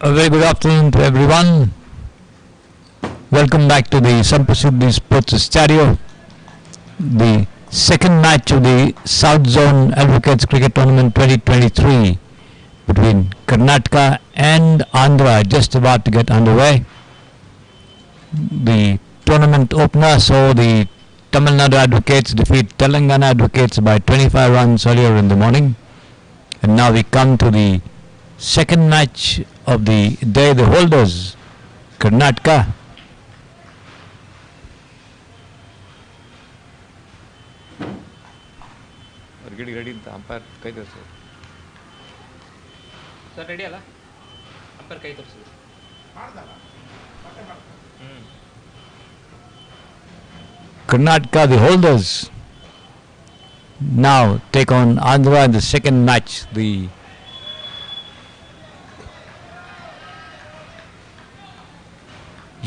A very good afternoon to everyone. Welcome back to the Sampasidhi Sports Stadio, the second match of the South Zone Advocates Cricket Tournament 2023 between Karnataka and Andhra, just about to get underway. The tournament opener saw the Tamil Nadu Advocates defeat Telangana Advocates by 25 runs earlier in the morning, and now we come to the second match of the day. The holders, Karnataka, ready ಅಂತ umpire ಕೈ ತೋರಿಸು sir ready ಅಲ್ಲ umpire ಕೈ ತೋರಿಸು Karnataka, the holders, now take on Andhra in the second match. The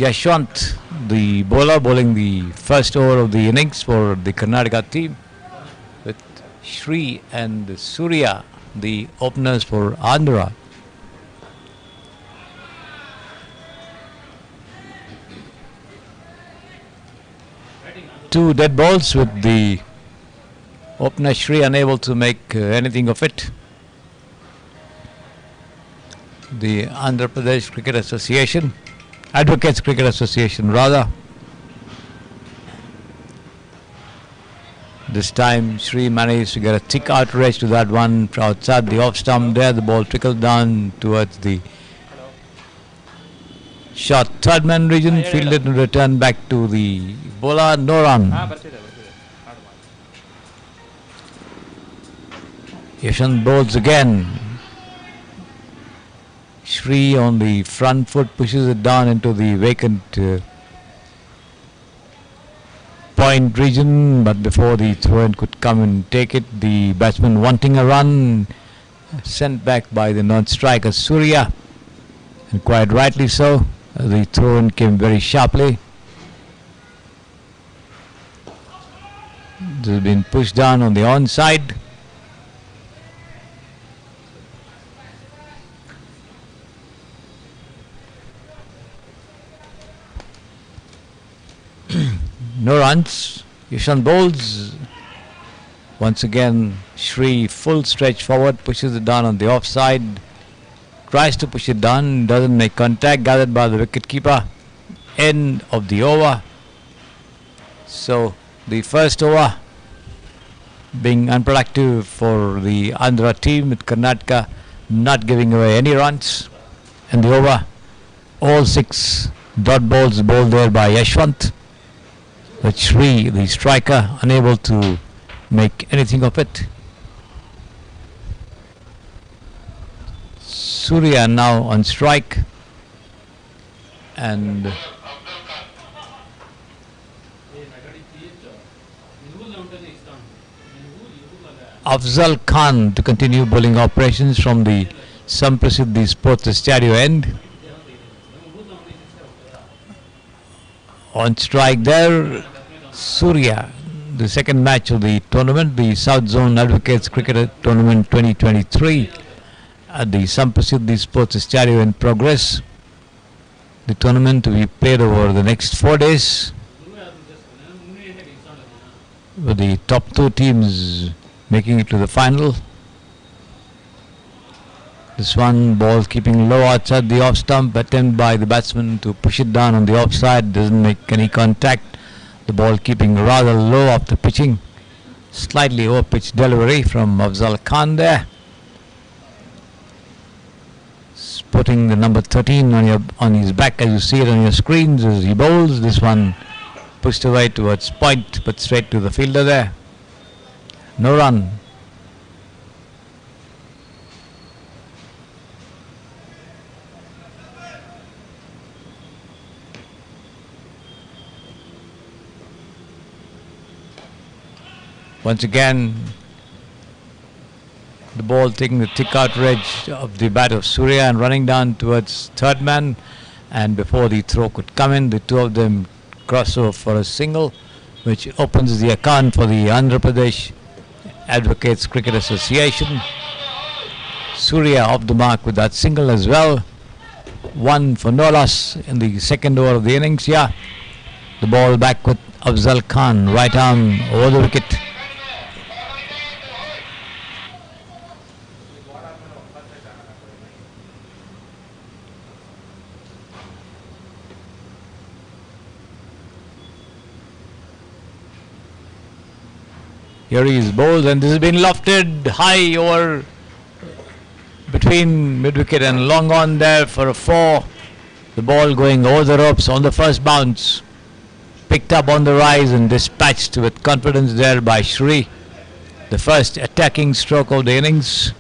Yashwant, the bowler, bowling the first over of the innings for the Karnataka team, with Shri and Surya, the openers for Andhra. Two dead balls with the opener Shri unable to make anything of it. The Andhra Pradesh Cricket Association, Advocates Cricket Association rather, this time Shri managed to get a thick outrage to that one outside the off stump there. The ball trickled down towards the short third man region, fielded and returned back to the bowler. No run. Yashwant bowls again. Shri on the front foot pushes it down into the vacant point region, but before the throw-in could come and take it, the batsman wanting a run, sent back by the non-striker Surya, and quite rightly so. The throw-in came very sharply. This has been pushed down on the onside. No runs. Yashwant bowls. Once again, Shri full stretch forward, pushes it down on the offside. Tries to push it down, doesn't make contact, gathered by the wicket keeper. End of the over. So the first over being unproductive for the Andhra team, with Karnataka not giving away any runs. And the over, all 6 dot balls bowled there by Yashwant, but Shri, the striker, unable to make anything of it. Surya now on strike, and Afzal Khan to continue bowling operations from the Sampasidhi Sports Stadio end. On strike there, Surya. The second match of the tournament, the South Zone Advocates Cricket Tournament 2023 at the Sampasidhi Sports Stadio in progress. The tournament to be played over the next 4 days, with the top 2 teams making it to the final. This one ball keeping low outside the off stump, attempt by the batsman to push it down on the offside, doesn't make any contact. The ball keeping rather low after pitching. Slightly over pitch delivery from Afzal Khan there. Putting the number 13 on his back, as you see it on your screens, as he bowls. This one pushed away towards point, but straight to the fielder there. No run. Once again, the ball taking the thick outrage of the bat of Surya and running down towards third man, and before the throw could come in, the two of them cross over for a single, which opens the account for the Andhra Pradesh advocates Cricket Association. Surya off the mark with that single as well. One for no loss in the second over of the innings. Yeah, the ball back with Afzal Khan, right arm over the wicket. Here he is bowled, and this has been lofted high over between mid-wicket and long on there for a 4. The ball going over the ropes on the first bounce. Picked up on the rise and dispatched with confidence there by Shri. The first attacking stroke of the innings.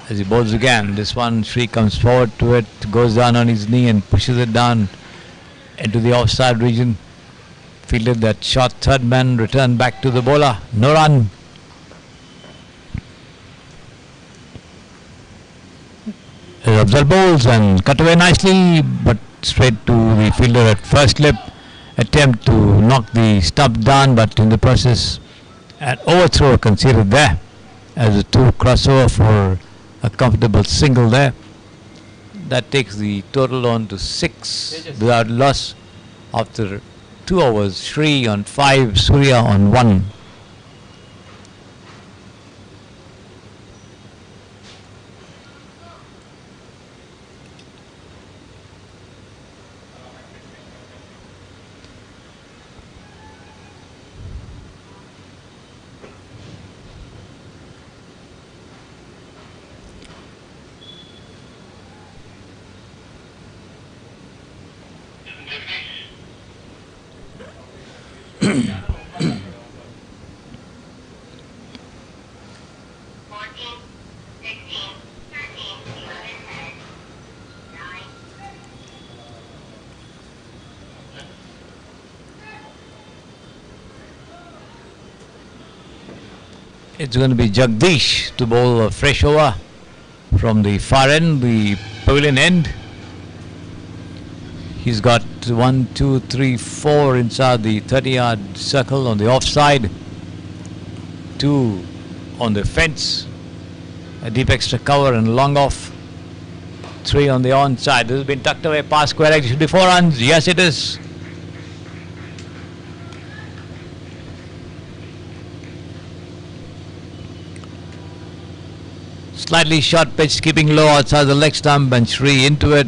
As he bowls again, this one Shri comes forward to it, goes down on his knee and pushes it down into the offside region. Fielded that shot, third man returned back to the bowler. No run. Afzal bowls and cut away nicely, but straight to the fielder at first slip. Attempt to knock the stump down, but in the process an overthrow conceded there as a 2 crossover for a comfortable single there. That takes the total on to 6 without loss after 2 overs. Shri on 5, Surya on 1. It's going to be Jagdish to bowl a fresh over from the far end, the pavilion end. He's got 1, 2, 3, 4 inside the 30-yard circle on the offside. 2 on the fence. A deep extra cover and long off. 3 on the onside. This has been tucked away past square leg. It should be 4 runs. Yes, it is. Slightly short pitch, keeping low outside the leg stump, and Shri into it.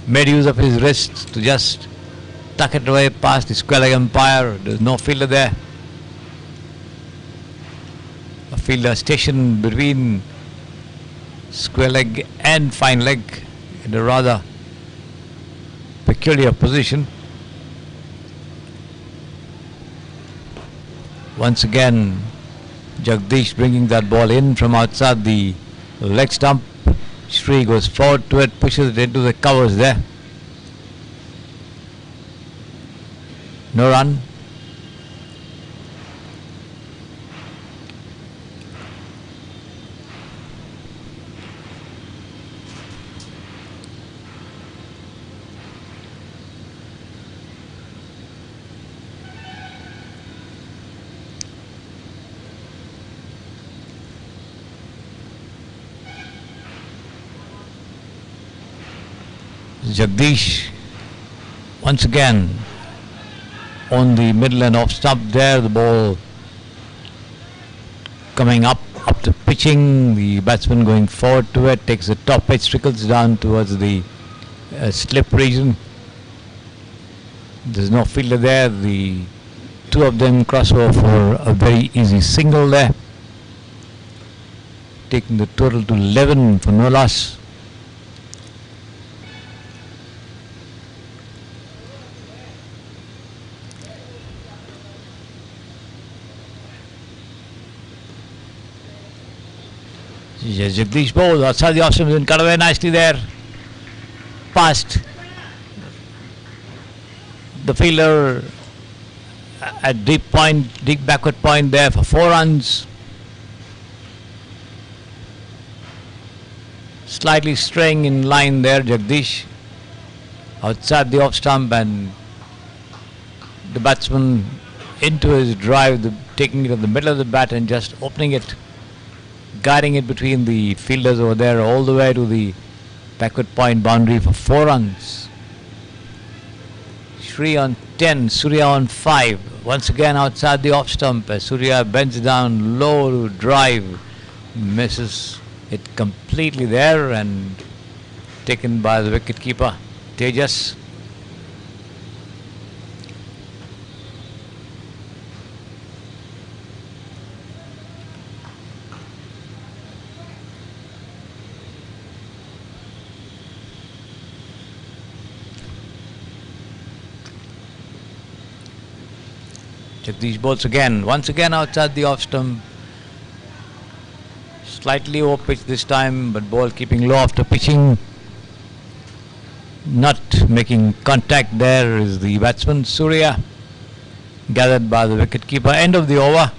Made use of his wrist to just tuck it away past the square leg umpire. There's no fielder there. A fielder stationed between square leg and fine leg in a rather peculiar position. Once again, Jagdish bringing that ball in from outside the leg stump. Shri goes forward to it, pushes it into the covers there. No run. Jagdish once again on the middle and off stump there. The ball coming up to pitching. The batsman going forward to it, takes the top edge, trickles down towards the slip region. There's no fielder there. The 2 of them cross over for a very easy single there, taking the total to 11 for no loss. Yes, Jagdish bowls outside the off stump and cut away nicely there. Past the fielder at deep backward point there for 4 runs. Slightly straying in line there, Jagdish. Outside the off stump, and the batsman into his drive, taking it to the middle of the bat and just opening it, guiding it between the fielders over there all the way to the backward point boundary for 4 runs. Shri on 10, Surya on 5. Once again outside the off stump as Surya bends down low to drive, misses it completely there and taken by the wicket keeper Tejas. Jagdish bowls again, once again outside the off stump. Slightly over pitch this time, but ball keeping low after pitching. Not making contact there is the batsman Surya, gathered by the wicket keeper. End of the over.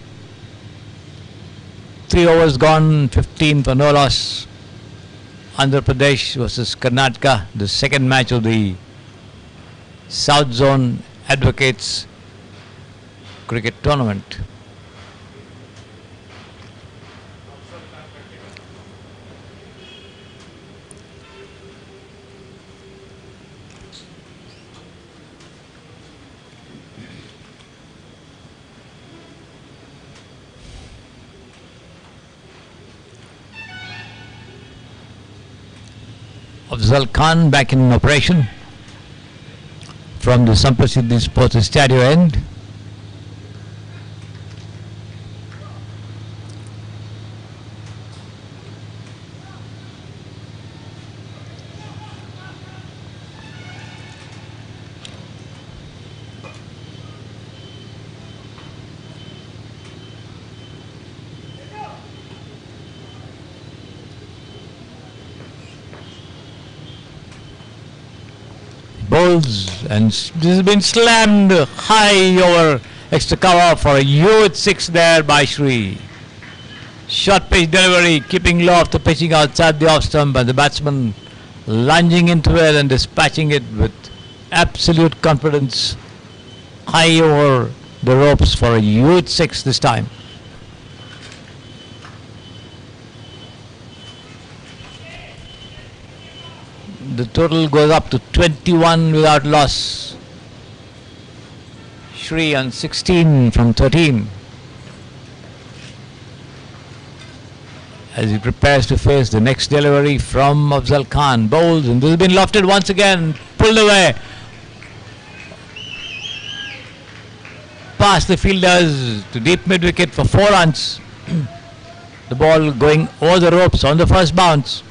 3 overs gone, 15 for no loss. Andhra Pradesh versus Karnataka, the second match of the South Zone Advocates cricket tournament. Afzal Khan back in operation from the Samprasiddhi Sports Stadio end. Bowls, and this has been slammed high over extra cover for a huge 6 there by Shri. Short pitch delivery, keeping low after pitching outside the off stump, and the batsman lunging into it and dispatching it with absolute confidence high over the ropes for a huge 6 this time. The total goes up to 21 without loss. Shri on 16 from 13. As he prepares to face the next delivery from Afzal Khan. Bowls, and this has been lofted once again, pulled away. Past the fielders to deep mid wicket for 4 runs. The ball going over the ropes on the first bounce.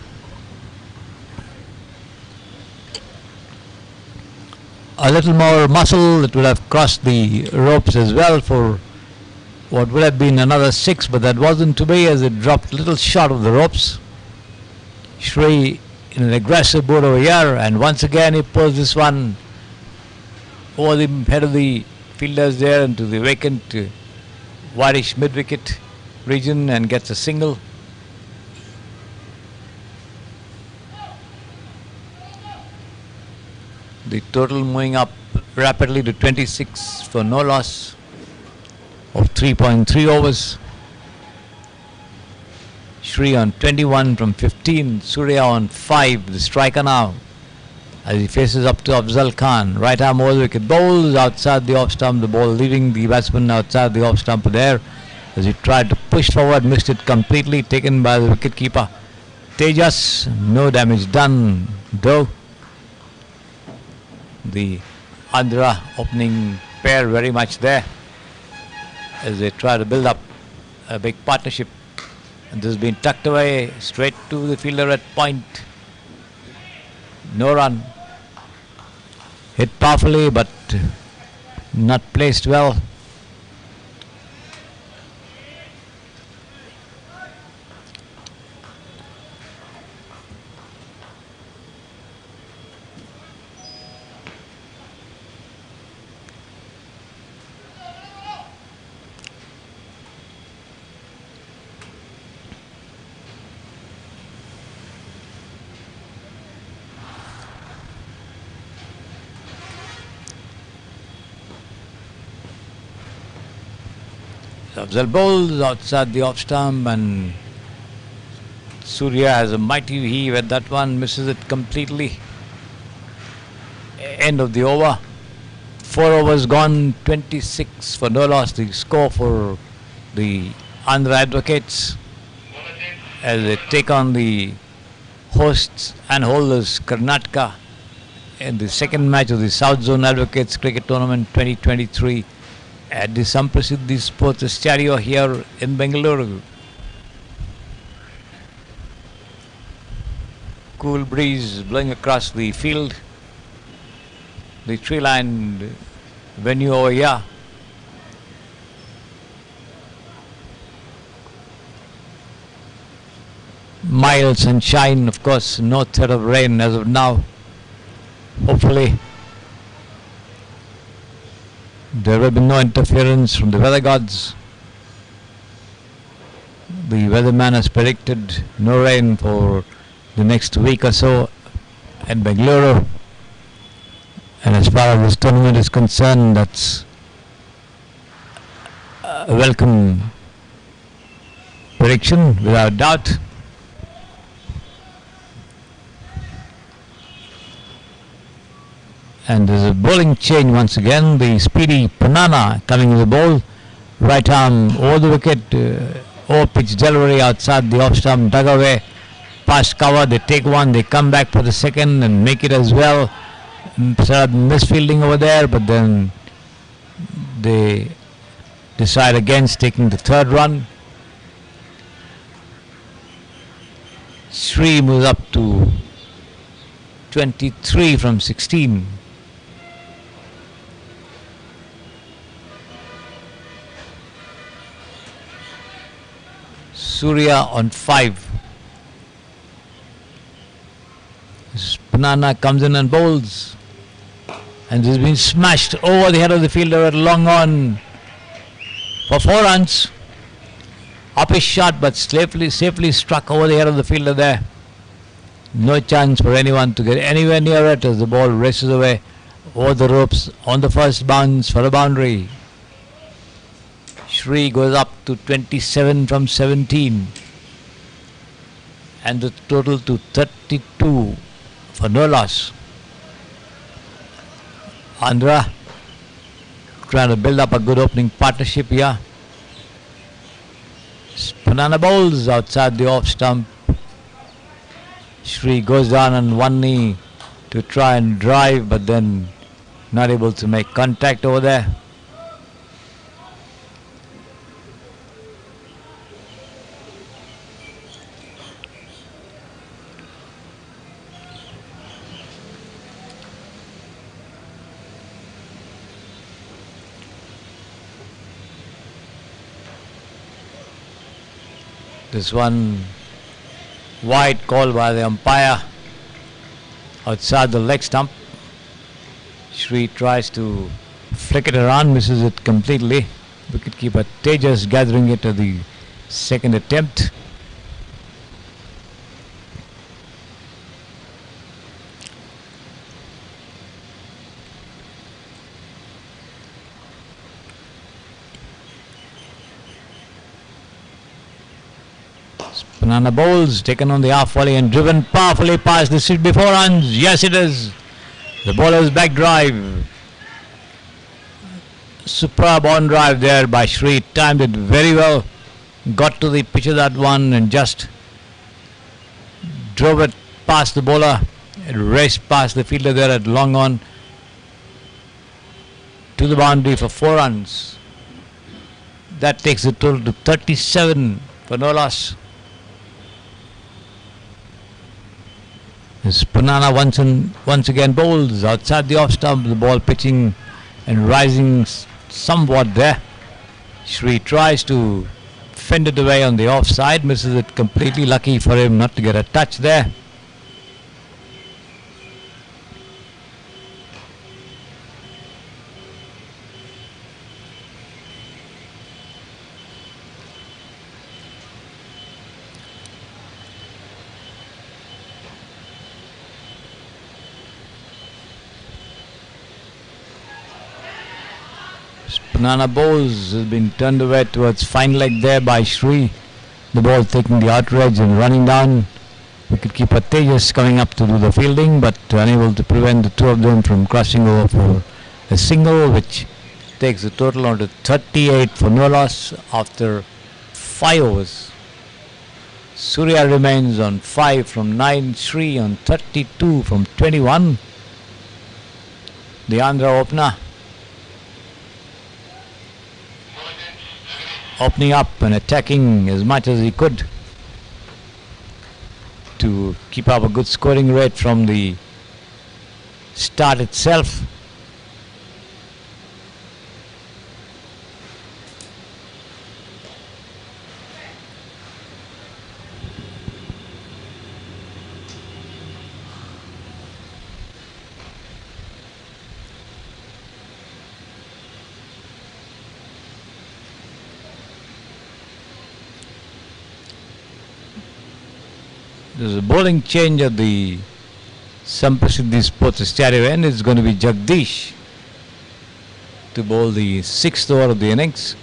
A little more muscle, it would have crossed the ropes as well for what would have been another 6, but that wasn't to be as it dropped a little short of the ropes. Shri in an aggressive boot over here, and once again he pulls this one over the head of the fielders there into the vacant whitish mid-wicket region and gets a single. The total moving up rapidly to 26 for no loss of 3.3 overs. Shri on 21 from 15, Surya on 5, the striker now, as he faces up to Afzal Khan. Right arm over the wicket, bowls outside the off stump, the ball leaving the batsman outside the off stump there as he tried to push forward, missed it completely, taken by the wicket keeper Tejas. No damage done though. The Andhra opening pair very much there as they try to build up a big partnership, and this has been tucked away straight to the fielder at point. No run. Hit powerfully but not placed well. Afzal bowls outside the off stump, and Surya has a mighty heave at that one, misses it completely. End of the over. 4 overs gone, 26 for no loss. The score for the Andhra Advocates as they take on the hosts and holders Karnataka in the second match of the South Zone Advocates Cricket Tournament 2023 at the Samprasiddhi Sports Stadio here in Bengaluru. Cool breeze blowing across the field. The tree-lined venue over here. Mild sunshine, of course, no threat of rain as of now. Hopefully, there will be no interference from the weather gods. The weatherman has predicted no rain for the next week or so in Bengaluru. And as far as this tournament is concerned, that's a welcome prediction, without doubt. And there's a bowling change once again. The speedy Panana coming with the ball. Right arm over the wicket. Over pitch delivery outside the off stump. Dug away. Past cover. They take one. They come back for the second and make it as well. Sort of misfielding over there, but then they decide against taking the third run. Sri moves up to 23 from 16. Surya on 5. Banana comes in and bowls. And this has been smashed over the head of the fielder at long on for 4 runs. Up his shot, but safely struck over the head of the fielder there. No chance for anyone to get anywhere near it as the ball races away over the ropes on the first bounce for a boundary. Sri goes up to 27 from 17. And the total to 32 for no loss. Andhra trying to build up a good opening partnership here. Banana bowls outside the off stump. Sri goes down on one knee to try and drive, but then not able to make contact over there. This one wide call by the umpire outside the leg stump. Sri tries to flick it around, misses it completely. Wicketkeeper Tejas gathering it at the second attempt. Banana bowls taken on the half volley and driven powerfully past. This should be 4 runs. Yes, it is. The bowler's back drive. Superb on drive there by Sri. Timed it very well. Got to the pitch of that one and just drove it past the bowler. It raced past the fielder there at long on to the boundary for 4 runs. That takes the total to 37 for no loss. This Banana once again bowls outside the off stump. The ball pitching and rising somewhat there. Sri tries to fend it away on the offside, misses it completely. Lucky for him not to get a touch there. Banana Bowls has been turned away towards fine leg there by Shri. The ball taking the outer edge and running down. Wicketkeeper Tejas coming up to do the fielding, but unable to prevent the two of them from crossing over for a single, which takes the total on to 38 for no loss after 5 overs. Surya remains on 5 from 9, Shri on 32 from 21. The Andhra opener opening up and attacking as much as he could to keep up a good scoring rate from the start itself. There's a bowling change at the Samprasiddhi Sports Stadium end. It's going to be Jagdish to bowl the 6th over of the innings.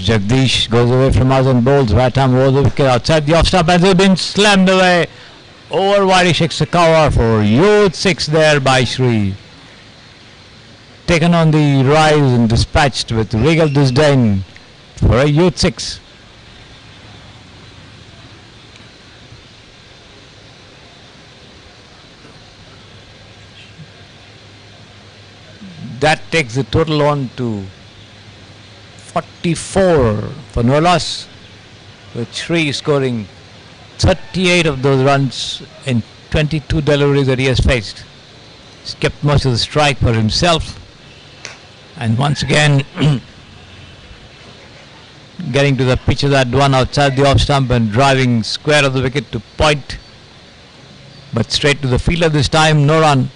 Jagdish goes away from us and bowls right arm over the wicket outside the off stump, and has been slammed away over wide. Shakes the cover for youth 6 there by Shri. Taken on the rise and dispatched with regal disdain for a youth 6. That takes the total on to 44 for no loss, with Shri scoring 38 of those runs in 22 deliveries that he has faced. He's kept most of the strike for himself, and once again getting to the pitch of that one outside the off stump and driving square of the wicket to point, but straight to the fielder this time. No run.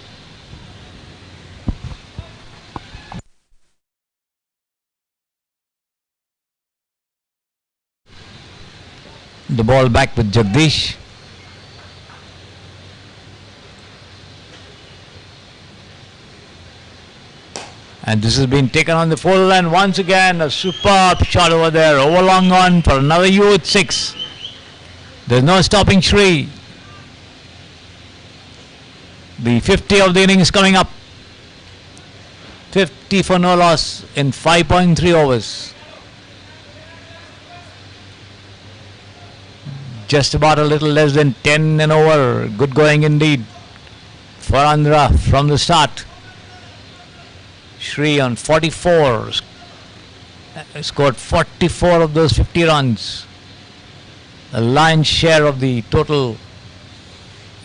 The ball back with Jagdish. And this has been taken on the full, and once again a superb shot over there, over long on for another youth 6. There's no stopping Shri. The 50 of the innings coming up. 50 for no loss in 5.3 overs. Just about a little less than 10 an over. Good going indeed for Andhra from the start. Shri on 44 scored 44 of those 50 runs. The lion's share of the total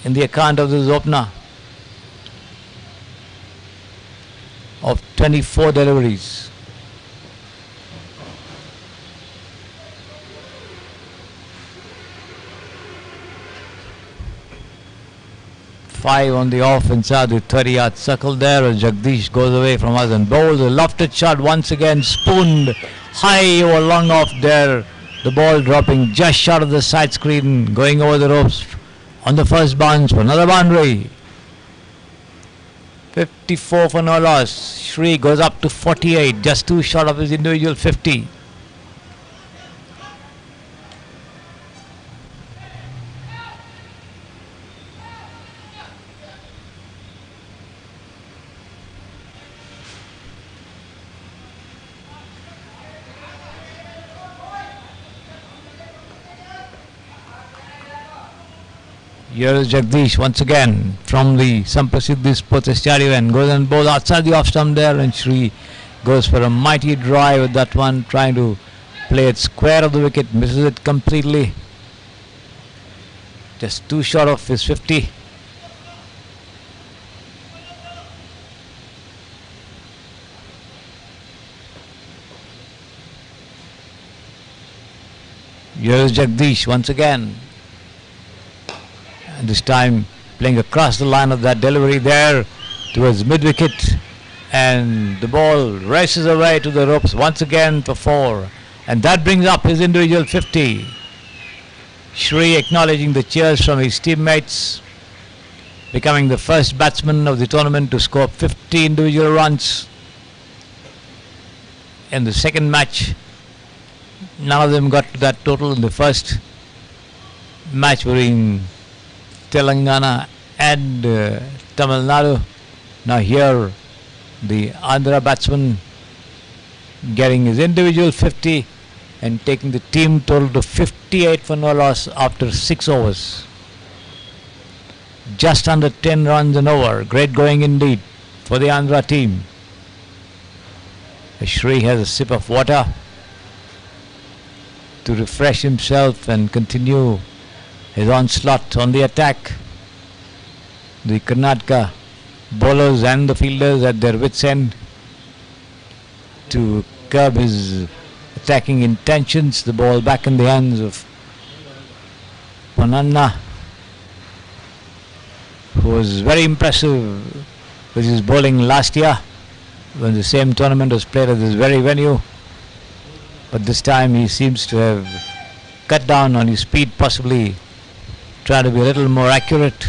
in the account of this opener of 24 deliveries. 5 on the off inside the 30-yard circle there as Jagdish goes away from us and bowls a lofted shot once again, spooned high or long off there. The ball dropping just short of the side screen, going over the ropes on the first bounce for another boundary. 54 for no loss. Shri goes up to 48, just too short of his individual 50. Here is Jagdish once again from the Samprasiddhi Sports Stadium and goes and bowls outside the off stump there, and Shri goes for a mighty drive with that one, trying to play it square of the wicket, misses it completely. Just too short of his 50. Here is Jagdish once again. And this time playing across the line of that delivery there towards mid-wicket. And the ball races away to the ropes once again for 4. And that brings up his individual 50. Shri acknowledging the cheers from his teammates, becoming the first batsman of the tournament to score 50 individual runs in the second match. None of them got to that total in the first match between Telangana and Tamil Nadu. Now here the Andhra batsman getting his individual 50 and taking the team total to 58 for no loss after 6 overs. Just under 10 runs an over. Great going indeed for the Andhra team. Shri has a sip of water to refresh himself and continue his onslaught on the attack. The Karnataka bowlers and the fielders at their wits' end to curb his attacking intentions. The ball back in the hands of Pananna, who was very impressive with his bowling last year when the same tournament was played at this very venue. But this time he seems to have cut down on his speed, possibly trying to be a little more accurate,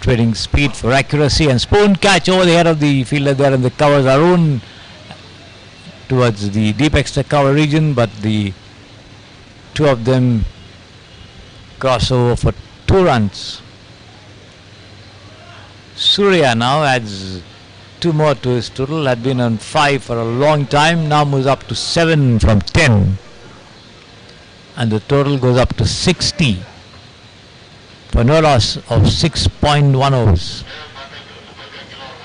trading speed for accuracy. And spoon catch over the head of the fielder there in the covers, Arun, towards the deep extra cover region, but the two of them cross over for 2 runs. Surya now adds 2 more to his total. Had been on 5 for a long time, now moves up to 7 from 10, and the total goes up to 60 for no loss of 6.1 overs.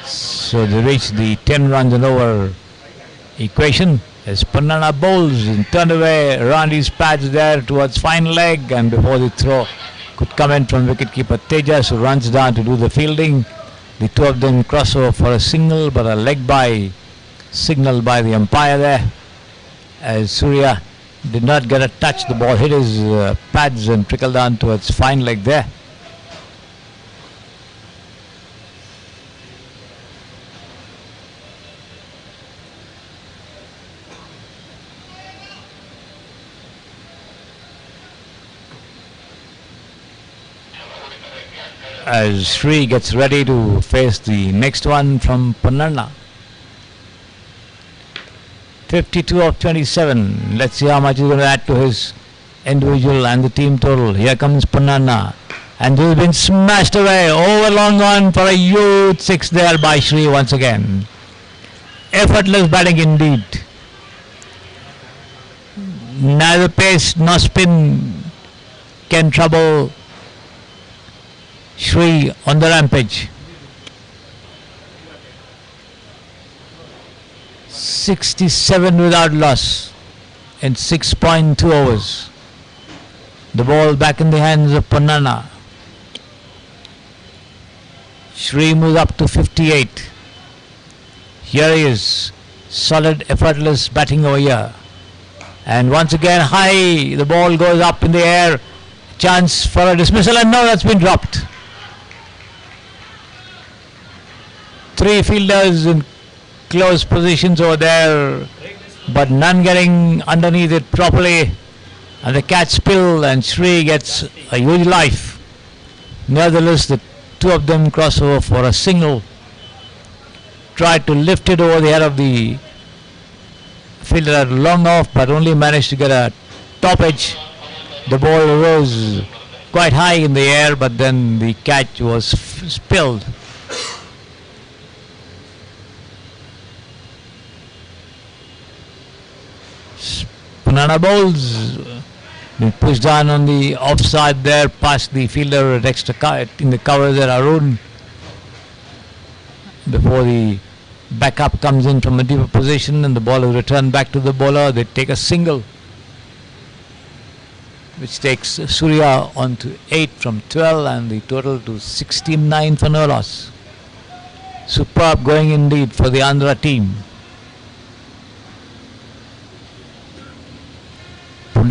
So they reach the 10 runs and over equation as Panana bowls and turned away around his pads there towards fine leg, and before the throw could come in from wicketkeeper Tejas, who runs down to do the fielding. The two of them cross over for a single, but a leg by signal by the umpire there, as Surya did not get a touch. The ball hit his pads and trickled down towards fine leg there. As Sri gets ready to face the next one from Pananna. 52 of 27. Let's see how much he's going to add to his individual and the team total. Here comes Pananna, and he's been smashed away over long on for a huge 6 there by Sri once again. Effortless batting indeed. Neither pace nor spin can trouble Sri on the rampage. 67 without loss in 6.2 overs. The ball back in the hands of Pananna. Sri moves up to 58. Here he is, solid, effortless batting over here. And once again high, the ball goes up in the air. Chance for a dismissal, and now that's been dropped. 3 fielders in close positions over there, but none getting underneath it properly, and the catch spill, and Sri gets a huge life. Nevertheless, the two of them cross over for a single. Tried to lift it over the head of the fielder long off, but only managed to get a top edge. The ball rose quite high in the air, but then the catch was spilled. Panana bowls, been pushed down on the offside there, past the fielder at extra in the cover there, Arun. Before the backup comes in from a deeper position and the ball is returned back to the bowler, they take a single, which takes Surya on to 8 from 12 and the total to 69 for no loss. Superb going indeed for the Andhra team.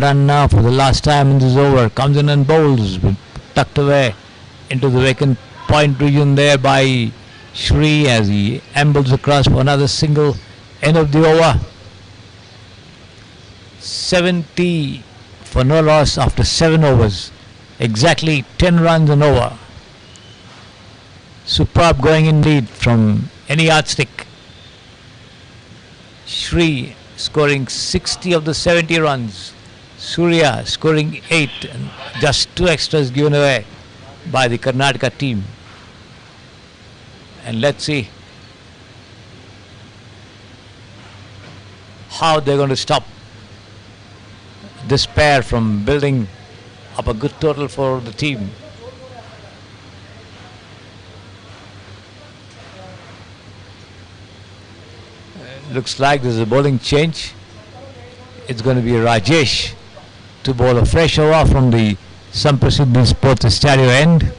run now for the last time in this over. Comes in and bowls, tucked away into the vacant point region there by Shri as he ambles across for another single. End of the over. 70 for no loss after 7 overs. Exactly 10 runs an over. Superb going indeed from any yardstick. Shri scoring 60 of the 70 runs. Surya scoring 8 and just 2 extras given away by the Karnataka team. And let's see how they're going to stop this pair from building up a good total for the team. Looks like there's a bowling change. It's going to be Rajesh to bowl a fresh over from the Samprasidhi Sports Stadio end.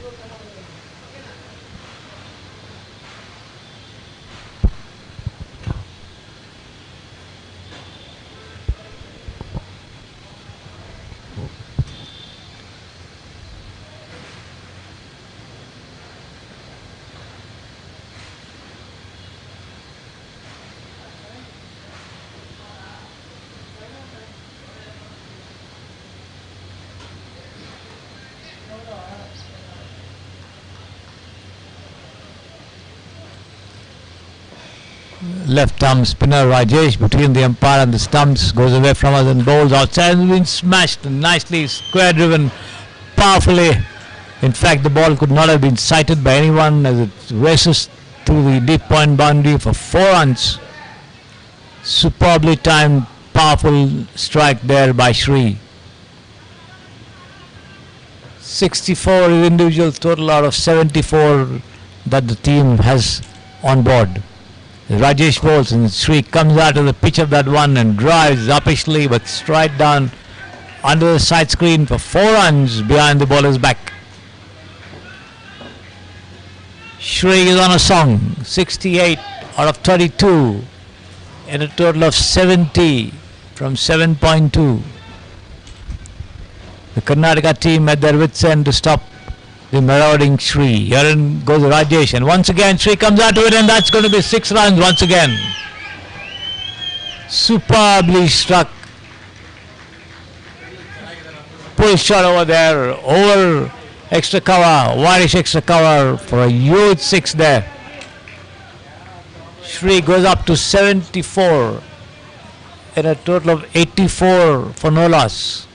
Left arm spinner Rajesh between the umpire and the stumps goes away from us and bowls outside and been smashed and nicely square driven powerfully. In fact, the ball could not have been sighted by anyone as it races through the deep point boundary for 4 runs. Superbly timed, powerful strike there by Shri. 64 is individual total out of 74 that the team has on board. Rajesh bowls and Shri comes out of the pitch of that one and drives uppishly but straight down under the side screen for 4 runs behind the bowler's back. Shri is on a song, 68 out of 32 in a total of 70 from 7.2. The Karnataka team at their wits' end to stop the marauding Shri. Here in goes Rajesh and once again Shri comes out to it and that's going to be 6 runs once again. Superbly struck. Pull shot over there, over extra cover, wirish extra cover for a huge 6 there. Shri goes up to 74 in a total of 84 for no loss.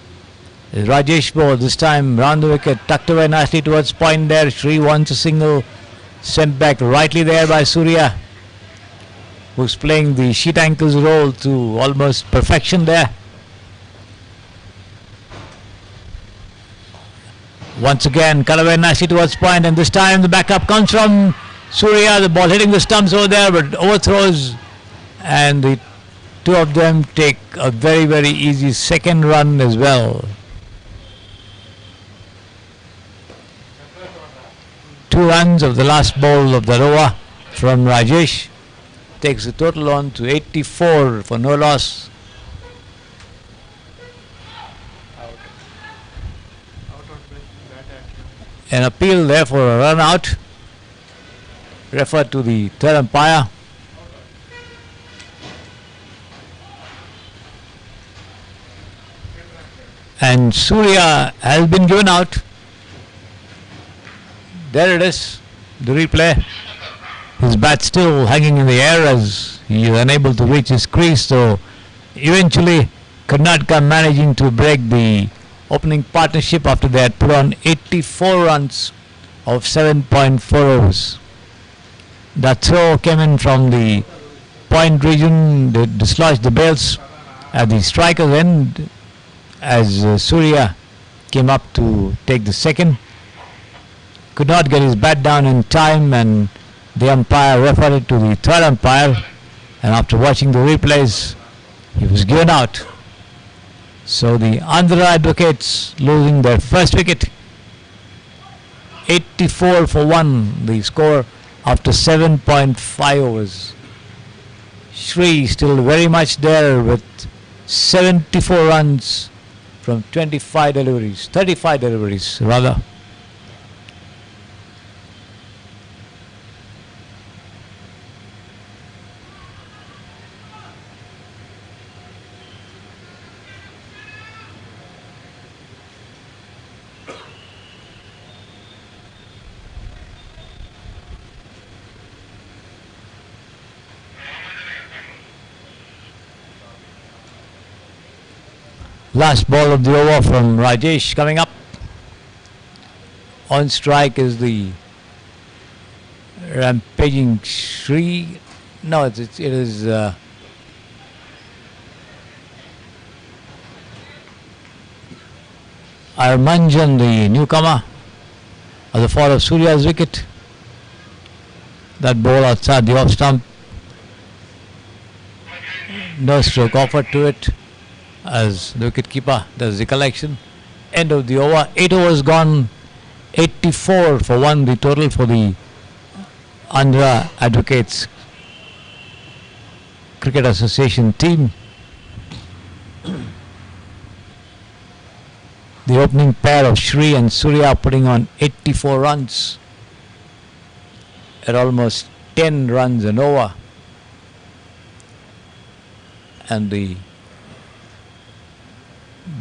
Rajesh ball this time round the wicket, tucked away nicely towards point there. Shri wants a single, sent back rightly there by Surya, who's playing the sheet ankles role to almost perfection there. Once again cut away nicely towards point and this time the backup comes from Surya. The ball hitting the stumps over there but overthrows and the two of them take a very easy second run as well. 2 runs of the last ball of the over from Rajesh takes the total on to 84 for no loss. An appeal there for a run out, referred to the third umpire. And Surya has been given out. There it is, the replay. His bat still hanging in the air as he is unable to reach his crease. So eventually Karnataka managing to break the opening partnership after they had put on 84 runs of 7.4 overs. That throw came in from the point region. They dislodged the bails at the striker's end as Surya came up to take the second. Could not get his bat down in time and the umpire referred it to the third umpire, and after watching the replays he was given out. So the Andhra Advocates losing their first wicket. 84 for 1 the score after 7.5 overs. Shri still very much there with 74 runs from 25 deliveries, 35 deliveries rather. Last ball of the over from Rajesh coming up. On strike is the rampaging Shri. No, it is Armanjan, the newcomer, at the fall of Surya's wicket. That ball outside the off stump. No stroke offered to it as the wicketkeeper does the collection. End of the over. 8 overs gone. 84 for 1 the total for the Andhra Advocates Cricket Association team. The opening pair of Shri and Surya putting on 84 runs at almost 10 runs an over. And the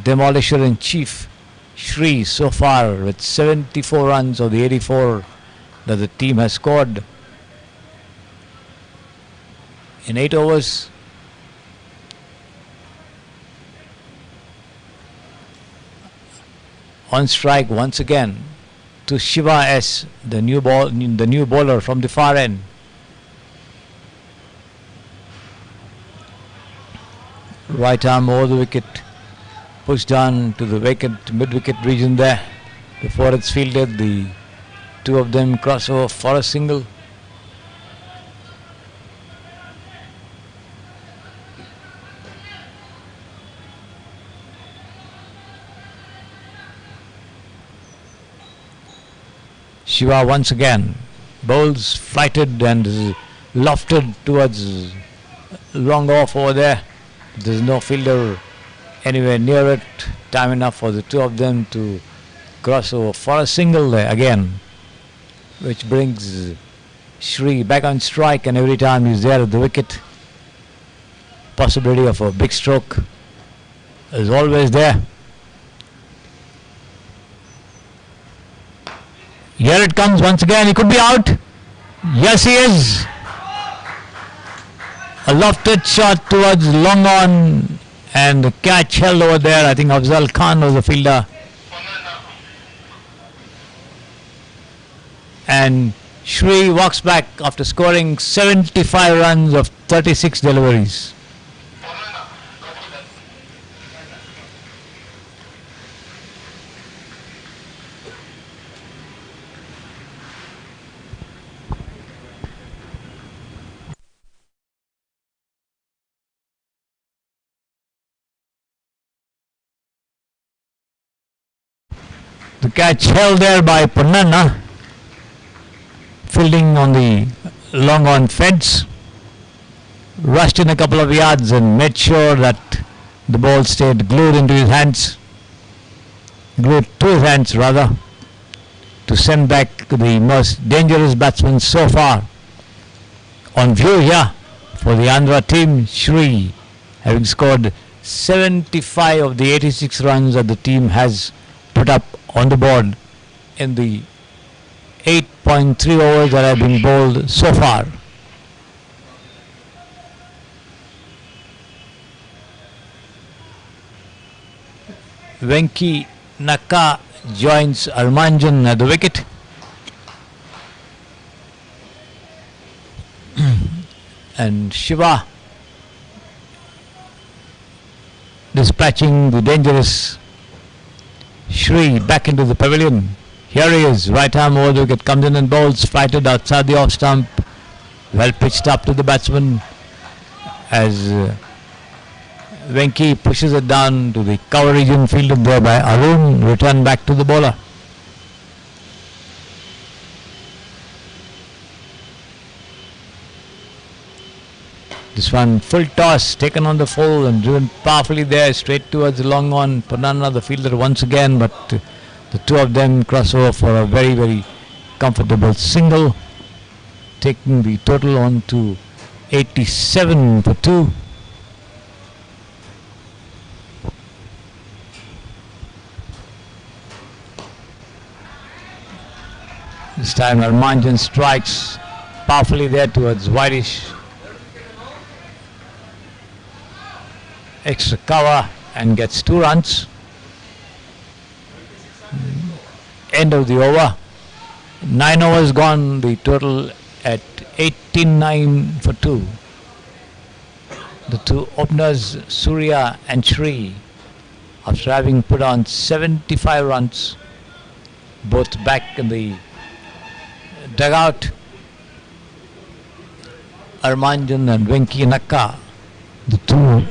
demolisher in chief Shri so far with 74 runs of the 84 that the team has scored in 8 overs. On strike once again to Shiva S, the new bowler from the far end. Right arm over the wicket, pushed down to the vacant mid-wicket region there. Before it's fielded, the two of them cross over for a single. Shiva once again bowls flighted and is lofted towards long off over there. There's no fielder anywhere near it. Time enough for the two of them to cross over for a single there again, which brings Shri back on strike, and every time he's there at the wicket, possibility of a big stroke is always there. Here it comes once again. He could be out. Yes, he is. A lofted shot towards long on, and the catch held over there. I think Afzal Khan was the fielder. And Shri walks back after scoring 75 runs of 36 deliveries. The catch held there by Ponnana, fielding on the long on fence, rushed in a couple of yards and made sure that the ball stayed glued to his hands rather, to send back the most dangerous batsman so far on view here for the Andhra team. Shri, having scored 75 of the 86 runs that the team has put up on the board in the 8.3 overs that have been bowled so far. Venki Naka joins Armanjan at the wicket. And Shiva dispatching the dangerous Shri back into the pavilion. Here he is, right arm over the wicket, comes in and bowls, flighted outside the off stump, well pitched up to the batsman as Venki pushes it down to the cover region, fielded there by Arun, returned back to the bowler. This one full toss taken on the full and driven powerfully there straight towards the long on. Purnanna the fielder once again, but the two of them cross over for a very, very comfortable single, taking the total on to 87 for 2. This time Armanjan strikes powerfully there towards Whitish. Extra cover and gets 2 runs. End of the over. 9 overs gone, the total at 89 for 2. The two openers, Surya and Shri, after having put on 75 runs, both back in the dugout. Armanjan and Venki Nakka, the two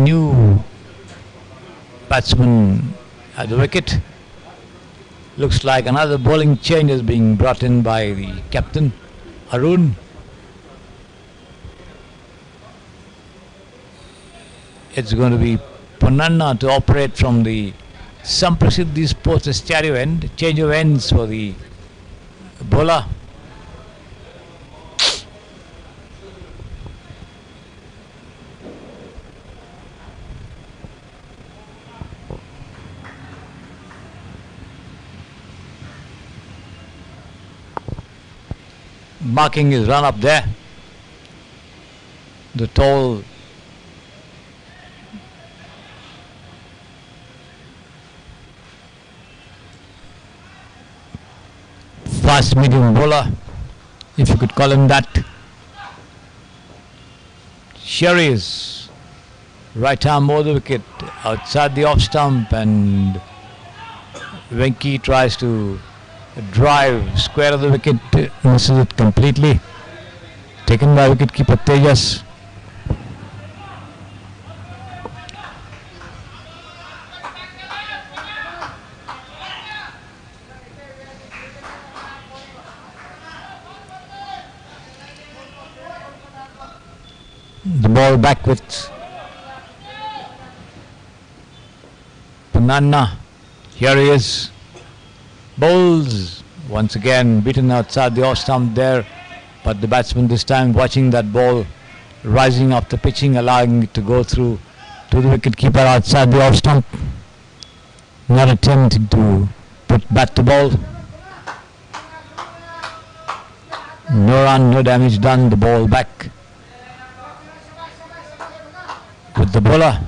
new batsmen at the wicket. Looks like another bowling change is being brought in by the captain, Arun. It's going to be Purnanna to operate from the Samprasiddhi Sports stereo end. Change of ends for the bowler. Marking his run up there. The tall fast medium bowler, if you could call him that. Sherry is right arm over the wicket outside the off stump, and Venki tries to drive square of the wicket, misses it completely. Taken by wicketkeeper Tejas. The ball back with Purnanna. Here he is. Bowls once again beaten outside the off stump there, but the batsman this time watching that ball rising after pitching, allowing it to go through to the wicketkeeper outside the off stump. Not attempting to put bat to ball. No run, no damage done. The ball back with the bowler.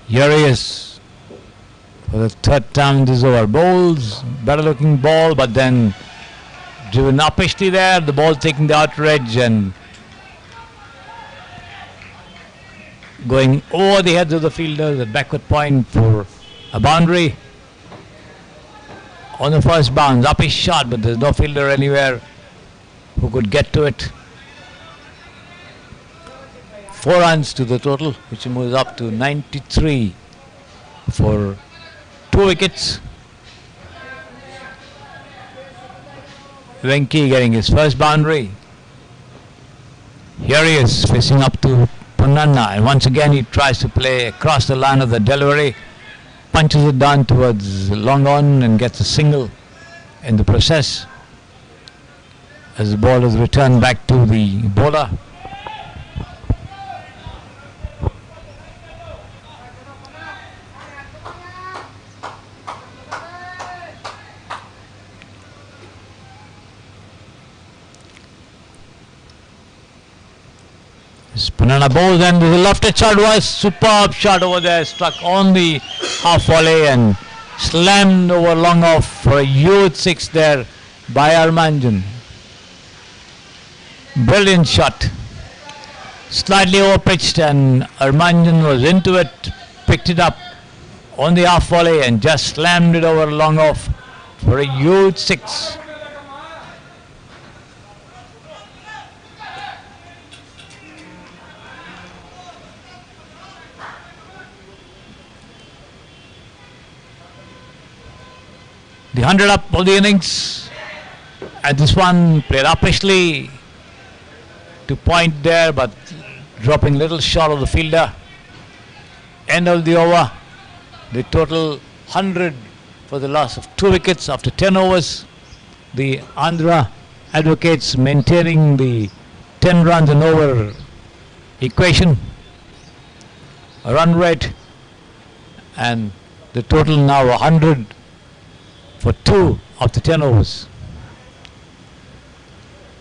Here he is for the third time this over. Bowls, better looking ball, but then driven uppishly there. The ball taking the outer edge and going over the heads of the fielders at backward point for a boundary. On the first bounce, uppish shot, but there's no fielder anywhere who could get to it. 4 runs to the total, which moves up to 93 for 2 wickets. Venki getting his first boundary. Here he is facing up to Purnanna, and once again he tries to play across the line of the delivery, punches it down towards long on and gets a single in the process as the ball is returned back to the bowler. Purnanna bowls, and the lofted shot was superb shot over there, struck on the half volley and slammed over long off for a huge 6 there by Armanjan. Brilliant shot. Slightly over pitched, and Armanjan was into it, picked it up on the half volley and just slammed it over long off for a huge 6. The 100 up of the innings And this one played uppishly to point there, but dropping little short of the fielder. End of the over. The total 100 for the loss of 2 wickets after 10 overs. The Andhra advocates maintaining the 10 runs and over equation, a run rate, and the total now 100 for 2 after 10 overs.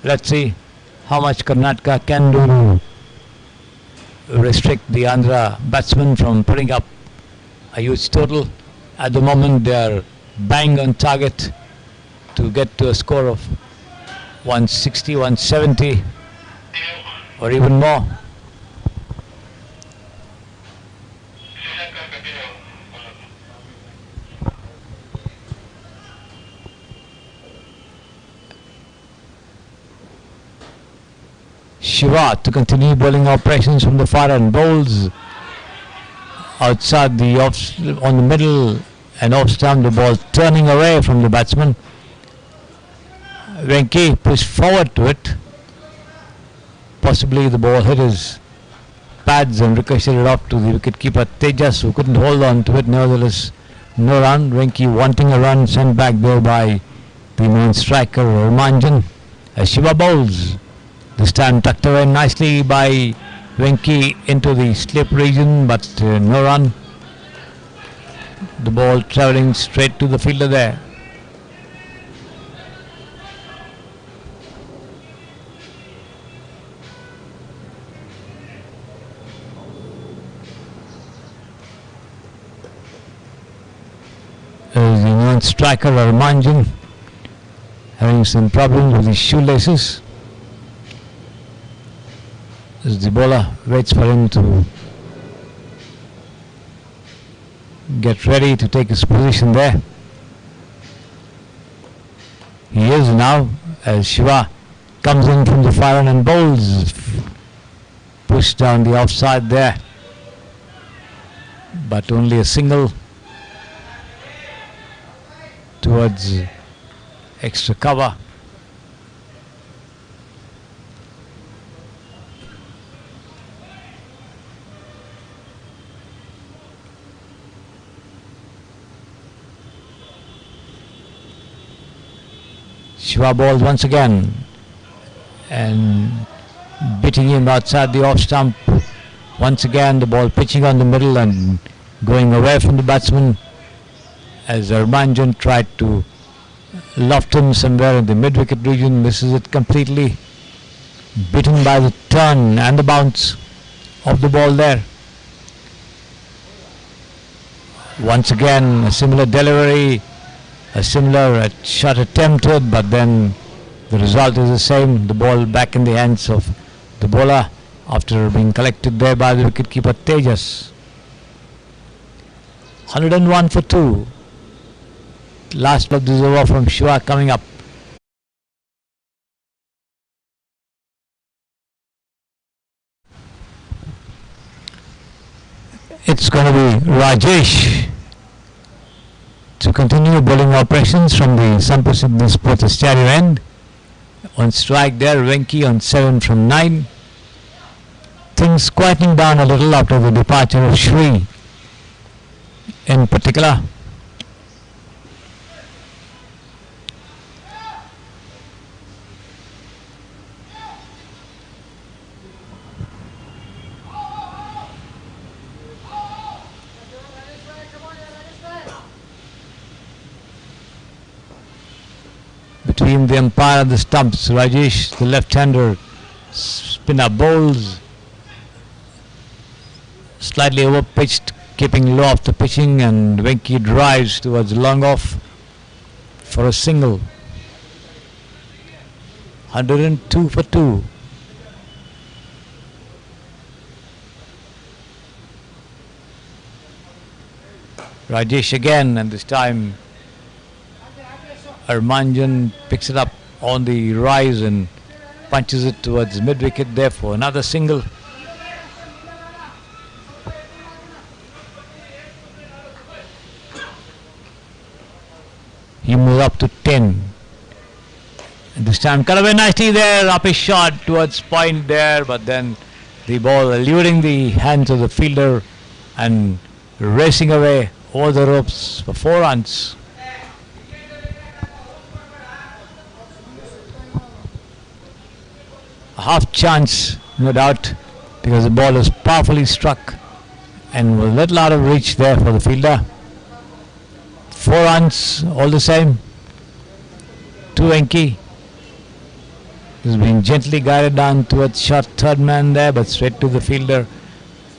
Let's see how much Karnataka can do to restrict the Andhra batsmen from putting up a huge total. At the moment they are bang on target to get to a score of 160, 170 or even more. Shiva to continue bowling operations from the far end, bowls outside the off on the middle and off stump, the ball turning away from the batsman. Venki pushed forward to it. Possibly the ball hit his pads and ricocheted off to the wicketkeeper Tejas, who couldn't hold on to it. Nevertheless, no run. Venki wanting a run, sent back there by the main striker Romanjan. As Shiva bowls, this time tucked away nicely by Venki into the slip region, but no run. The ball travelling straight to the fielder there. There is the non striker Armanjan having some problems with his shoelaces. As the bowler waits for him to get ready to take his position there. He is now, as Shiva comes in from the far end and bowls. Pushed down the offside there, but only a single towards extra cover. Shiva bowls once again and beating him outside the off stump. Once again the ball pitching on the middle and going away from the batsman as Armanjan tried to loft him somewhere in the mid-wicket region. Misses it completely. Beaten by the turn and the bounce of the ball there. Once again a similar delivery, a similar shot attempted, but then the result is the same. The ball back in the hands of the bowler after being collected there by the wicketkeeper Tejas. 101 for 2. Last of this over from Shiva coming up. It's going to be Rajesh to continue bowling operations from the Sampasidhi Sports Stadium end. On strike there, Venki on 7 from 9. Things quieting down a little after the departure of Shri in particular. Between the umpire and the stumps, Rajesh, the left-hander, spinner bowls, slightly over-pitched, keeping low off the pitching, and Venki drives towards long off for a single. 102 for 2. Rajesh again, and this time Armanjan picks it up on the rise and punches it towards mid-wicket there for another single. He moves up to 10 This time cut away nicely there, up his shot towards point there, but then the ball eluding the hands of the fielder and racing away over the ropes for 4 runs. A half chance, no doubt, because the ball was powerfully struck and was a little out of reach there for the fielder. 4 runs all the same to Venki. He's being gently guided down towards short third man there, but straight to the fielder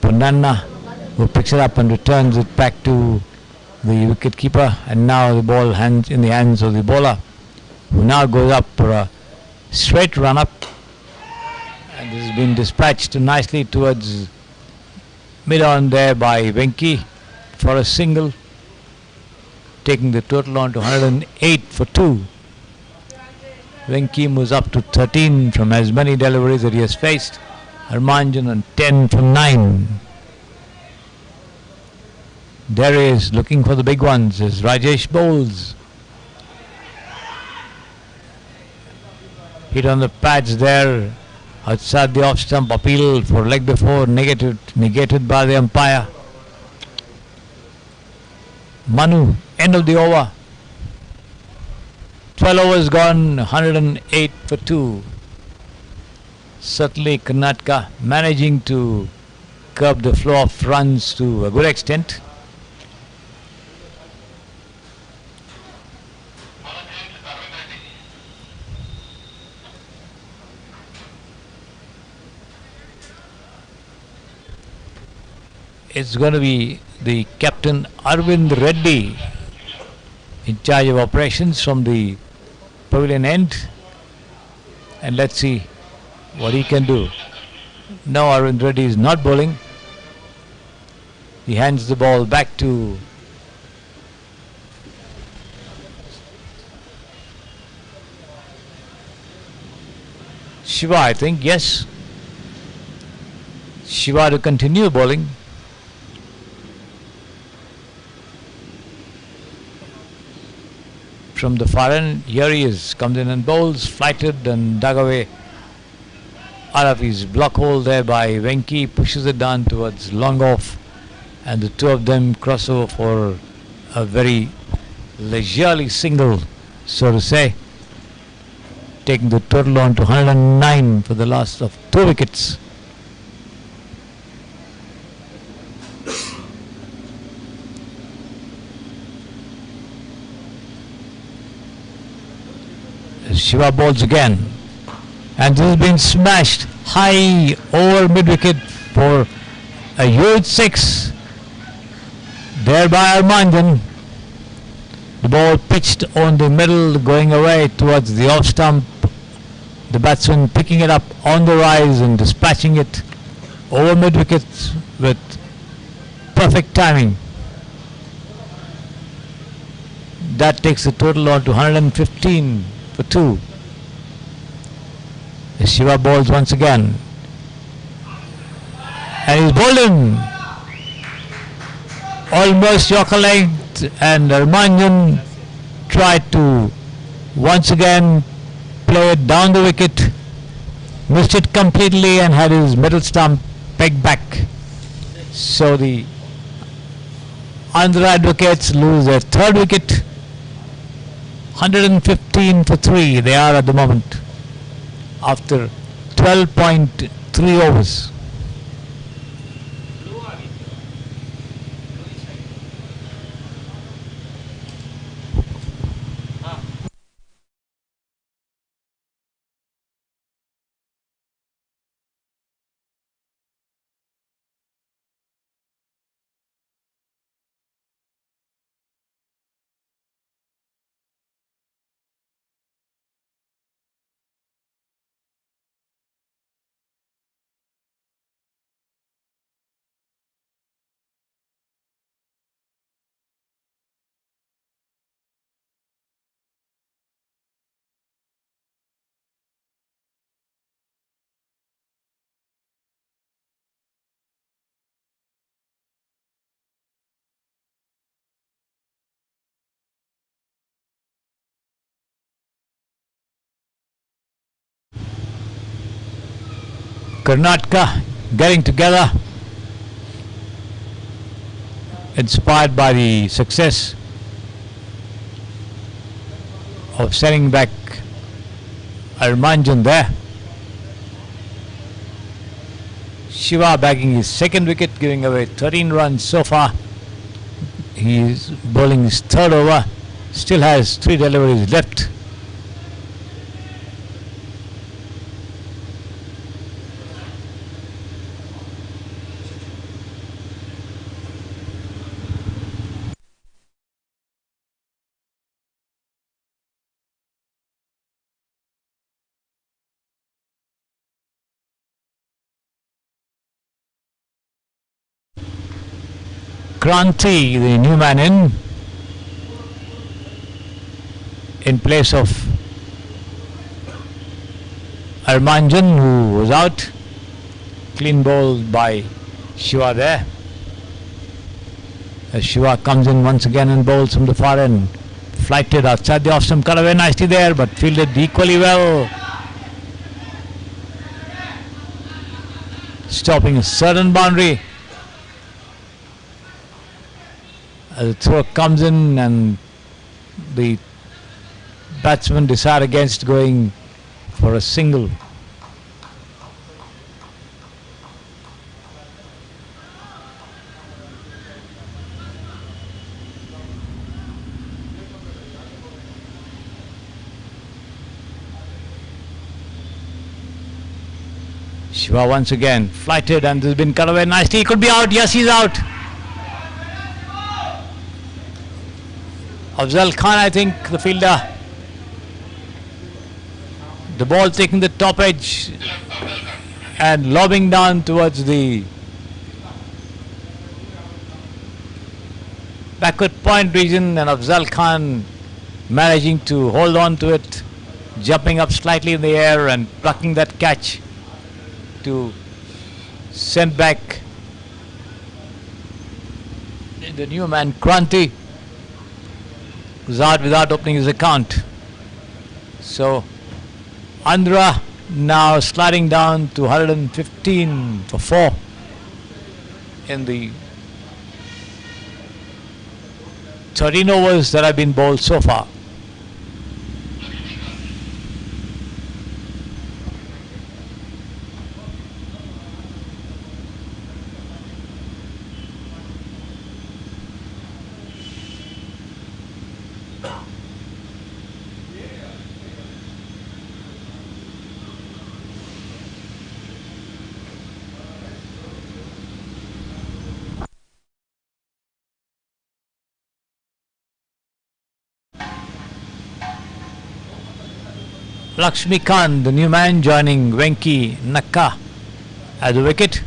Punanna, who picks it up and returns it back to the wicket keeper, and now the ball in the hands of the bowler, who now goes up for a straight run up, and this has been dispatched nicely towards mid on there by Venki for a single, taking the total on to 108 for 2. Venki moves up to 13 from as many deliveries that he has faced. Harmanjan on 10 from 9. There he is, looking for the big ones as Rajesh bowls. Hit on the pads there outside the off stump, appeal for leg before, negated by the umpire. Manu, end of the over. 12 overs gone, 108 for 2. Certainly Karnataka managing to curb the flow of runs to a good extent. It's going to be the captain Arvind Reddy in charge of operations from the pavilion end, and let's see what he can do. No, Arvind Reddy is not bowling. He hands the ball back to Shiva, I think. Yes, Shiva to continue bowling. From the far end, here he is, comes in and bowls, flighted and dug away out of his block hole there by Venki, pushes it down towards long off, and the two of them cross over for a very leisurely single, so to say, taking the total on to 109 for the loss of 2 wickets. Shiva bowls again, and this has been smashed high over mid wicket for a huge 6 there by Armanjan. The ball pitched on the middle, going away towards the off stump. The batsman picking it up on the rise and dispatching it over mid wicket with perfect timing. That takes the total on to 115 for 2. Shiva bowls once again, and he's bowled in almost Yorker length, and Armanjan tried to once again play it down the wicket, missed it completely and had his middle stump pegged back. So the Andhra Advocates lose their 3rd wicket. 115 for 3 they are at the moment after 12.3 overs. Karnataka getting together, inspired by the success of sending back Armanjan there. Shiva bagging his second wicket, giving away 13 runs so far. He is bowling his third over, still has 3 deliveries left. Kranti, the new man in place of Armanjan, who was out. Clean bowled by Shiva there. As Shiva comes in once again and bowls from the far end. Flighted outside the off stump, cut away nicely there, but fielded equally well. Stopping a certain boundary. As the throw comes in and the batsmen decide against going for a single. Shiva once again flighted and this has been cut away nicely. He could be out. Yes, he's out. Afzal Khan, I think, the fielder. The ball taking the top edge and lobbing down towards the backward point region, and Afzal Khan managing to hold on to it, jumping up slightly in the air and plucking that catch to send back the new man Kranti, who's out without opening his account. So Andhra now sliding down to 115 for 4 in the 13 overs that have been bowled so far. Lakshmikant, the new man, joining Venki Nakka at the wicket.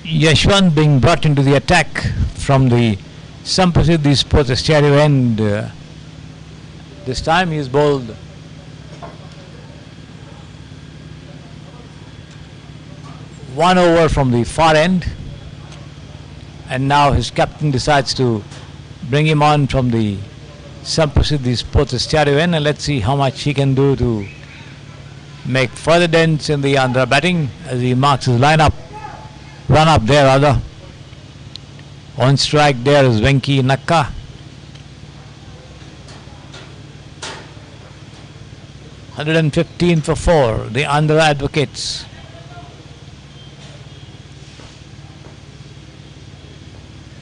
Yashwant being brought into the attack from the Sampasidhi Sports Stadium end. This time he is bowled one over from the far end, and now his captain decides to bring him on from the Sampasidhi Sports Stadium end, and let's see how much he can do to make further dents in the Andhra batting as he marks his lineup. Run up there, rather. On strike there is Venki Nakka. $115 for 4, the Andhra Advocates.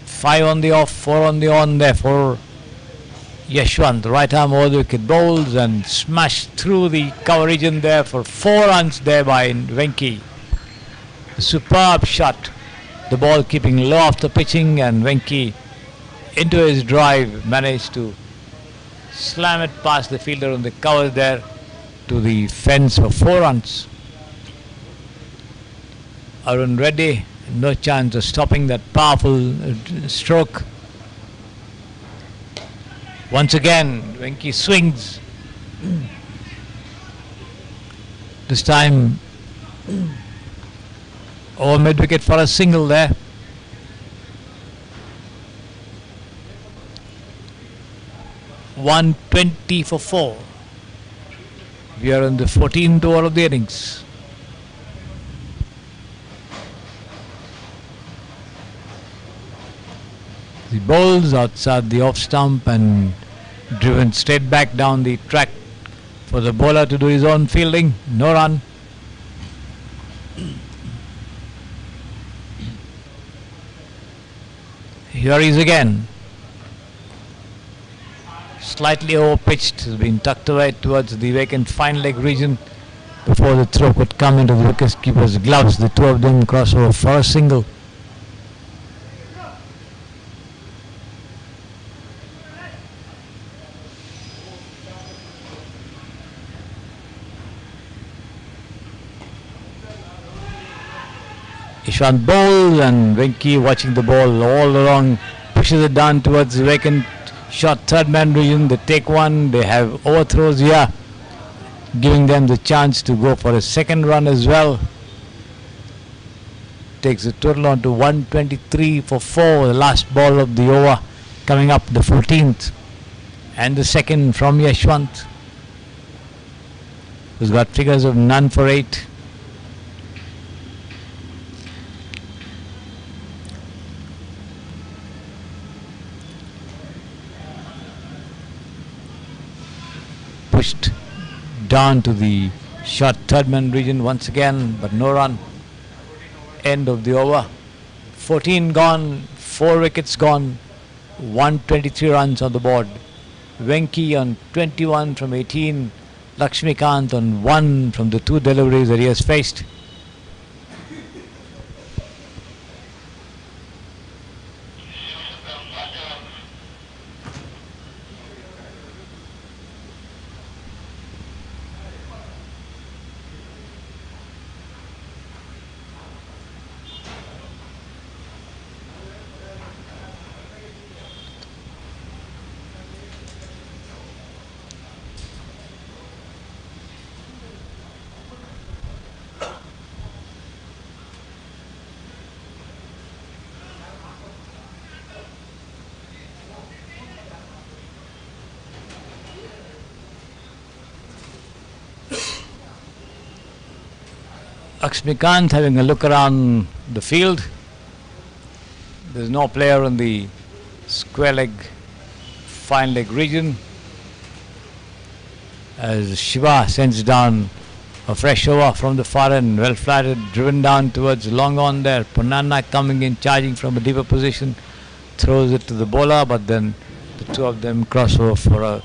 Five on the off, 4 on the on there for Yashwant. The right arm over the wicket, bowls and smashed through the cover region there for 4 runs there by Venki. A superb shot. The ball keeping low off the pitching, and Venki into his drive managed to slam it past the fielder on the cover there to the fence for 4 runs. Arun Reddy, no chance of stopping that powerful stroke. Once again, Venki swings. This time over mid-wicket for a single there. (120 for 4). We are in the 14th over of the innings. The bowls outside the off stump and driven straight back down the track for the bowler to do his own fielding. No run. Here he is again. Slightly over-pitched, has been tucked away towards the vacant fine leg region before the throw could come into the wicketkeeper's gloves. The two of them cross over for a single. Ishant bowls and Venki watching the ball all along, pushes it down towards the vacant short third man region. They take one, they have overthrows here, giving them the chance to go for a second run as well. Takes the total on to 123 for 4, the last ball of the over coming up, the 14th, and the second from Yashwant, who's got figures of none for 8. Pushed down to the short third man region once again, but no run. End of the over. 14 gone, 4 wickets gone, 123 runs on the board. Venki on 21 from 18, Lakshmikant on 1 from the 2 deliveries that he has faced. Lakshmikant having a look around the field. There's no player in the square leg, fine leg region, as Shiva sends down a fresh over from the far end, well flatted, driven down towards long on there. Punana coming in, charging from a deeper position, throws it to the bowler, but then the two of them cross over for a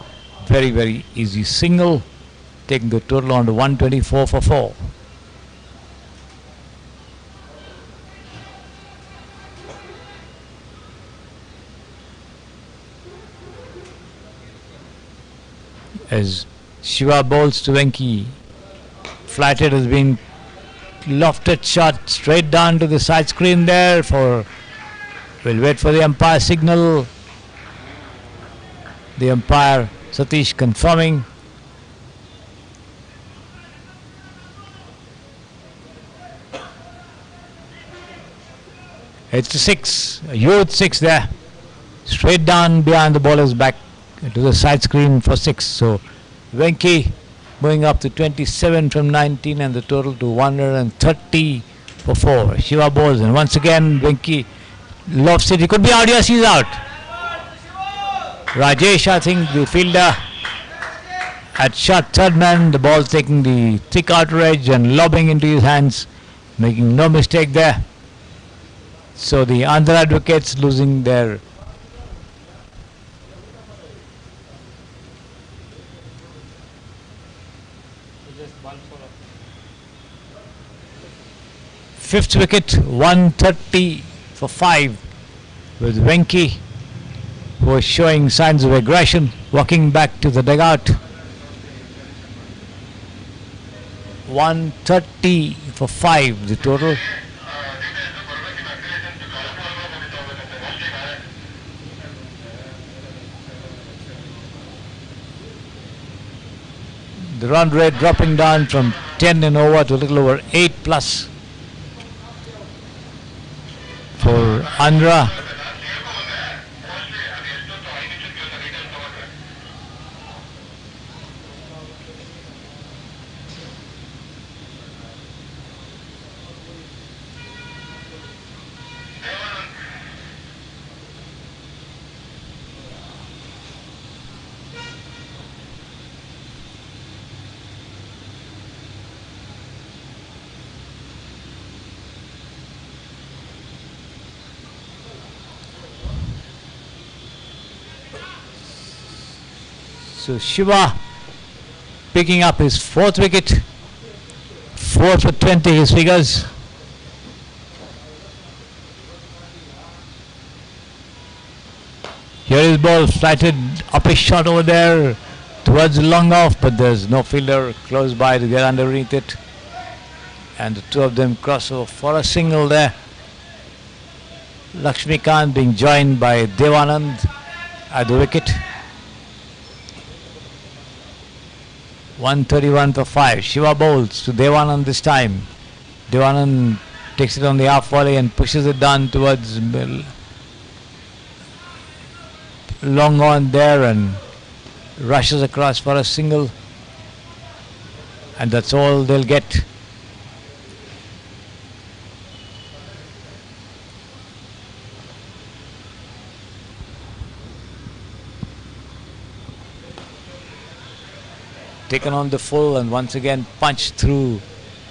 very, very easy single, taking the total on to 124 for 4. As Shiva bowls to Venki, flatted has been lofted shot straight down to the side screen there. We'll wait for the umpire signal. The umpire Satish confirming. It's a 6, a huge 6 there, straight down behind the bowler's back to the side screen for 6. So Venki moving up to 27 from 19 and the total to 130 for 4. Shiva bowls and once again Venki lofts it. He could be out. Yes, he's out. Rajesh, I think, the fielder at short third man, the ball taking the thick outer edge and lobbing into his hands, making no mistake there. So the Andhra advocates losing their fifth wicket, 130 for 5, with Venki, who was showing signs of aggression, walking back to the dugout. 130 for 5 the total. The run rate dropping down from 10 and over to a little over 8 plus for Andhra. So Shiva picking up his 4th wicket, 4 for 20 his figures. Here is ball flighted up a shot over there towards the long off, but there's no fielder close by to get underneath it, and the two of them cross over for a single there. Lakshmikant being joined by Devanand at the wicket. 131 for 5. Shiva bowls to Devanand this time. Devanand takes it on the half volley and pushes it down towards long on there and rushes across for a single. And that's all they'll get. Taken on the full and once again punched through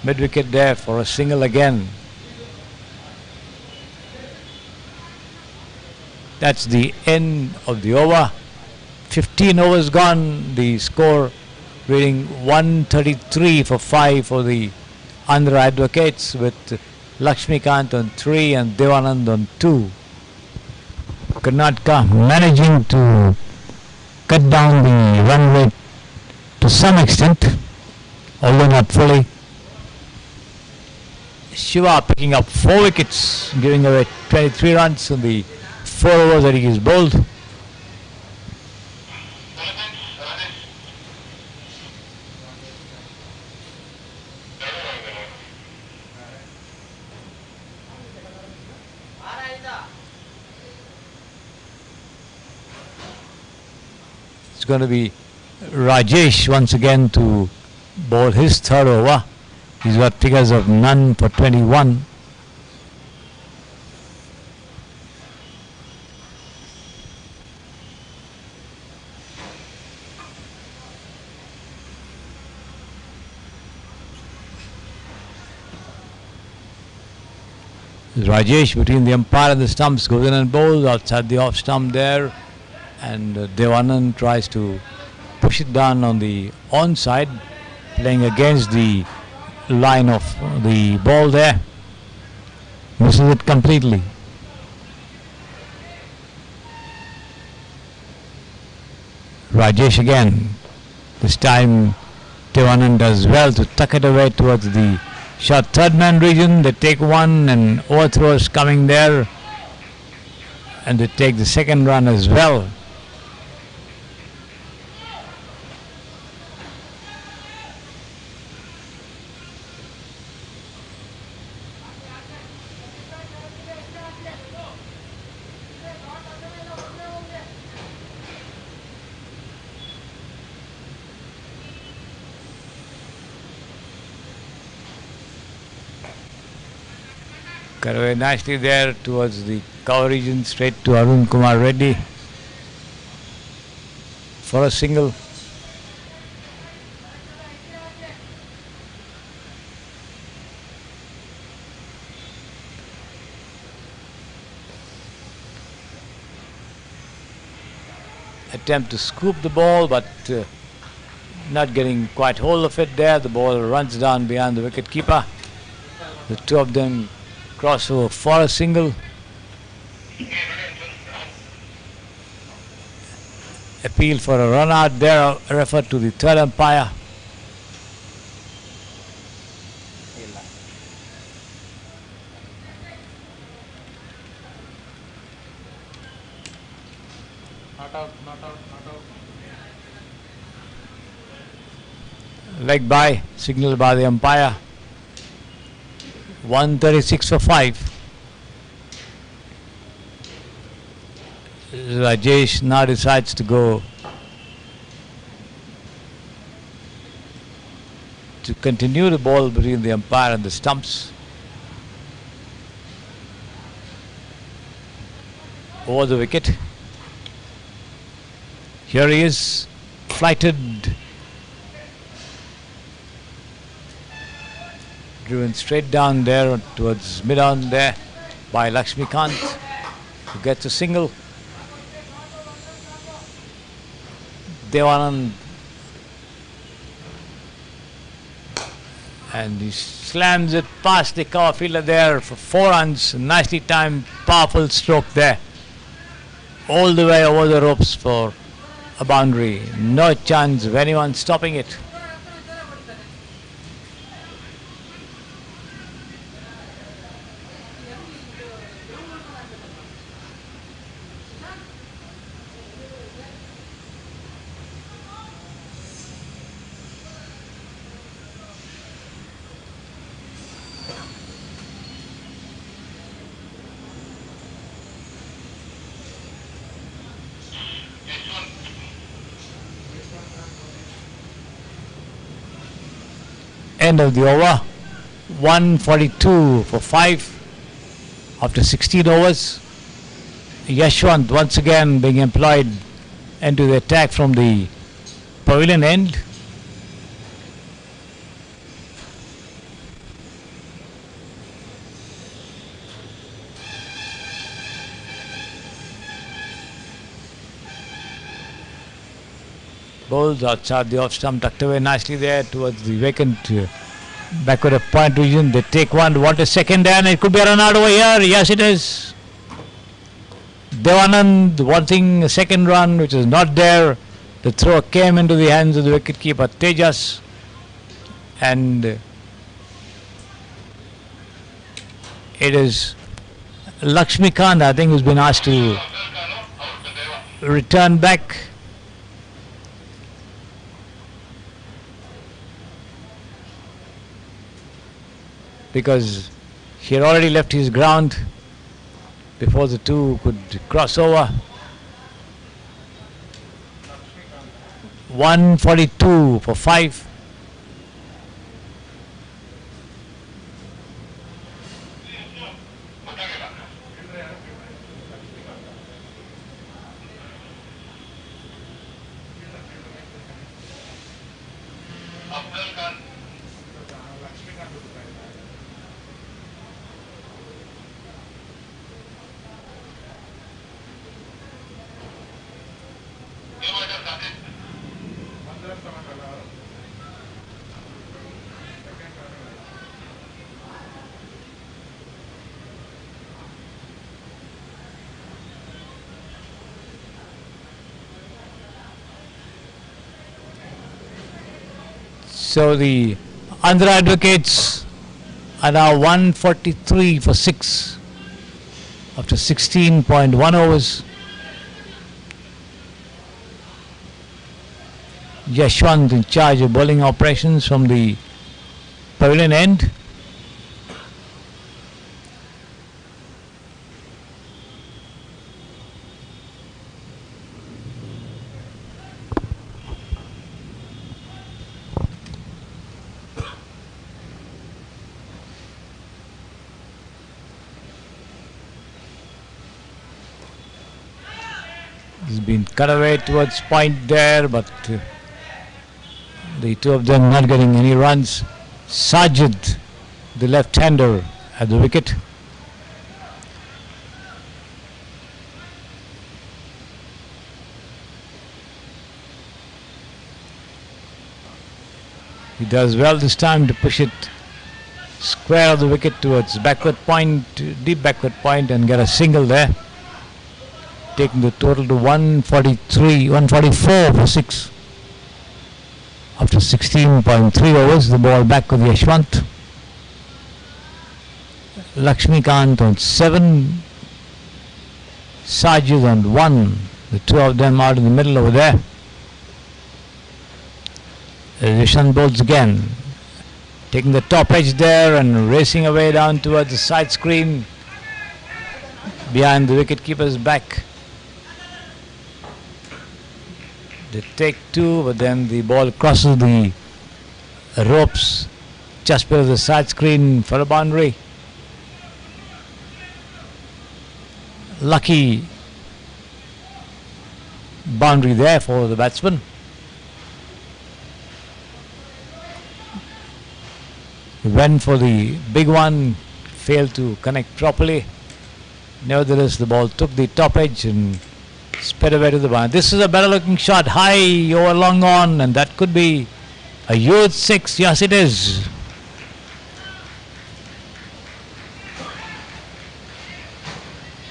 mid-wicket there for a single again. That's the end of the over. 15 overs gone. The score reading 133 for 5 for the Andhra Advocates, with Lakshmikant on 3 and Devanand on 2. Karnataka managing to cut down the run rate to some extent, although not fully. Shiva picking up 4 wickets, giving away 23 runs in the 4 overs that he is bowled. It's going to be Rajesh once again to bowl his 3rd over. He's got figures of none for 21. Rajesh between the umpire and the stumps goes in and bowls outside the off stump there, and Devanand tries to push it down on the onside, playing against the line of the ball there. Misses it completely. Rajesh again. This time Devanand does well to tuck it away towards the short 3rd man region. They take one and overthrows coming there, and they take the 2nd run as well. Cut away nicely there towards the cover region, straight to Arun Kumar Reddy for a single. Attempt to scoop the ball, but not getting quite hold of it there. The ball runs down behind the wicket keeper. The two of them cross over for a single. Appeal for a run out there, referred to the 3rd umpire. Not out, not out, not out. Leg by, signaled by the umpire. 136 for 5. Rajesh now decides to go to continue the ball between the umpire and the stumps. Over the wicket. Here he is, flighted, driven straight down there towards mid-on there by Lakshmikant, who gets a single. Devanand, and he slams it past the cover fielder there for 4 runs. Nicely timed, powerful stroke there, all the way over the ropes for a boundary. No chance of anyone stopping it. End of the over. 142 for 5 after 16 overs. Yashwant once again being employed into the attack from the pavilion end. Bowls outside the off stump, tucked away nicely there towards the vacant backward of point region. They take one. What a second there, and it could be a run out over here. Yes, it is. Devanand wanting a second run, which is not there. The throw came into the hands of the wicketkeeper Tejas, and it is Lakshmikant, I think, who's been asked to return back. Because he had already left his ground before the two could cross over. 142 for 5. So the Andhra Advocates are now 143 for 6 after 16.1 overs. Yashwant in charge of bowling operations from the pavilion end. He's been cut away towards point there, but the two of them not getting any runs. Sajid, the left-hander, at the wicket. He does well this time to push it square of the wicket towards backward point, deep backward point, and get a single there, taking the total to 144 for 6 after 16.3 overs. The ball back with Yashwant. Lakshmikant on 7, Sajid on 1. The two of them out in the middle over there. Rishan bowls again, taking the top edge there and racing away down towards the side screen behind the wicket keeper's back. They take two, but then the ball crosses the ropes just below the side screen for a boundary. Lucky boundary there for the batsman. Went for the big one, failed to connect properly. Nevertheless, the ball took the top edge and sped away to the boundary. This is a better looking shot, high over long on, and that could be a huge six. Yes, it is.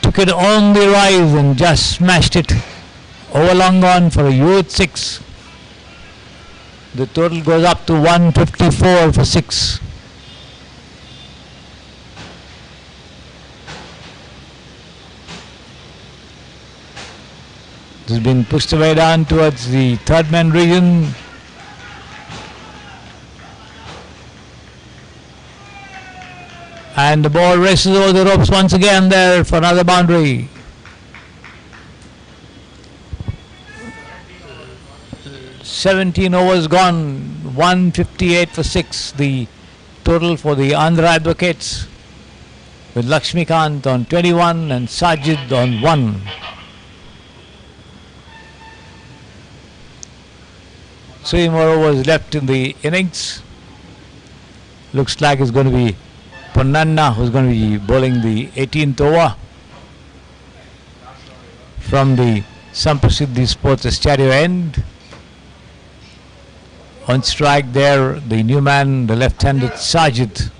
Took it on the rise and just smashed it over long on for a huge six. The total goes up to 154 for six. This has been pushed away down towards the third man region. And the ball races over the ropes once again there for another boundary. "17 overs gone, 158 for 6. The total for the Andhra Advocates, with Lakshmikant on 21 and Sajid on 1. Three more overs left in the innings. Looks like it's going to be Ponnanna who's going to be bowling the 18th over from the Samprasiddhi Sports Stereo end. On strike there, the new man, the left-handed Sajid.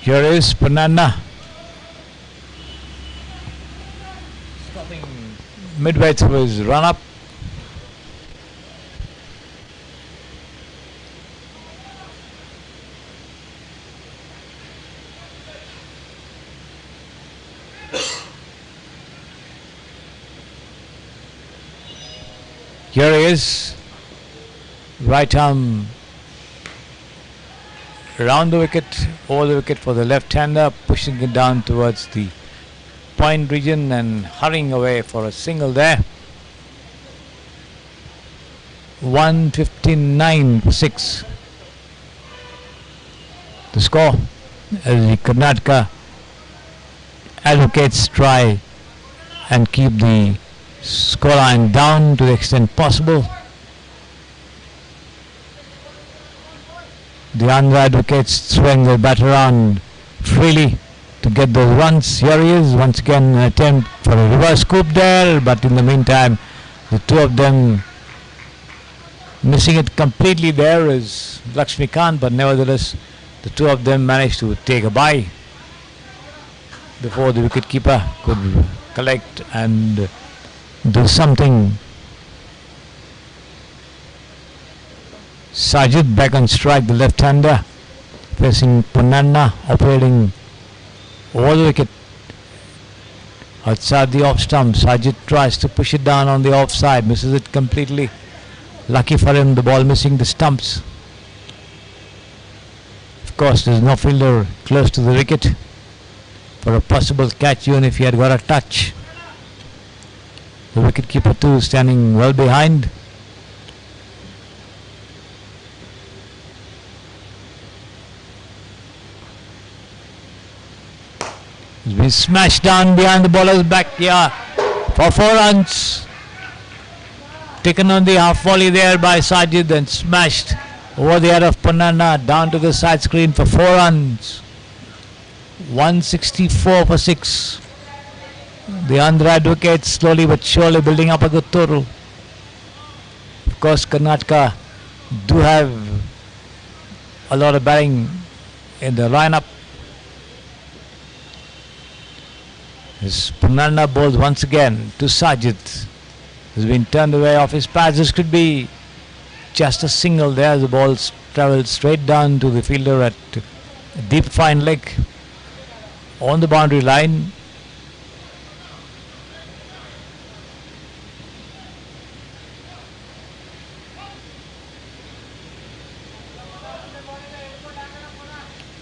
Here is Ponnanna, stopping midway through his run-up. Here he is, right arm around the wicket, over the wicket for the left-hander, pushing it down towards the point region and hurrying away for a single there. 159 for 6. The score as the Karnataka Advocates try and keep the scoreline down to the extent possible. The Andhra Advocates throwing their bat around freely to get those runs. Here he is, once again an attempt for a reverse scoop there, but in the meantime the two of them missing it completely there is Lakshmikant, but nevertheless the two of them managed to take a bye before the wicketkeeper could collect and do something. Sajid back on strike, the left-hander facing Ponnanna, operating over the wicket outside the off stump. Sajid tries to push it down on the offside, misses it completely. Lucky for him, the ball missing the stumps. Of course, there's no fielder close to the wicket for a possible catch, even if he had got a touch. The wicketkeeper too standing well behind. He's been smashed down behind the bowler's back here for 4 runs. Taken on the half volley there by Sajid and smashed over the head of Ponnanna down to the side screen for 4 runs. 164 for 6. The Andhra advocates slowly but surely building up a good total. Of course, Karnataka do have a lot of batting in the lineup. His Punanna bowls once again to Sajid. Has been turned away off his pads. This could be just a single there. The ball travelled straight down to the fielder at a deep fine leg on the boundary line.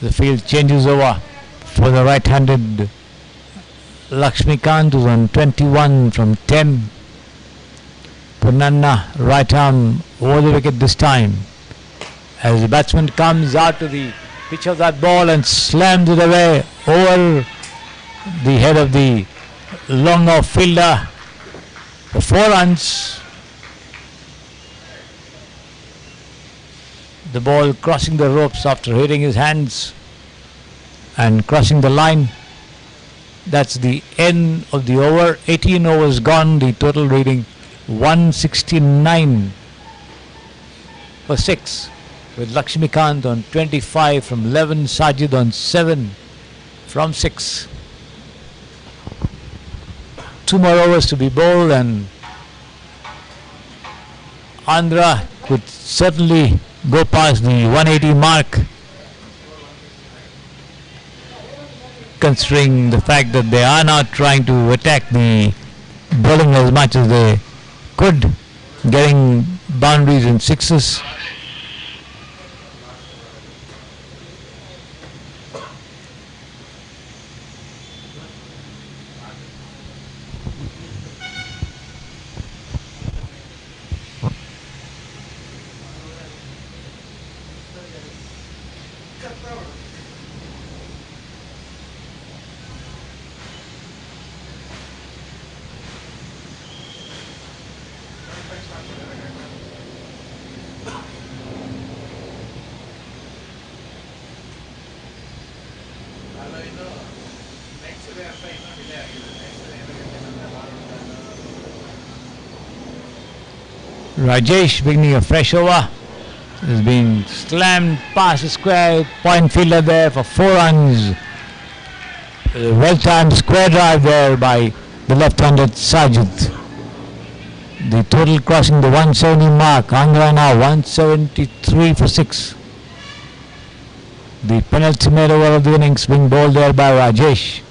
The field changes over for the right-handed Lakshmikant, who's on 21 from 10. Punanna, right arm over the wicket this time. As the batsman comes out to the pitch of that ball and slams it away over the head of the long off fielder for 4 runs. The ball crossing the ropes after hitting his hands and crossing the line. That's the end of the over. 18 overs gone. The total reading 169 for 6, with Lakshmikant on 25 from 11, Sajid on 7 from 6. 2 more overs to be bowled, and Andhra could certainly go past the 180 mark, considering the fact that they are now trying to attack the bowling as much as they could, getting boundaries and sixes. Rajesh beginning a fresh over. Has been slammed past the square, point fielder there for 4 runs. A well-timed square drive there by the left-handed Sajid. The total crossing the 170 mark. Andhra now 173 for 6. The penultimate over of the innings being bowled there by Rajesh.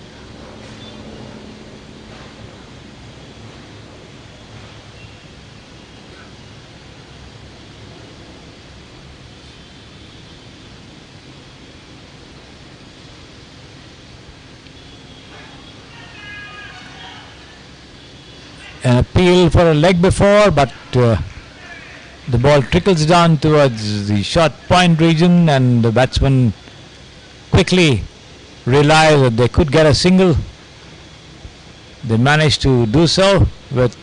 An appeal for a leg before, but the ball trickles down towards the short point region, and the batsman quickly realized that they could get a single. They managed to do so with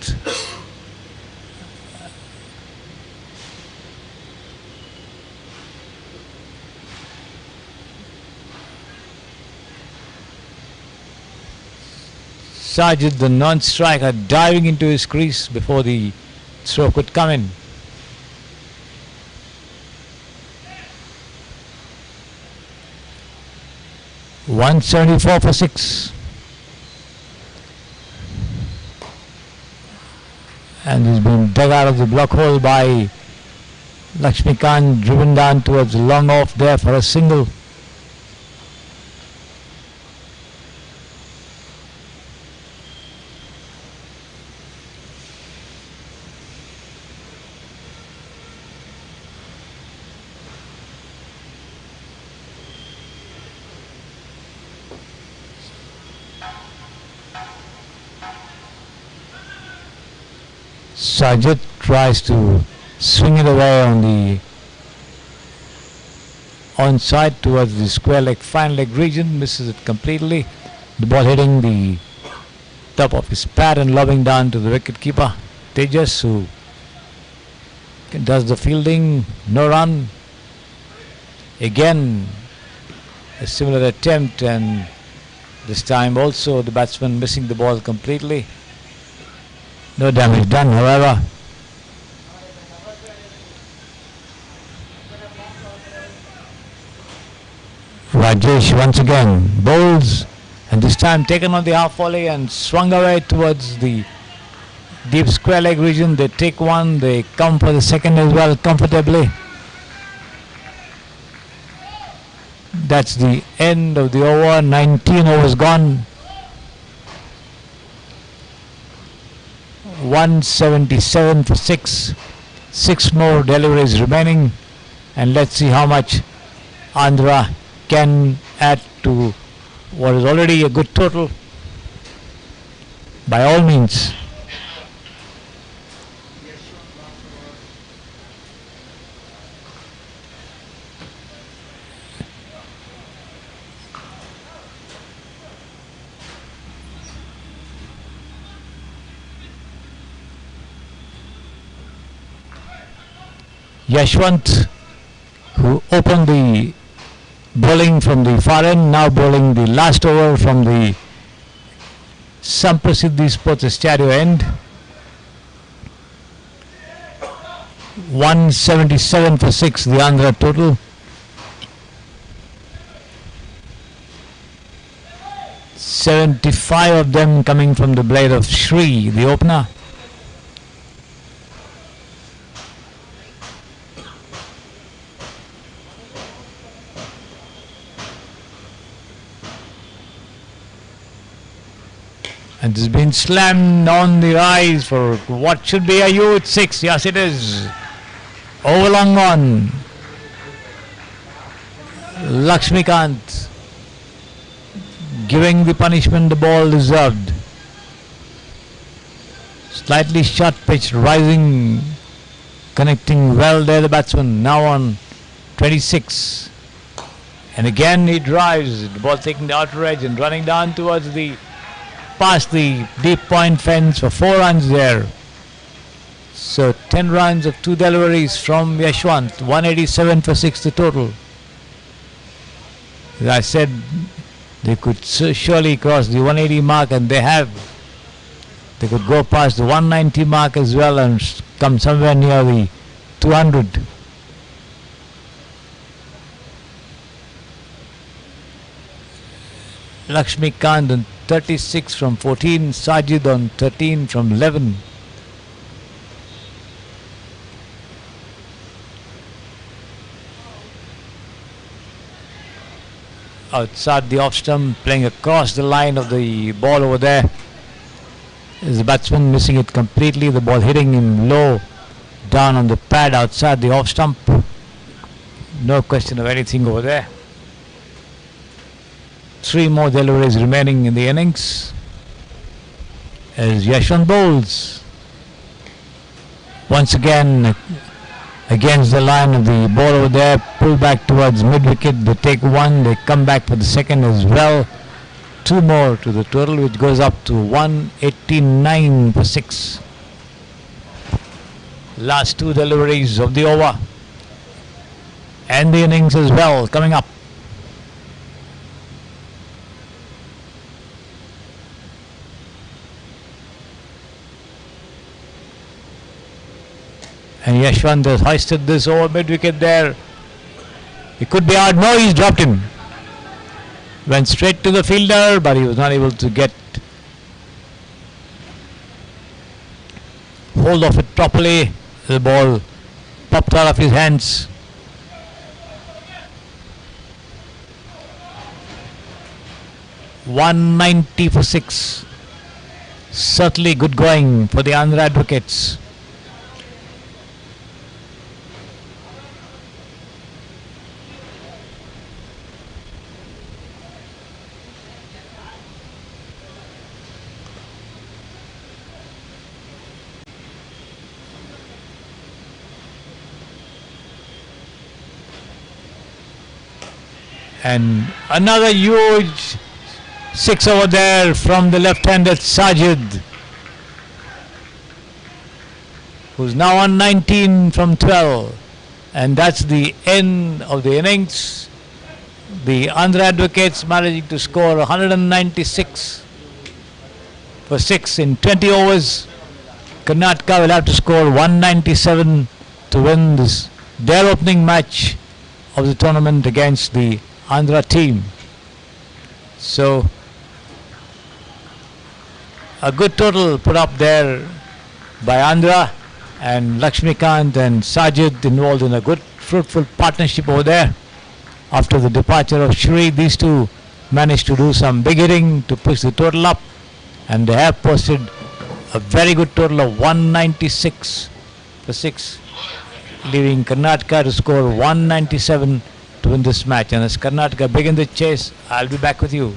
Sajid, the non-striker, diving into his crease before the throw could come in. $174 for 6. And he's been dug out of the block hole by Lakshmikant, driven down towards the long off there for a single. Sajid tries to swing it away on the onside towards the square leg, fine leg region, misses it completely. The ball hitting the top of his pad and lobbing down to the wicket keeper Tejas, who does the fielding. No run. Again a similar attempt, and this time also the batsman missing the ball completely. No damage done, however. Rajesh once again bowls, and this time taken on the half volley and swung away towards the deep square leg region. They take one, they come for the second as well comfortably. That's the end of the over. 19 overs gone. 177 for 6. 6 more deliveries remaining, and let's see how much Andhra can add to what is already a good total. By all means. Yashwant, who opened the bowling from the far end, now bowling the last over from the Samprasiddhi Sports Stereo end. 177 for 6, the Andhra total. 75 of them coming from the blade of Shri, the opener. And it's been slammed on the rise for what should be a huge 6. Yes, it is. Over long on. Lakshmikant giving the punishment the ball deserved. Slightly short pitch, rising, connecting well there the batsman. Now on 26. And again he drives. The ball taking the outer edge and running down towards the past the deep point fence for 4 runs there. So 10 runs of 2 deliveries from Yashwant. 187 for 6 the total. As I said, they could surely cross the 180 mark, and they have. They could go past the 190 mark as well and come somewhere near the 200. Lakshmikant on 36 from 14, Sajid on 13 from 11. Outside the off stump, playing across the line of the ball over there. Is the batsman missing it completely, the ball hitting him low down on the pad outside the off stump. No question of anything over there. 3 more deliveries remaining in the innings as Yashwant bowls. Once again against the line of the ball over there, pull back towards mid-wicket. They take one, they come back for the second as well. 2 more to the total, which goes up to 189 for 6. Last 2 deliveries of the over and the innings as well coming up. And Yashwant has hoisted this over mid-wicket there. He could be out. No, he's dropped him. Went straight to the fielder, but he was not able to get hold of it properly. The ball popped out of his hands. $190 for 6. Certainly good going for the Andhra Advocates. And another huge 6 over there from the left-handed Sajid, who's now on 19 from 12. And that's the end of the innings. The Andhra Advocates managing to score 196 for 6 in 20 overs. Karnataka will have to score 197 to win this their opening match of the tournament against the Andhra team. So a good total put up there by Andhra, and Lakshmikant and Sajid involved in a good fruitful partnership over there. After the departure of Shri, these two managed to do some big hitting to push the total up, and they have posted a very good total of 196 for 6, leaving Karnataka to score 197 to win this match. And as Karnataka begin the chase, I'll be back with you.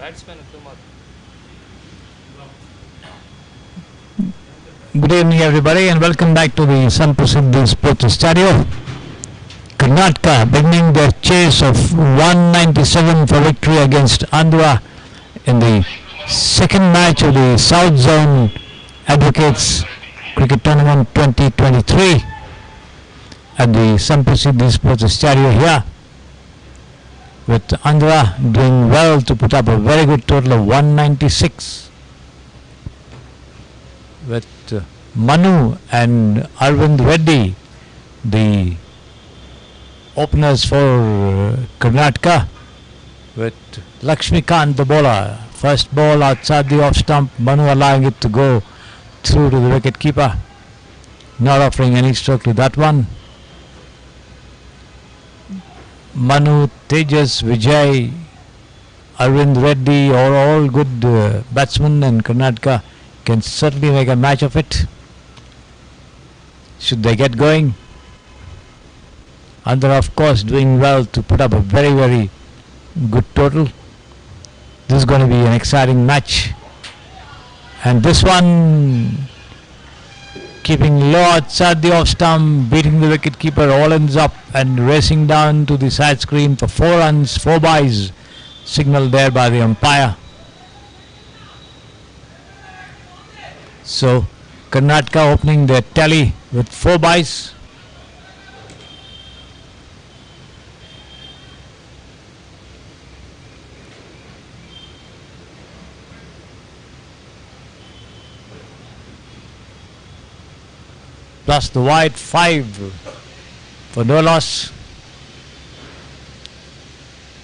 Batsman two more. Good evening, everybody, and welcome back to the Sun Prasiddhi Sports Stadio. Karnataka beginning their chase of 197 for victory against Andhra in the second match of the South Zone Advocates Cricket Tournament 2023 at the Sun Prasiddhi Sports Stadio here, with Andhra doing well to put up a very good total of 196, with Manu and Arvind Reddy, the openers for Karnataka, with Lakshmikant the bowler. First ball outside the off stump, Manu allowing it to go through to the wicket keeper, not offering any stroke to that one. Manu, Tejas, Vijay, Arvind Reddy are all good batsmen, and Karnataka can certainly make a match of it should they get going. Andhra, of course, doing well to put up a very, very good total. This is going to be an exciting match, and this one keeping low outside the off stump, beating the wicket keeper, all ends up and racing down to the side screen for 4 runs, 4 byes, signalled there by the umpire. So Karnataka opening their tally with 4 byes. Plus the wide 5 for no loss,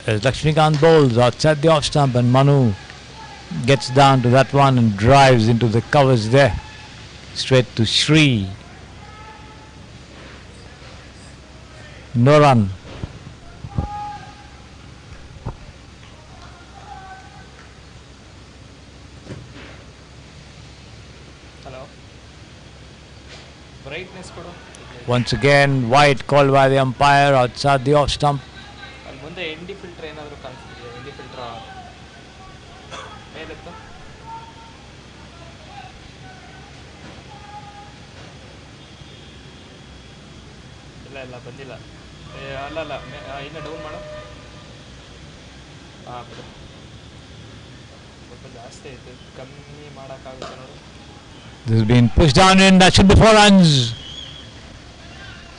as Lakshmikant bowls outside the off stump, and Manu gets down to that one and drives into the covers there, straight to Shri. No run. Hello. Brightness kodu. Once again, wide called by the umpire outside the off stump. ಅಲ್ಲಿ ಮುಂದೆ MD filter ಏನಾದರೂ ಕಾಣಿಸ್ತಿದೆಯಾ? MD filter ಮೇಲೆತ್ತು. ಇಲ್ಲ ಬಂದಿಲ್ಲ. ಅಲ್ಲ ಇನ್ನು down ಮಾಡು. ಹಾಂ ಬಿಡು, ಸ್ವಲ್ಪ ಜಾಸ್ತಿ ಆಯಿತು, ಕಮ್ಮಿ ಮಾಡೋಕ್ಕಾಗುತ್ತೆ ನೋಡು. This has been pushed down in, that should be 4 runs.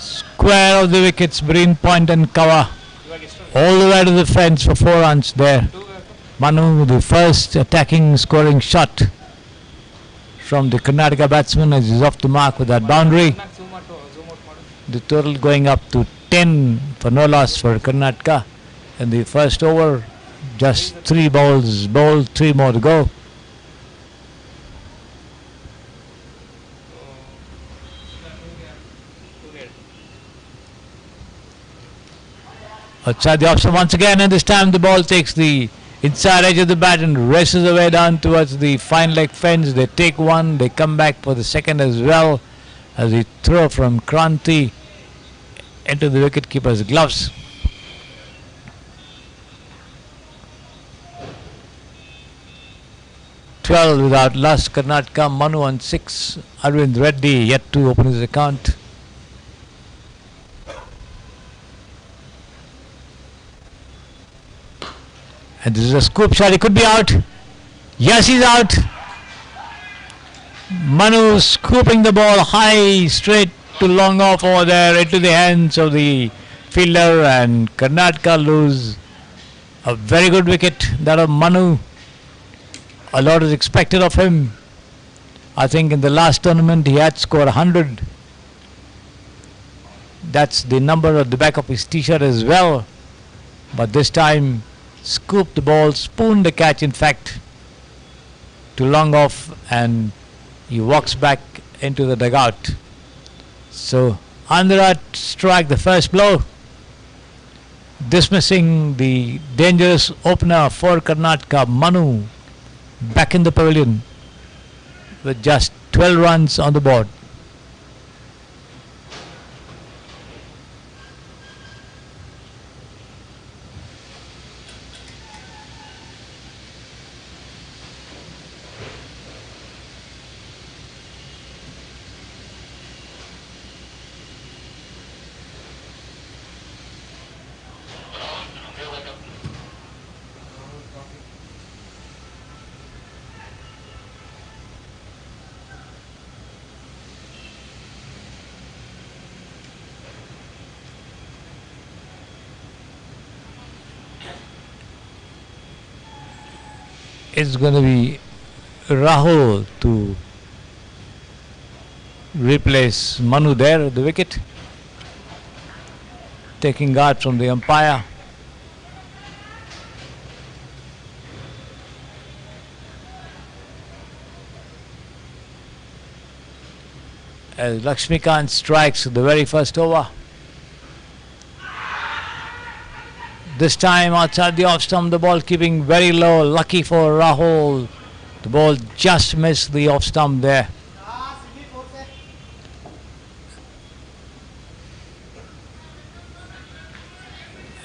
Square of the wickets, green point and cover, ಇವಾಗ ಎಷ್ಟು? all the way to the fence for 4 runs there. Manu, the first attacking scoring shot from the Karnataka batsman, as he's off the mark with that boundary. zoom out ಮಾಡು. The total going up to 10 for no loss for Karnataka in the first over. Just 3 balls bowled, 3 more to go. Outside the option once again, and this time the ball takes the inside edge of the bat and races away down towards the fine leg fence. They take one, they come back for the second as well, as he throw from Kranti into the wicket keeper's gloves. Twelve without loss, Karnataka. Manu on 6. Arvind Reddy yet to open his account. And this is a scoop shot. He could be out. Yes, he's out. Manu scooping the ball high, straight to long off over there into the hands of the fielder, and Karnataka lose a very good wicket, that of Manu. A lot is expected of him. I think in the last tournament he had scored 100. That's the number at the back of his t-shirt as well. But this time scooped the ball, spooned the catch in fact, to long off, and he walks back into the dugout. So Andhra strike the first blow, dismissing the dangerous opener for Karnataka, Manu, back in the pavilion with just 12 runs on the board. It's going to be Rahul to replace Manu there at the wicket, taking guard from the umpire. As Lakshmikant strikes the very first over. This time outside the off stump, the ball keeping very low. Lucky for Rahul. The ball just missed the off stump there.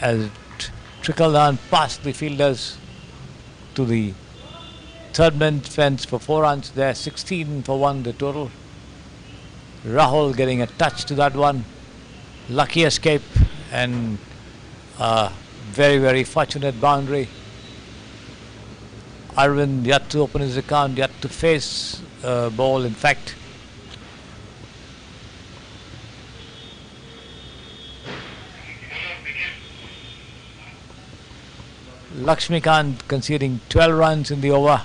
As it trickled down past the fielders to the third man fence for 4 runs there. 16 for 1 the total. Rahul getting a touch to that one. Lucky escape and very, very fortunate boundary. Arvind yet to open his account, yet to face ball in fact. Lakshmikant conceding 12 runs in the over,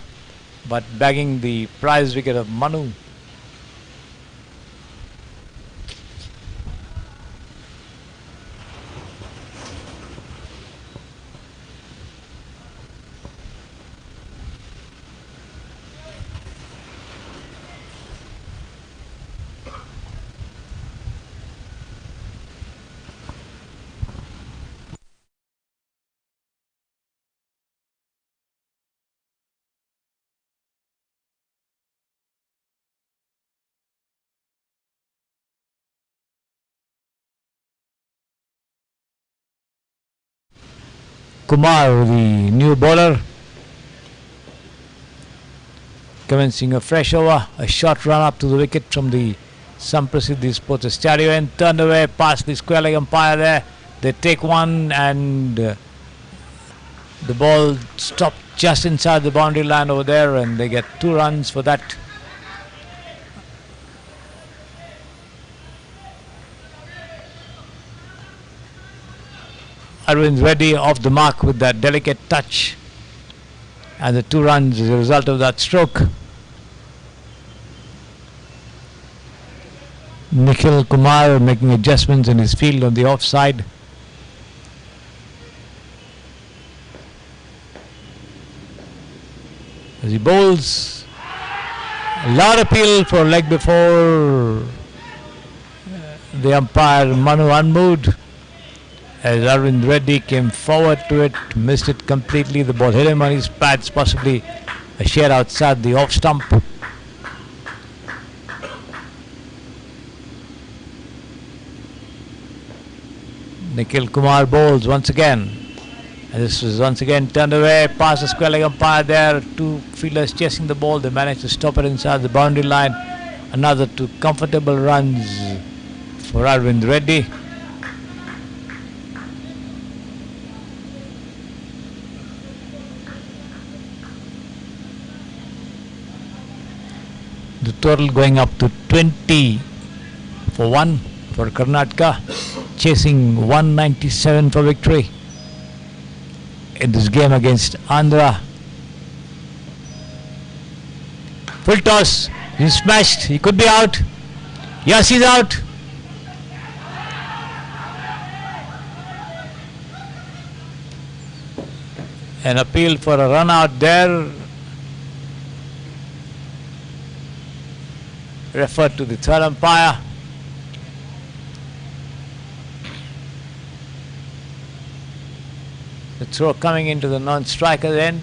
but bagging the prize wicket of Manu. Kumar, the new bowler, commencing a fresh over, a short run up to the wicket from the Samprasiddhi Sports Stadium and turned away past the square leg umpire there. They take one and the ball stopped just inside the boundary line over there, and they get 2 runs for that. Arvind Reddy off the mark with that delicate touch, and the 2 runs as a result of that stroke. Nikhil Kumar making adjustments in his field on the offside. As he bowls, a lot of appeal for leg before the umpire Manu unmoved. As Arvind Reddy came forward to it, missed it completely. The ball hit him on his pads, possibly a share outside the off stump. Nikhil Kumar bowls once again. And this was once again turned away past the square leg umpire there. 2 fielders chasing the ball. They managed to stop it inside the boundary line. Another 2 comfortable runs for Arvind Reddy. The total going up to 20 for 1 for Karnataka, chasing 197 for victory in this game against Andhra. Full toss, he's smashed, he could be out. Yes, he's out. An appeal for a run out there. Referred to the third umpire. The throw coming into the non-striker's end.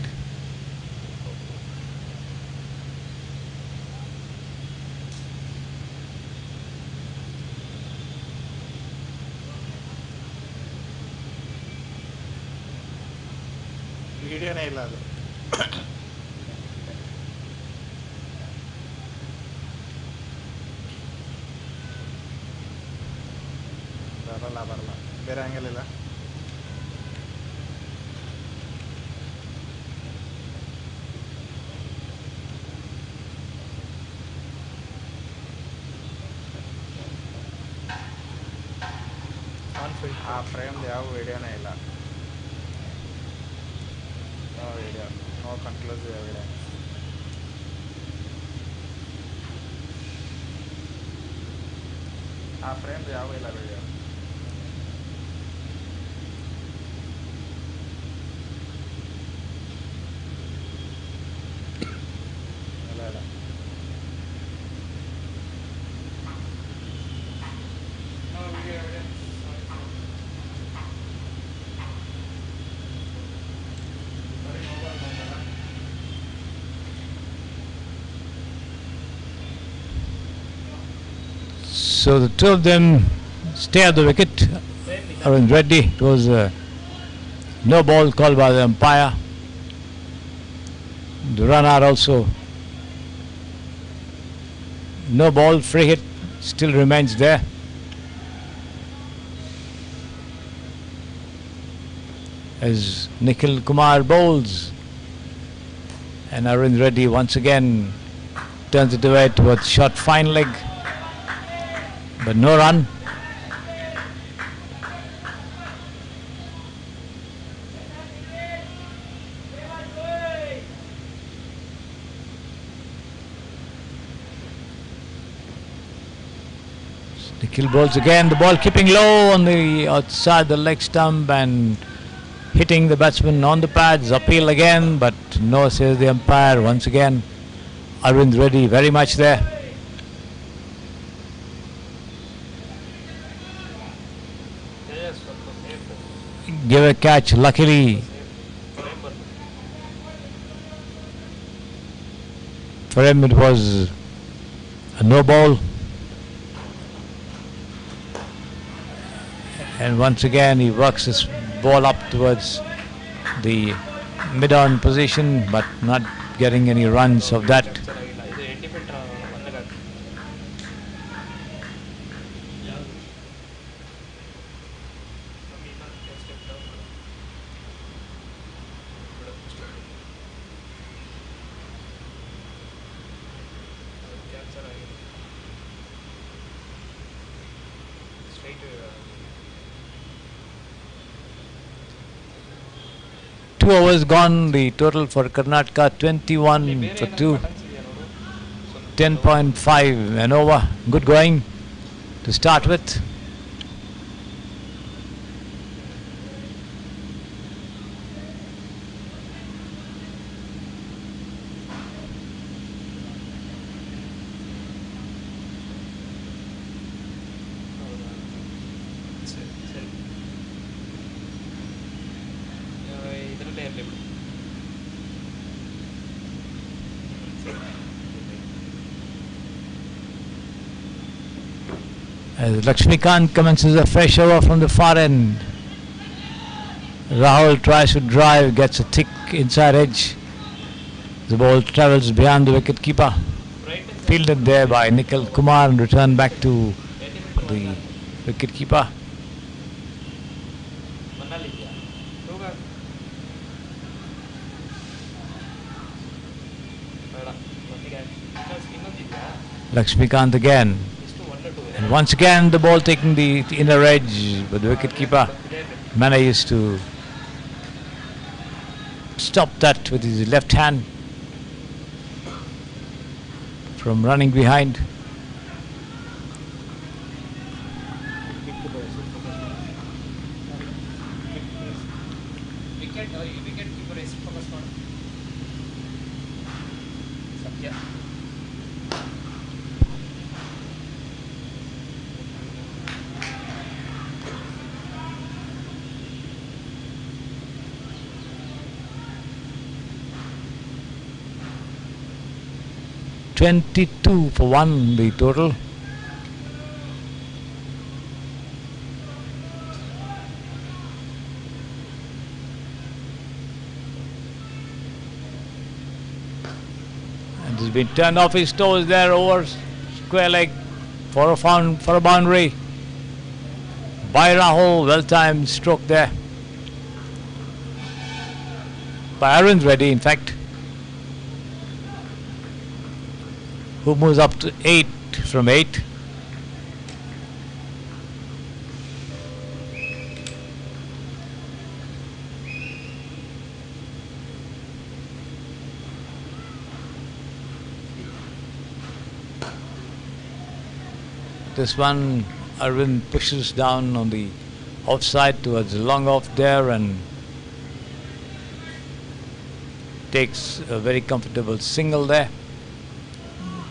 ವಿಡಿಯೋನೇ ಇಲ್ಲ ಅದು. ಬರಲ್ಲ ಬೇರೆ angle ಇಲ್ಲ. ಆ frame ಯಾವ ವಿಡಿಯೋನೇ ಇಲ್ಲ. Video No conclusive evidence. ಆ frame ಯಾವ ಇಲ್ಲ ವಿಡಿಯೋ ಇಲ್ಲ ಇಲ್ಲ No video evidence. Sorry, mobile ಬಂದಲ್ಲ. So the two of them stay at the wicket. Arvind Reddy, it was no ball called by the umpire. The runner also no ball, free hit still remains there. As Nikhil Kumar bowls and Arvind Reddy once again turns it away towards short fine leg, but no run. Nikhil bowls again, the ball keeping low on the outside the leg stump and hitting the batsman on the pads. Appeal again, but no, says the umpire. Once again Arvind Reddy very much there. Yes, safe. Give a catch, luckily Frame ಬಂದು for him it was a no ball. And once again he works his ball up towards the mid-on position, but not getting any runs of that. Capture ಆಗಿಲ್ಲ ಇದು 80 feet ಒಂದಾಗ capture ಆಗಿಲ್ಲ straight 2 overs gone, the total for Karnataka 21 for 2, 10.5 and over. Good going to start with. ಸರಿ ಸರಿ ಇದರಲ್ಲೇ ಇರಲಿ ಬಿಡು As Lakshmikant commences a fresh over from the far end. Rahul tries to drive, gets a thick inside edge. The ball travels beyond the wicket keeper. Right Fielded there by Nikhil Kumar and returned back to 80 feet the wicket keeper. ಮಣ್ಣಲ್ಲಿ ಇದೆಯಾ ಹೋಗ ಬೇಡ ಮತ್ತಿಗೆ ಇನ್ನೊಂದಿದೆಯಾ Lakshmikant again. ಎಷ್ಟು 1 2 And once again the ball taking the inner edge, but the wicket keeper managed to stop that with his left hand from running behind. Wicket wicket keeper ಎಷ್ಟು focus ಮಾಡು ಸತ್ಯ $22 for 1 the total. And he's been turned off his toes there over square leg for a boundary. By Rahul, well-timed stroke there. By Arvind Reddy, in fact, who moves up to 8 from 8. This one, Arvind pushes down on the offside towards the long off there and takes a very comfortable single there,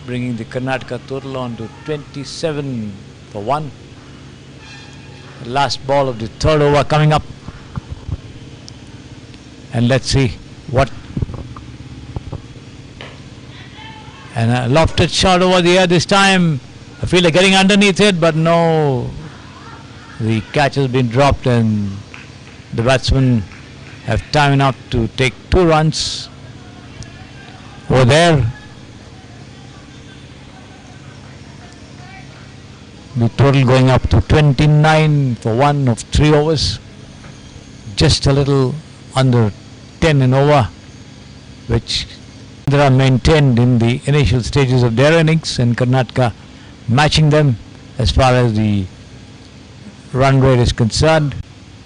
bringing the Karnataka total on to 27 for 1. The last ball of the third over coming up, and let's see what. And a lofted shot over the air this time. I feel like getting underneath it, but no. The catch has been dropped and the batsmen have time enough to take 2 runs over there. The total going up to 29 for 1 of 3 overs. Just a little under 10 an over, which Andhra maintained in the initial stages of their innings, and Karnataka matching them as far as the run rate is concerned.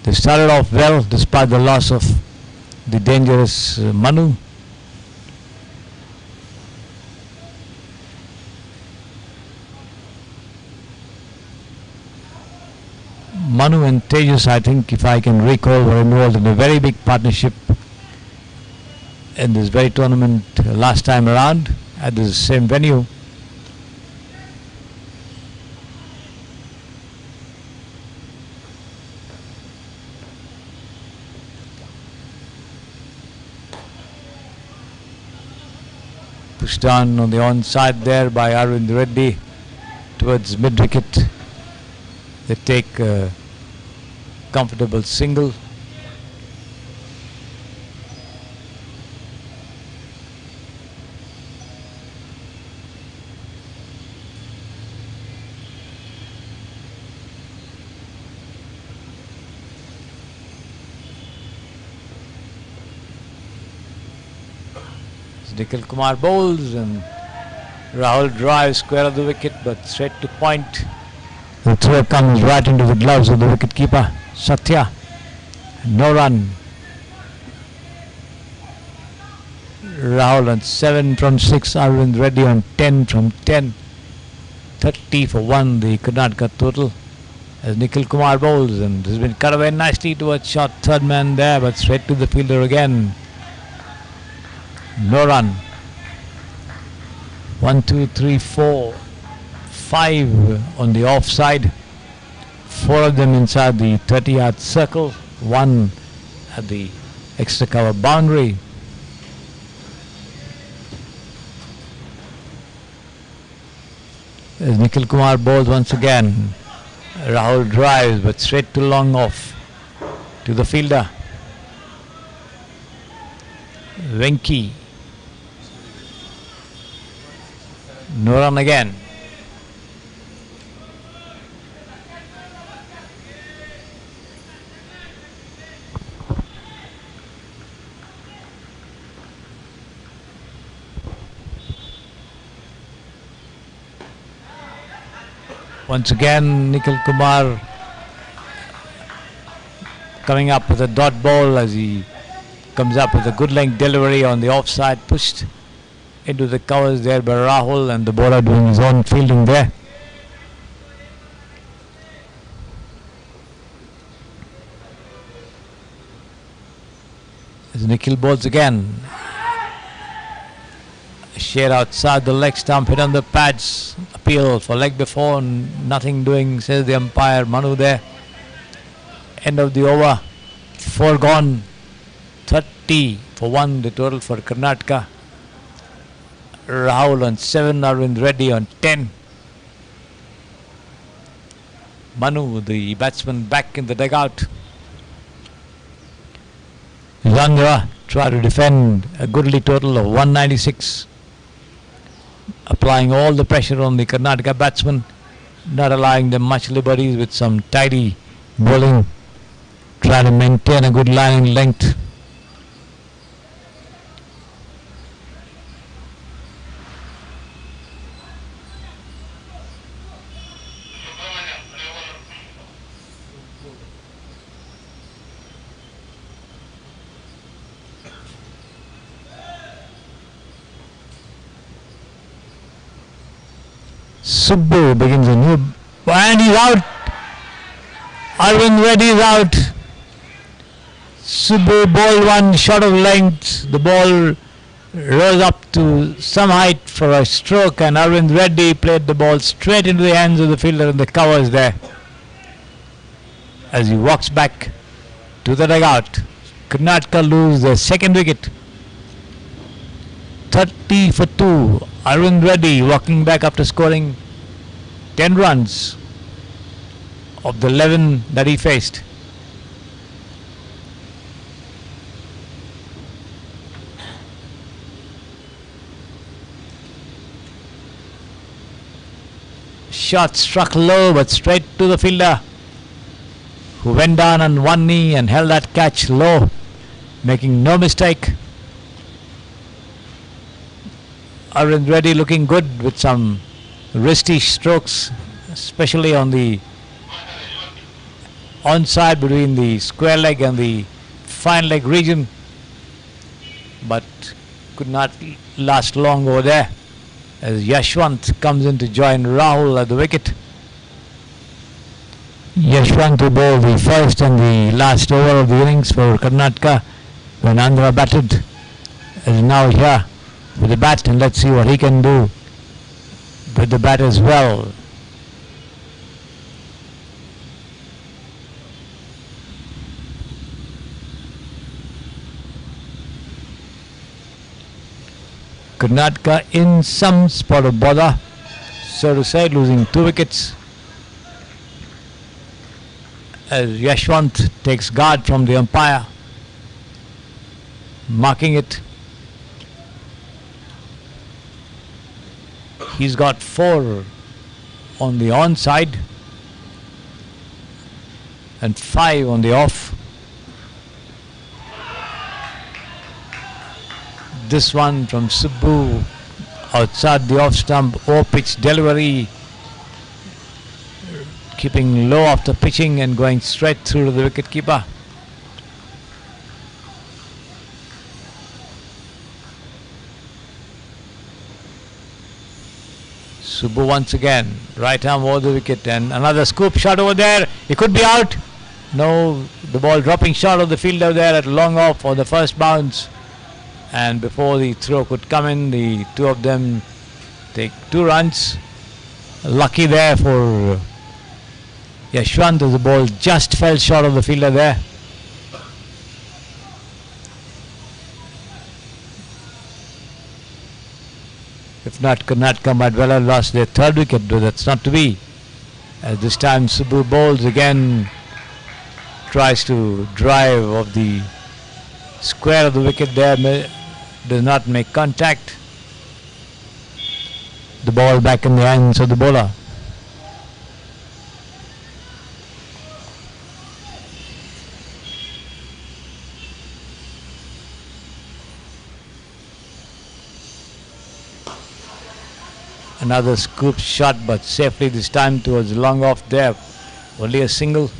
They started off well despite the loss of the dangerous Manu. Manu and Tejas, I think, if I can recall, were involved in a very big partnership in this very tournament last time around at the same venue. Pushed down on the onside there by Arvind Reddy towards mid-wicket. They take a comfortable single. Nikhil Kumar bowls and Rahul drives square of the wicket, but straight to point. The throw comes right into the gloves of the wicketkeeper, Satya. No run. Rahul on 7 from 6, Arvind Reddy on 10 from 10. 30 for 1, the Karnataka total. As Nikhil Kumar bowls, and has been cut away nicely towards shot third man there, but straight to the fielder again. No run. 1, 2, 3, 4, 5 on the offside. 4 of them inside the 30-yard circle. 1 at the extra cover boundary. As Nikhil Kumar bowls once again. Rahul drives, but straight to long off to the fielder. Venki. No run again. Once again, Nikhil Kumar coming up with a dot ball as he comes up with a good length delivery on the offside, pushed into the covers there by Rahul, and the bowler doing his own fielding there. As Nikhil bowls again. A share outside the leg stump, hit on the pads. Appeal for leg before, nothing doing, says the umpire. Manu there. End of the over. 4 gone. 30 for 1, the total for Karnataka. Rahul on 7, Arvind Reddy on 10. Manu, the batsman, back in the dugout. Andhra try to defend a goodly total of 196. Applying all the pressure on the Karnataka batsmen, not allowing them much liberties with some tidy bowling. Try to maintain a good line and length. Subbu begins a new And he's out. Arvind Reddy is out. Subbu bowled one short of length. The ball rose up to some height for a stroke, and Arvind Reddy played the ball straight into the hands of the fielder, and the cover is there. As he walks back to the dugout, Karnataka lose their second wicket. 30 for 2. Arvind Reddy walking back after scoring 10 runs of the 11 that he faced. Shot struck low but straight to the fielder, who went down on one knee and held that catch low, making no mistake. Arvind Reddy looking good with some wristy strokes, especially on the onside between the square leg and the fine leg region, but could not last long over there as Yashwant comes in to join Rahul at the wicket. Yashwant to bowl the first and the last over of the innings for Karnataka when Andhra batted, is now here with the bat, and let's see what he can do with the bat as well. Karnataka in some spot of bother, so to say, losing 2 wickets as Yashwant takes guard from the umpire, marking it. He's got 4 on the onside and 5 on the off. This one from Subbu outside the off stump, pitch delivery, keeping low after pitching and going straight through to the wicketkeeper. Subbu once again, right arm over the wicket, and another scoop shot over there. He could be out. No, the ball dropping short of the fielder there at long off for the first bounce. And before the throw could come in, the two of them take 2 runs. Lucky there for Yashwant as the ball just fell short of the fielder there. If not, Karnataka might well have lost their 3rd wicket, though that's not to be. As this time Subbu bowls again, tries to drive off the square of the wicket there, does not make contact. The ball back in the hands of the bowler. Another scoop shot, but safely this time towards long off there. Only a single.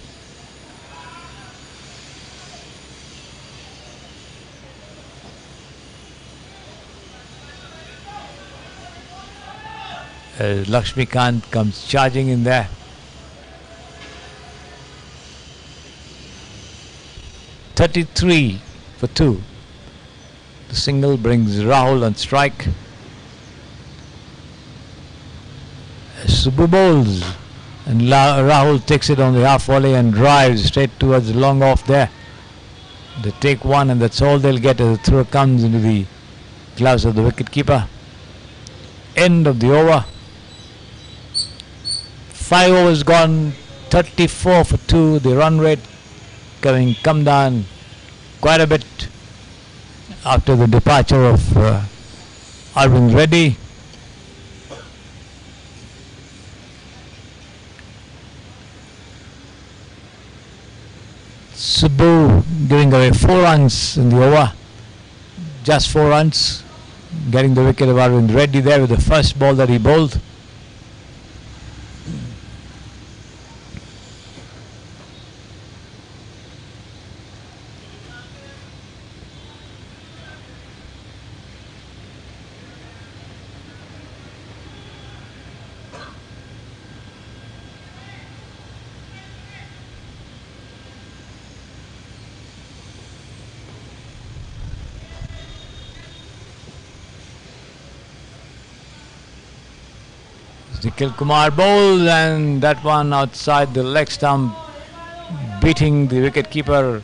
Lakshmikant comes charging in there. "33 for 2. The single brings Rahul on strike. Subbu bowls and Rahul takes it on the half volley and drives straight towards long off there. They take 1, and that's all they'll get as the throw comes into the gloves of the wicketkeeper. End of the over. 5 overs gone, 34 for 2. The run rate come down quite a bit after the departure of Arvind Reddy. Subbu giving away 4 runs in the over. Just 4 runs. Getting the wicket of Arvind Reddy there with the first ball that he bowled. Nikhil Kumar bowls, and that one outside the leg stump, beating the wicket keeper.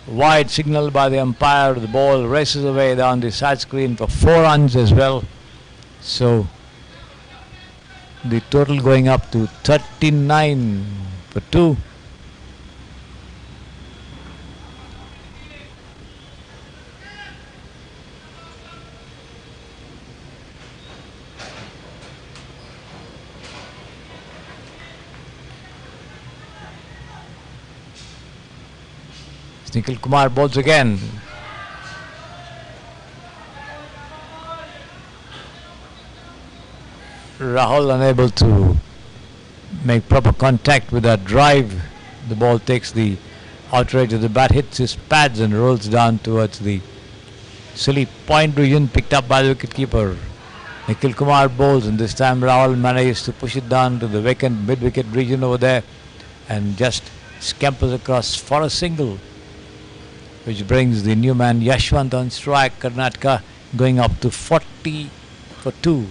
Wide signal by the umpire. The ball races away down the side screen for 4 runs as well. So the total going up to 39 for 2. Nikhil Kumar bowls again. Rahul unable to make proper contact with that drive. The ball takes the outer edge of the bat, hits his pads and rolls down towards the silly point region, picked up by the wicketkeeper. Nikhil Kumar bowls, and this time Rahul manages to push it down to the vacant mid-wicket region over there and just scampers across for a single, which brings the new man Yashwant on strike. Karnataka going up to 40 for 2.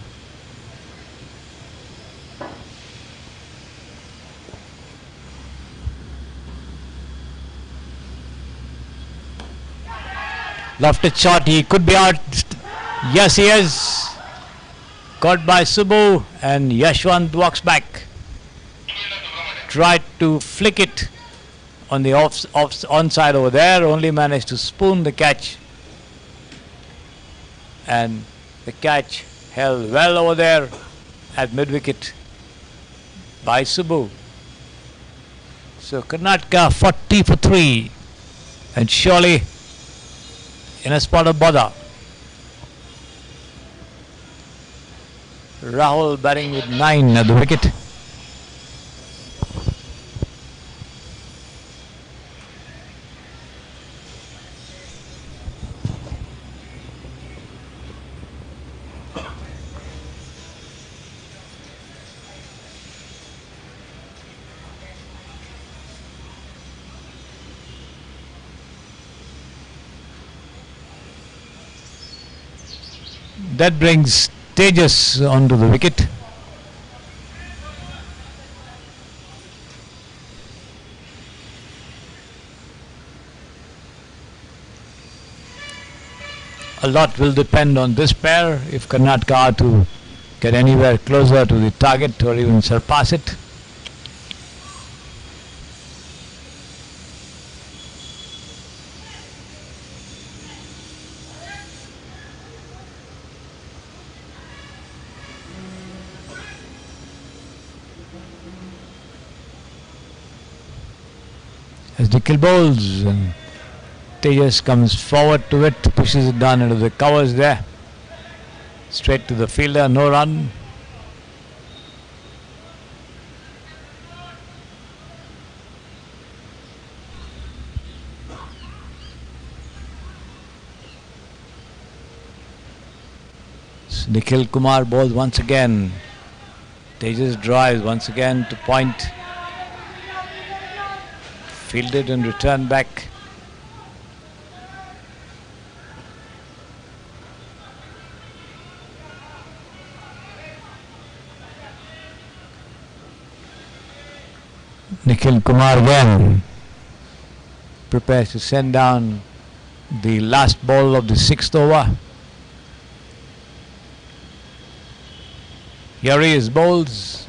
Lofted shot, he could be out. Yes, he is. Caught by Subbu, and Yashwant walks back. Tried to flick it on the onside over there, only managed to spoon the catch. And the catch held well over there at mid-wicket by Subbu. So Karnataka 40 for 3, and surely in a spot of bother. Rahul batting with 9 at the wicket. That brings Tejas onto the wicket. A lot will depend on this pair if Karnataka are to get anywhere closer to the target or even surpass it. As Nikhil bowls, and Tejas comes forward to it, pushes it down into the covers there. Straight to the fielder, no run. So Nikhil Kumar bowls once again. Tejas drives once again to point. Fielded and returned back. Nikhil Kumar again prepares to send down the last ball of the 6th over. Here he is, bowls.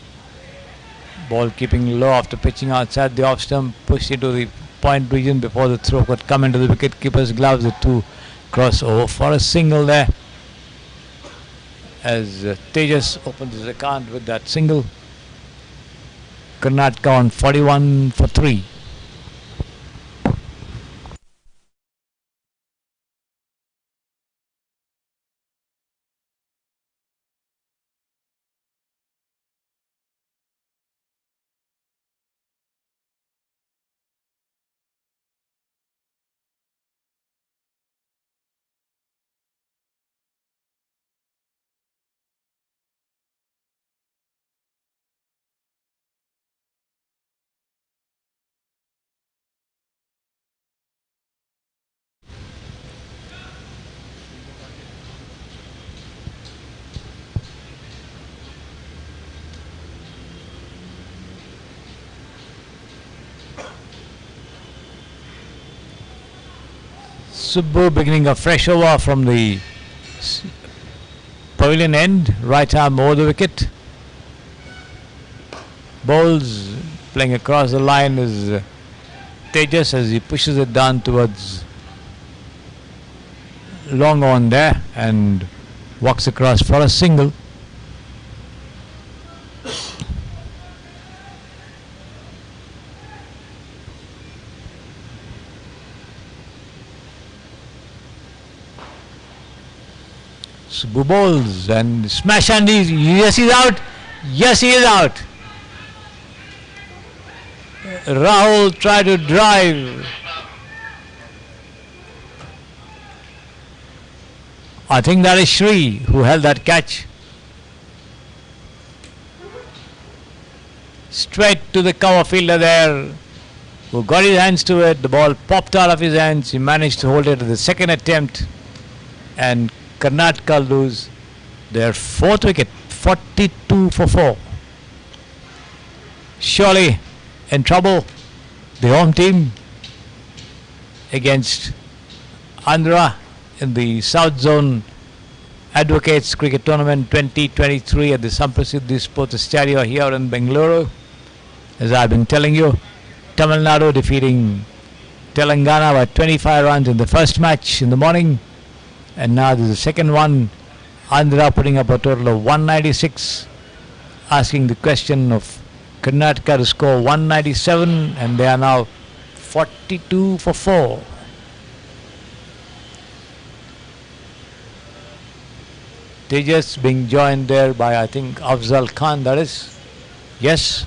Ball keeping low after pitching outside the off stump, pushed into the point region before the throw could come into the wicket keeper's gloves. The 2 cross over for a single there, as Tejas opens his account with that single. Karnataka on 41 for 3. Subbu beginning a fresh over from the pavilion end, right arm over the wicket. Bowls playing across the line is Tejas as he pushes it down towards long on there and walks across for a single. Subbu bowls and smash, and yes, he's out. Yes, he is out. Rahul tried to drive. I think that is Shri who held that catch. Straight to the cover fielder there, who got his hands to it. The ball popped out of his hands. He managed to hold it at the second attempt, and Karnataka lose their fourth wicket, 42 for 4. Surely in trouble, the home team against Andhra in the South Zone Advocates Cricket Tournament 2023 at the Samprasiddhi Sports Stadium here in Bengaluru. As I've been telling you, Tamil Nadu defeating Telangana by 25 runs in the first match in the morning, and now this is the second one. Andhra putting up a total of 196, asking the question of Karnataka to score 197, and they are now 42 for 4. Tejas being joined there by, I think, Afzal Khan, that is. Yes.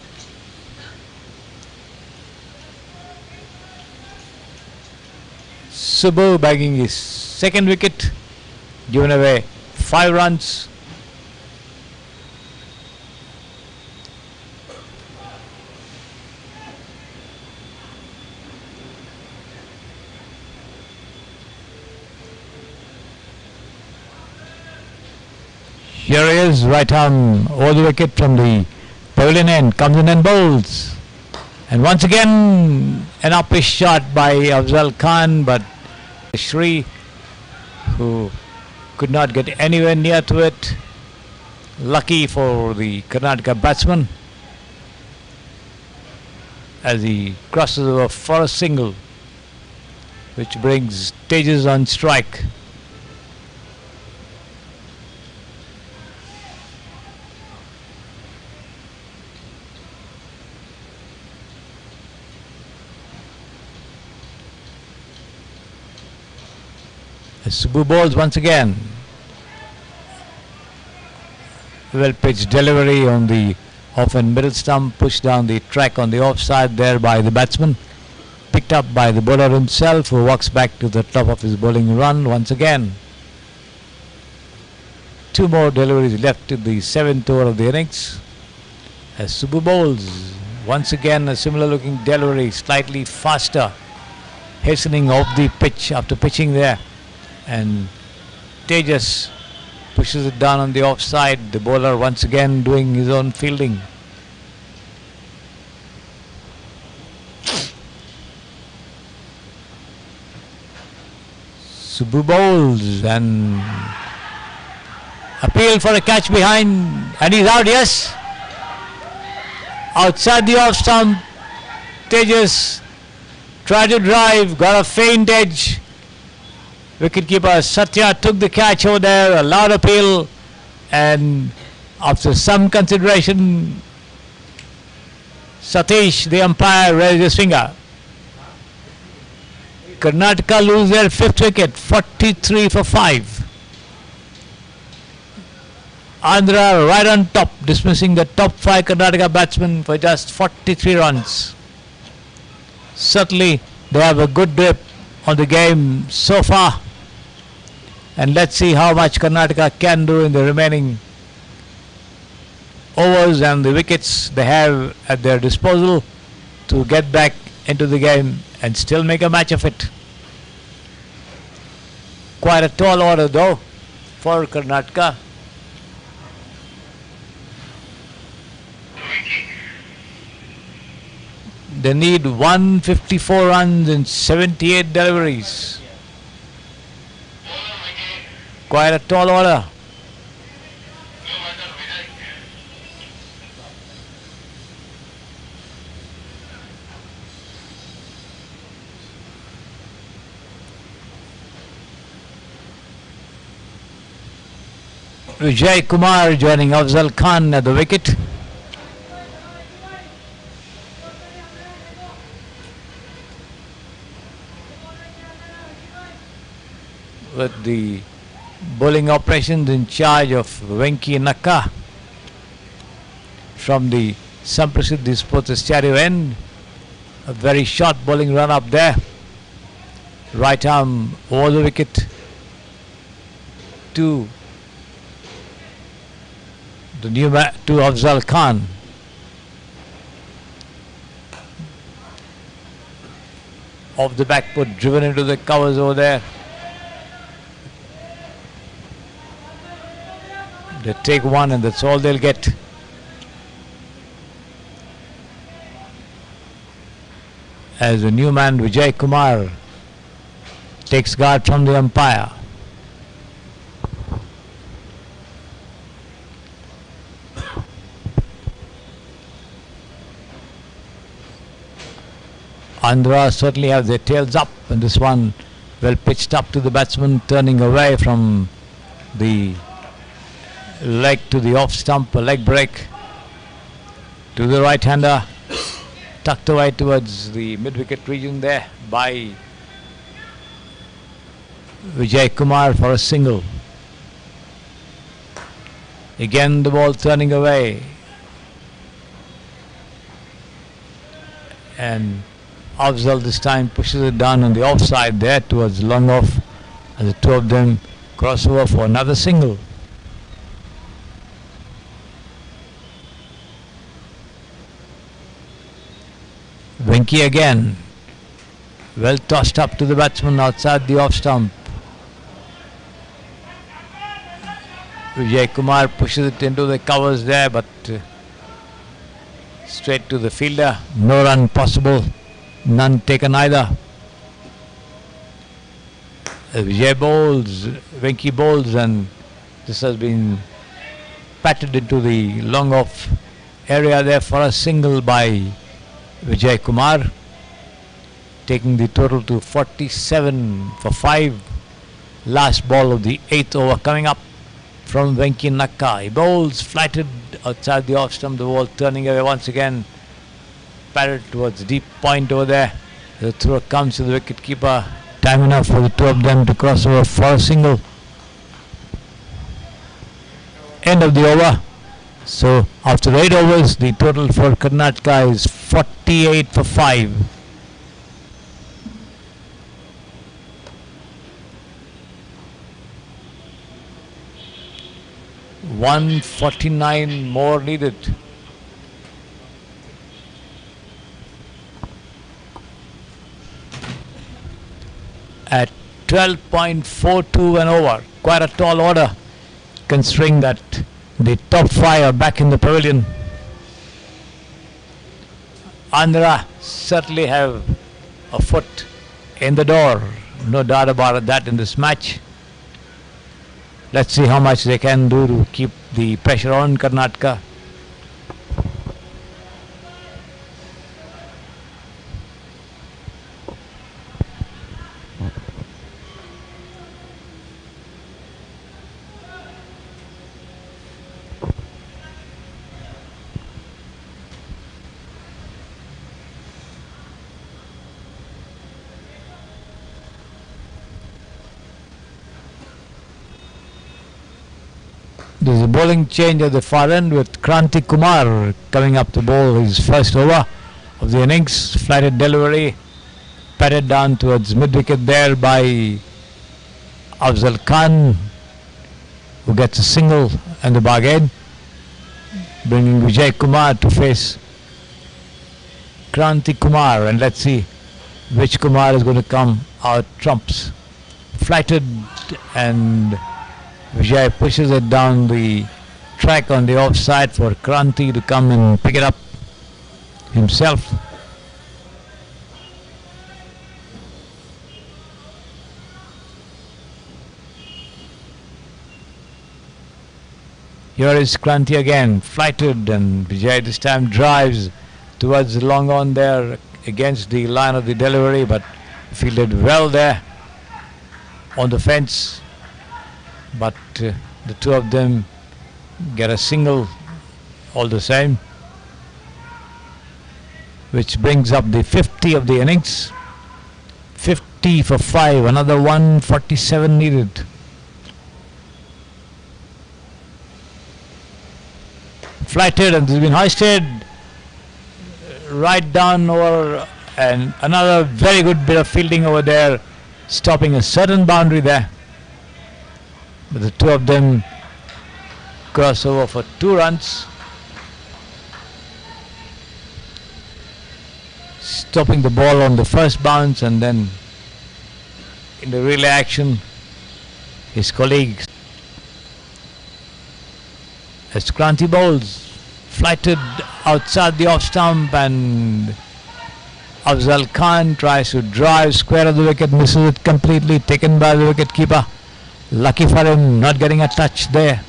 Subbu bagging his second wicket, given away 5 runs. Here he is, right arm over the wicket from the pavilion end, comes in and bowls. And once again, an uppish shot by Afzal Khan, but Shri, who could not get anywhere near to it. Lucky for the Karnataka batsman as he crosses over for a single, which brings Tejas on strike. Subbu bowls once again. Well pitched delivery on the off and middle stump, pushed down the track on the offside there by the batsman. Picked up by the bowler himself, who walks back to the top of his bowling run once again. 2 more deliveries left in the 7th over of the innings. As Subbu bowls, once again a similar looking delivery, slightly faster, hastening off the pitch after pitching there. And Tejas pushes it down on the offside. The bowler once again doing his own fielding. Subbu bowls and appeal for a catch behind, and he's out. Yes, outside the off stump. Tejas tried to drive, got a faint edge. Wicketkeeper Satya took the catch over there, a loud appeal, and after some consideration, Satish, the umpire, raised his finger. Karnataka lose their 5th wicket, 43 for 5. Andhra right on top, dismissing the top 5 Karnataka batsmen for just 43 runs. Certainly, they have a good grip on the game so far. And let's see how much Karnataka can do in the remaining overs and the wickets they have at their disposal to get back into the game and still make a match of it. Quite a tall order though for Karnataka. They need 154 runs in 78 deliveries. Quite a tall order. Vijay Kumar joining Afzal Khan at the wicket. With the bowling operations in charge of Venki Nakka from the Samprasiddhi Sports Stereo end. A very short bowling run up there. Right arm over the wicket to the new to Afzal Khan. Off the back foot, driven into the covers over there. They take one and that's all they'll get. As the new man Vijay Kumar takes guard from the umpire. Andhra certainly have their tails up, and this one well pitched up to the batsman, turning away from the leg to the off stump, a leg break to the right hander, tucked away towards the mid wicket region there by Vijay Kumar for a single. Again the ball turning away, and Afzal this time pushes it down on the offside there towards long off, and the two of them cross over for another single. Venki again, well tossed up to the batsman outside the off stump. Vijay Kumar pushes it into the covers there, but straight to the fielder. No run possible, none taken either. Vijay bowls, Venki bowls, and this has been patted into the long off area there for a single by Vijay Kumar, taking the total to 47 for 5. Last ball of the 8th over coming up from Venki Nakka. He bowls flighted outside the off stump, the ball turning away once again, parried towards deep point over there. The throw comes to the wicket keeper. Time enough for the two of them to cross over for a single. End of the over. So after 8 overs, the total for Karnataka is 48 for 5. $149 more needed. At 12.42 and over. Quite a tall order, considering that the top 5 are back in the pavilion. Andhra certainly have a foot in the door. No doubt about that in this match. Let's see how much they can do to keep the pressure on Karnataka. There's a bowling change at the far end with Kranti Kumar coming up to bowl his first over of the innings. Flighted delivery, patted down towards mid-wicket there by Afzal Khan, who gets a single and the bargain, bringing Vijay Kumar to face Kranti Kumar. And let's see which Kumar is going to come out trumps. Flighted, and Vijay pushes it down the track on the offside for Kranti to come and pick it up himself. Here is Kranti again, flighted, and Vijay this time drives towards the long on there against the line of the delivery, but fielded well there on the fence. But the two of them get a single all the same, which brings up the 50 of the innings. 50 for 5, another 147 needed. Flighted, and this has been hoisted right down over, and another very good bit of fielding over there, stopping a certain boundary there. But the two of them cross over for 2 runs, stopping the ball on the first bounce, and then in the relay action his colleagues as Kranti bowls, flighted outside the off stump, and Afzal Khan tries to drive square of the wicket, misses it completely, taken by the wicket keeper. Lucky for him, not getting a touch there.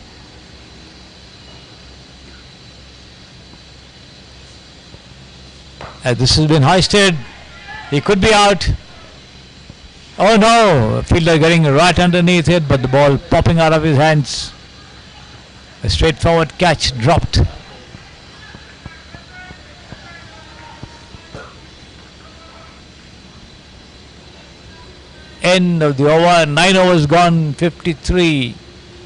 As this has been hoisted, he could be out. Oh no, fielder getting right underneath it, but the ball popping out of his hands. A straightforward catch dropped. End of the over, 9 overs gone, 53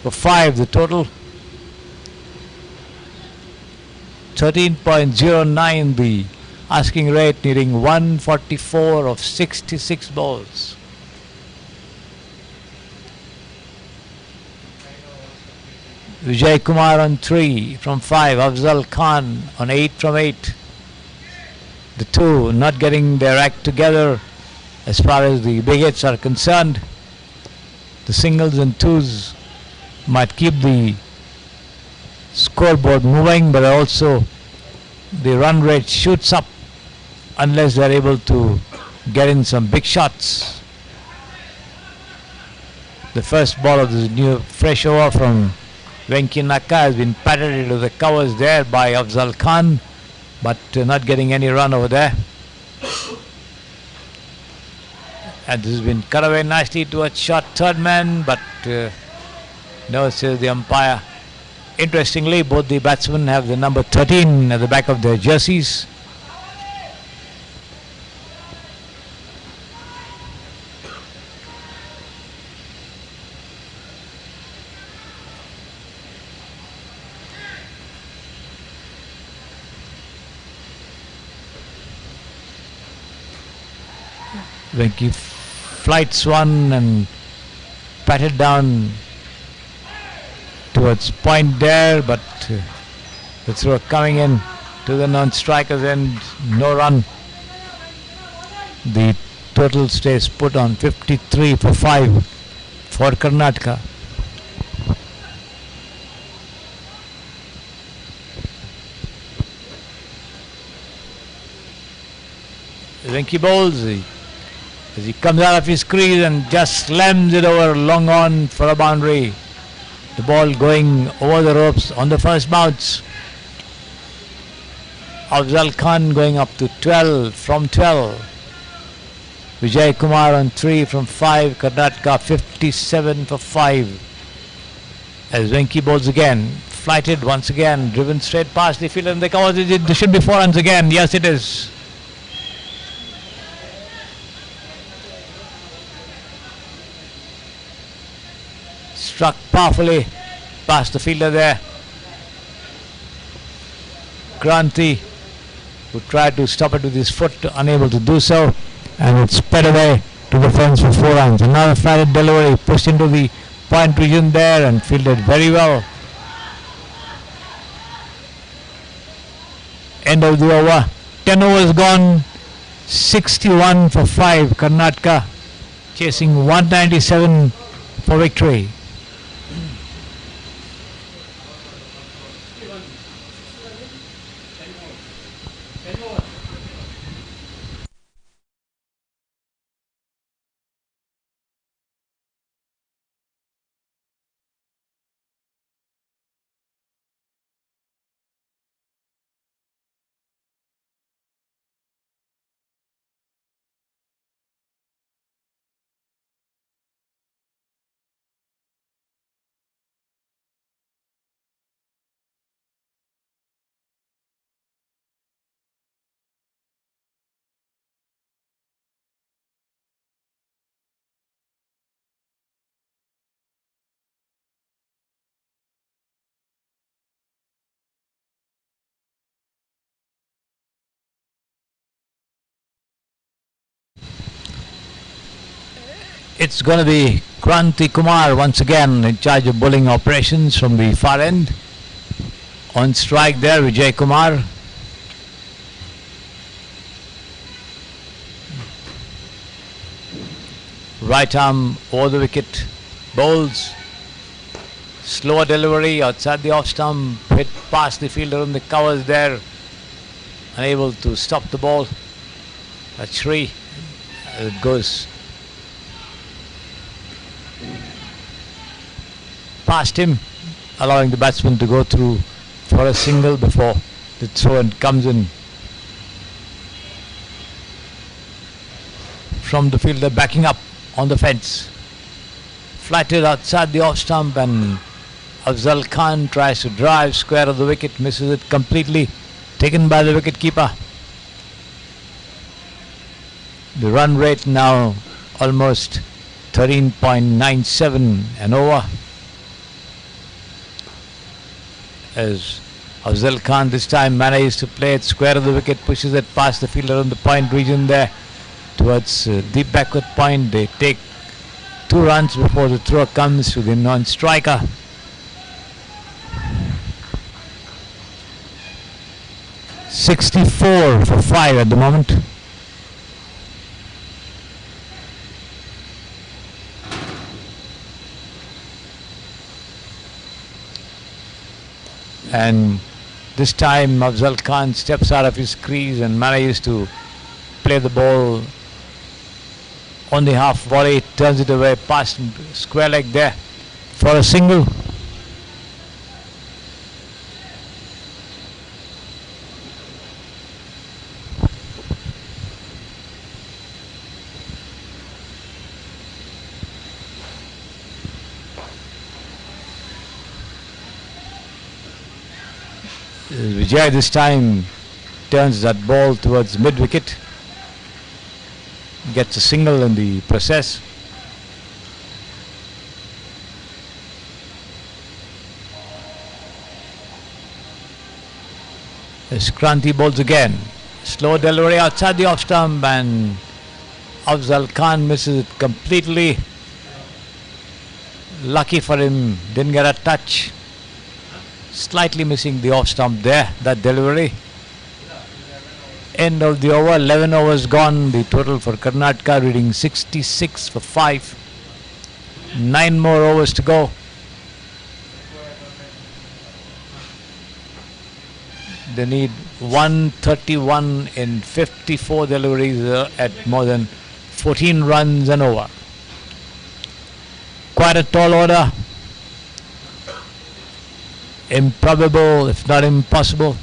for 5 the total. 13.09 the asking rate, needing 144 of 66 balls. Vijay Kumar on 3 from 5, Afzal Khan on 8 from 8. The two not getting their act together as far as the wickets are concerned. The singles and twos might keep the scoreboard moving, but also the run rate shoots up unless they are able to get in some big shots. The first ball of this new fresh over from Venki Nakka has been patted into the covers there by Afzal Khan, but not getting any run over there. And this has been cut away nicely towards short third man, but no, says the umpire. Interestingly, both the batsmen have the number 13 at the back of their jerseys. Venki flights one and patted down towards point there, but the throw coming in to the non-striker's end, no run. The total stays put on 53 for 5 for Karnataka. Venki bowls as he comes out of his crease and just slams it over long on for a boundary. The ball going over the ropes on the first bounce. Afzal Khan going up to 12 from 12. Vijay Kumar on 3 from 5. Karnataka 57 for 5. As Venki bowls again, flighted once again, driven straight past the field and the covers. There should be 4 runs again. Yes, it is. Struck powerfully past the fielder there. Kranti, who tried to stop it with his foot, unable to do so, and it sped away to the fence for 4 runs. Another flighted delivery pushed into the point region there and fielded very well. End of the over. 10 overs gone. 61 for 5. Karnataka chasing 197 for victory. It's going to be Kranti Kumar once again in charge of bowling operations from the far end. On strike there, Vijay Kumar. Right arm over the wicket, bowls. Slower delivery outside the off stump, hit past the fielder on the covers there. Unable to stop the ball. That's Sri. It goes past him, allowing the batsman to go through for a single before the throw-in comes in from the fielder, backing up on the fence. Flatted outside the off stump, and Afzal Khan tries to drive square of the wicket, misses it completely, taken by the wicket keeper. The run rate now almost 13.97 an over, as Afzal Khan this time manages to play it square of the wicket, pushes it past the fielder on the point region there towards deep backward point. They take 2 runs before the throw comes to the non-striker. .64 for 5 at the moment. And this time Afzal Khan steps out of his crease and manages to play the ball on the half volley, turns it away past square leg there for a single. Vijay this time turns that ball towards mid-wicket, gets a single in the process. As Kranti bowls again, slow delivery outside the off stump, and Afzal Khan misses it completely. Lucky for him, didn't get a touch. Slightly missing the off stump there, that delivery. End of the over, 11 overs gone. The total for Karnataka reading 66 for 5. 9 more overs to go. They need 131 in 54 deliveries at more than 14 runs and over. Quite a tall order. Improbable, if not impossible.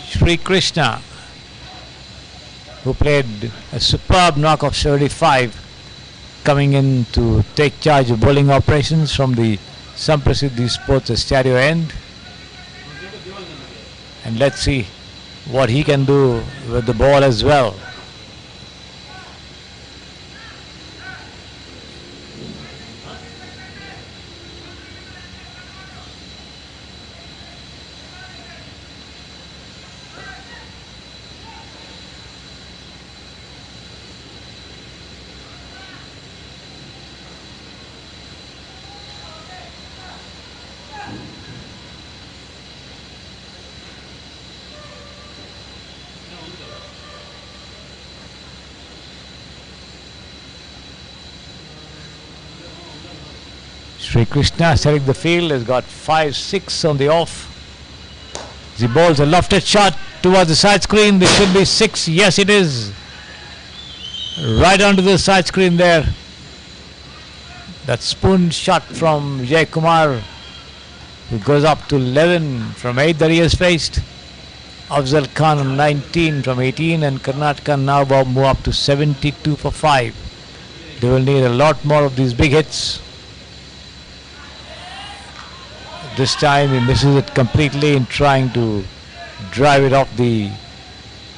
Sri Krishna, who played a superb knock of 75, coming in to take charge of bowling operations from the Samprasiddhi Sports Estadio end. And let's see what he can do with the ball as well. Sri Krishna setting the field, has got 5-6 on the off. The bowls a lofted shot towards the side screen. This should be 6. Yes, it is. Right onto the side screen there. That spoon shot from Vijay Kumar, who goes up to 11 from 8 that he has faced. Afzal Khan on 19 from 18, and Karnataka now move up to 72 for 5. They will need a lot more of these big hits. This time he misses it completely in trying to drive it off the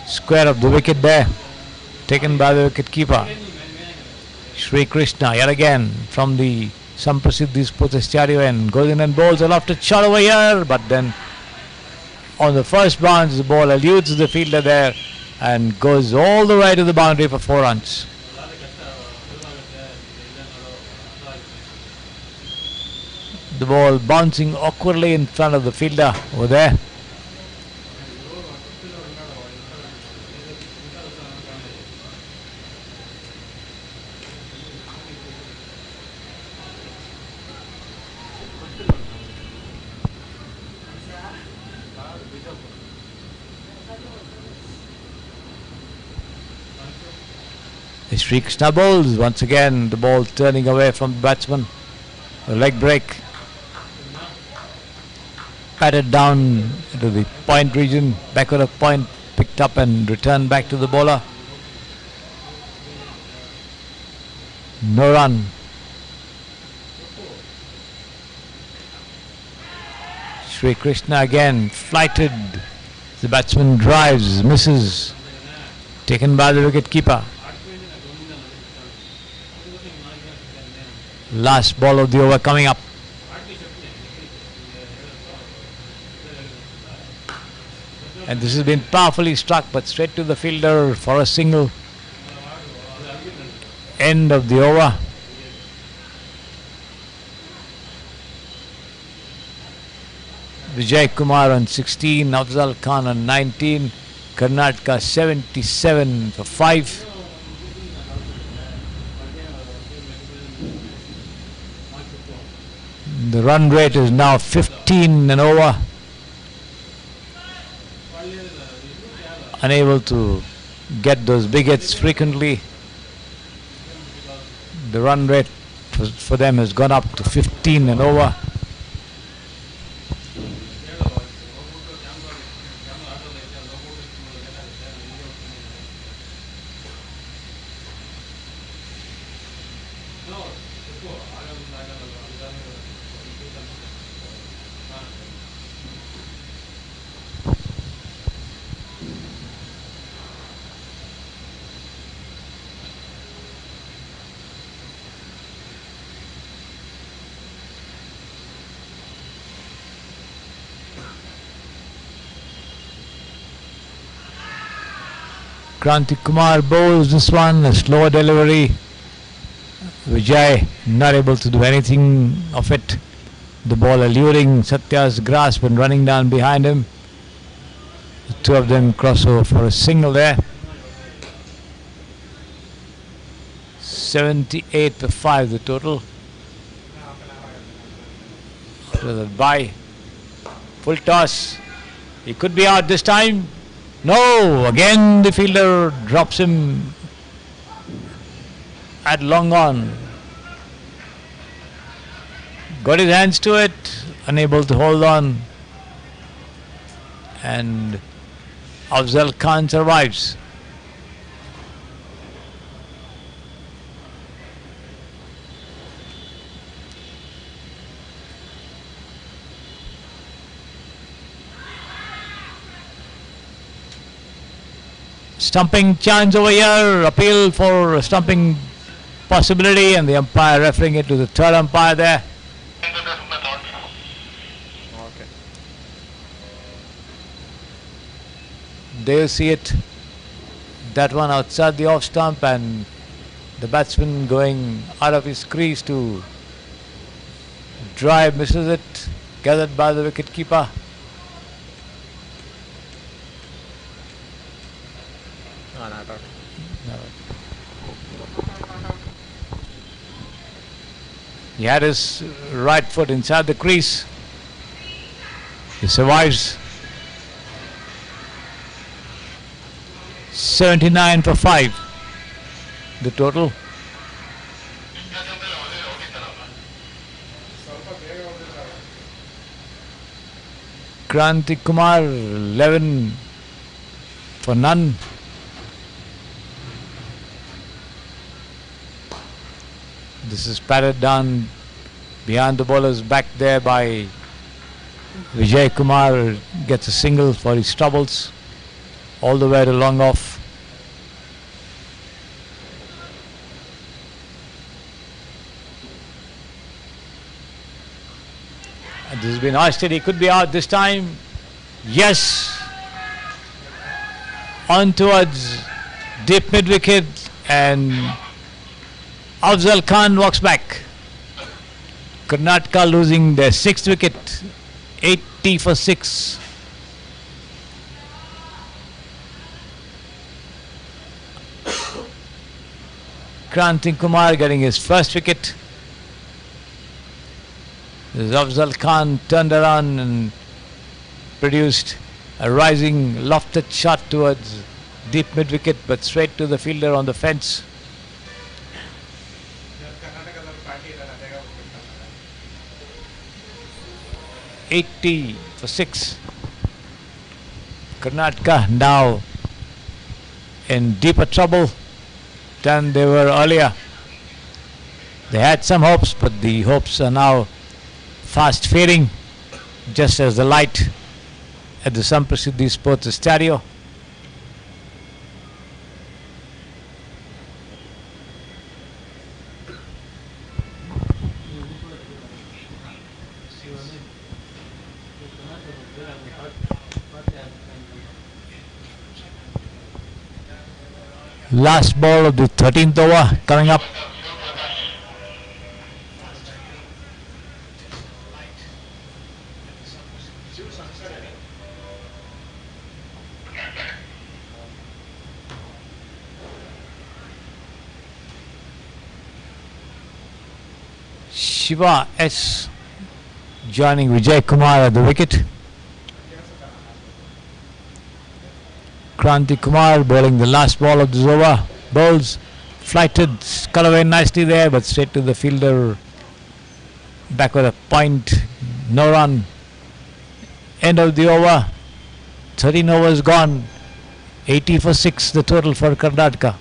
square of the wicket there. Taken by the wicket keeper. Sri Krishna yet again from the Samprasidhi Sports Stadium and goes in and bowls a lofted shot over here, but then on the first bounce the ball eludes the fielder there and goes all the way to the boundary for 4 runs. The ball bouncing awkwardly in front of the fielder over there. Sri Krishna bowls once again, the ball turning away from the batsman. A leg break. Patted down into the point region, backward of point, picked up and returned back to the bowler. No run. Sri Krishna again flighted. The batsman drives, misses. Taken by the wicket keeper. Last ball of the over coming up. And this has been powerfully struck, but straight to the fielder for a single. End of the over. Vijay Kumar on 16, Afzal Khan on 19, Karnataka 77 for 5. The run rate is now 15 and over. Unable to get those big hits frequently. The run rate for them has gone up to 15 and over. Kranti Kumar bowls this one, a slow delivery. Vijay not able to do anything of it. The ball eluding Satya's grasp and running down behind him. The two of them cross over for a single there. 78 for 5 the total. After the bye. Full toss. He could be out this time. No, again the fielder drops him at long on. Got his hands to it, unable to hold on. And Afzal Khan survives. Stumping chance over here, appeal for a stumping possibility, and the umpire referring it to the third umpire there. Okay. They'll see it. That one outside the off stump, and the batsman going out of his crease to drive, misses it, gathered by the wicket keeper. He had his right foot inside the crease. He survives. 79 for 5 the total. Kranti Kumar 11 for none. This is patted down behind the bowler's back there by Vijay Kumar gets a single for his troubles all the way to long off. And this has been hoisted. He could be out this time. Yes. On towards deep mid wicket, and Afzal Khan walks back. Karnataka losing their 6th wicket. 80 for 6. Kranti Kumar getting his first wicket. Afzal Khan turned around and produced a rising lofted shot towards deep mid wicket, but straight to the fielder on the fence. $80 for 6. Karnataka now in deeper trouble than they were earlier. They had some hopes, but the hopes are now fast fading, just as the light at the Samprasiddhi Sports Stadium. Last ball of the 13th over coming up. Shiva S joining Vijay Kumar at the wicket. Kranti Kumar bowling the last ball of this over. Bowls flighted, cut away nicely there, but straight to the fielder. Back with a point, no run. End of the over. 13 overs gone. 80 for 6 the total for Karnataka.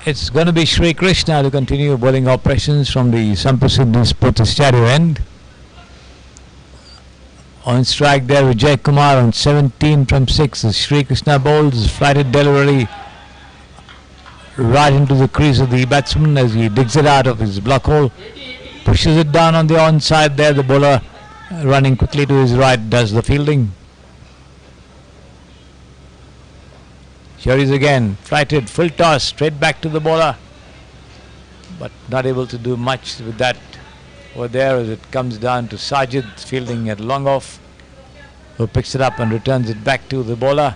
It's going to be Sri Krishna to continue bowling operations from the Samprasiddhi Sports Stadium end. On strike there, Vijay Kumar on 17 from 6. As Sri Krishna bowls, flighted delivery right into the crease of the batsman as he digs it out of his block hole. Pushes it down on the onside there. The bowler running quickly to his right does the fielding. Here is again, flighted, full toss, straight back to the bowler. But not able to do much with that over there as it comes down to Sajid fielding at long off, who picks it up and returns it back to the bowler.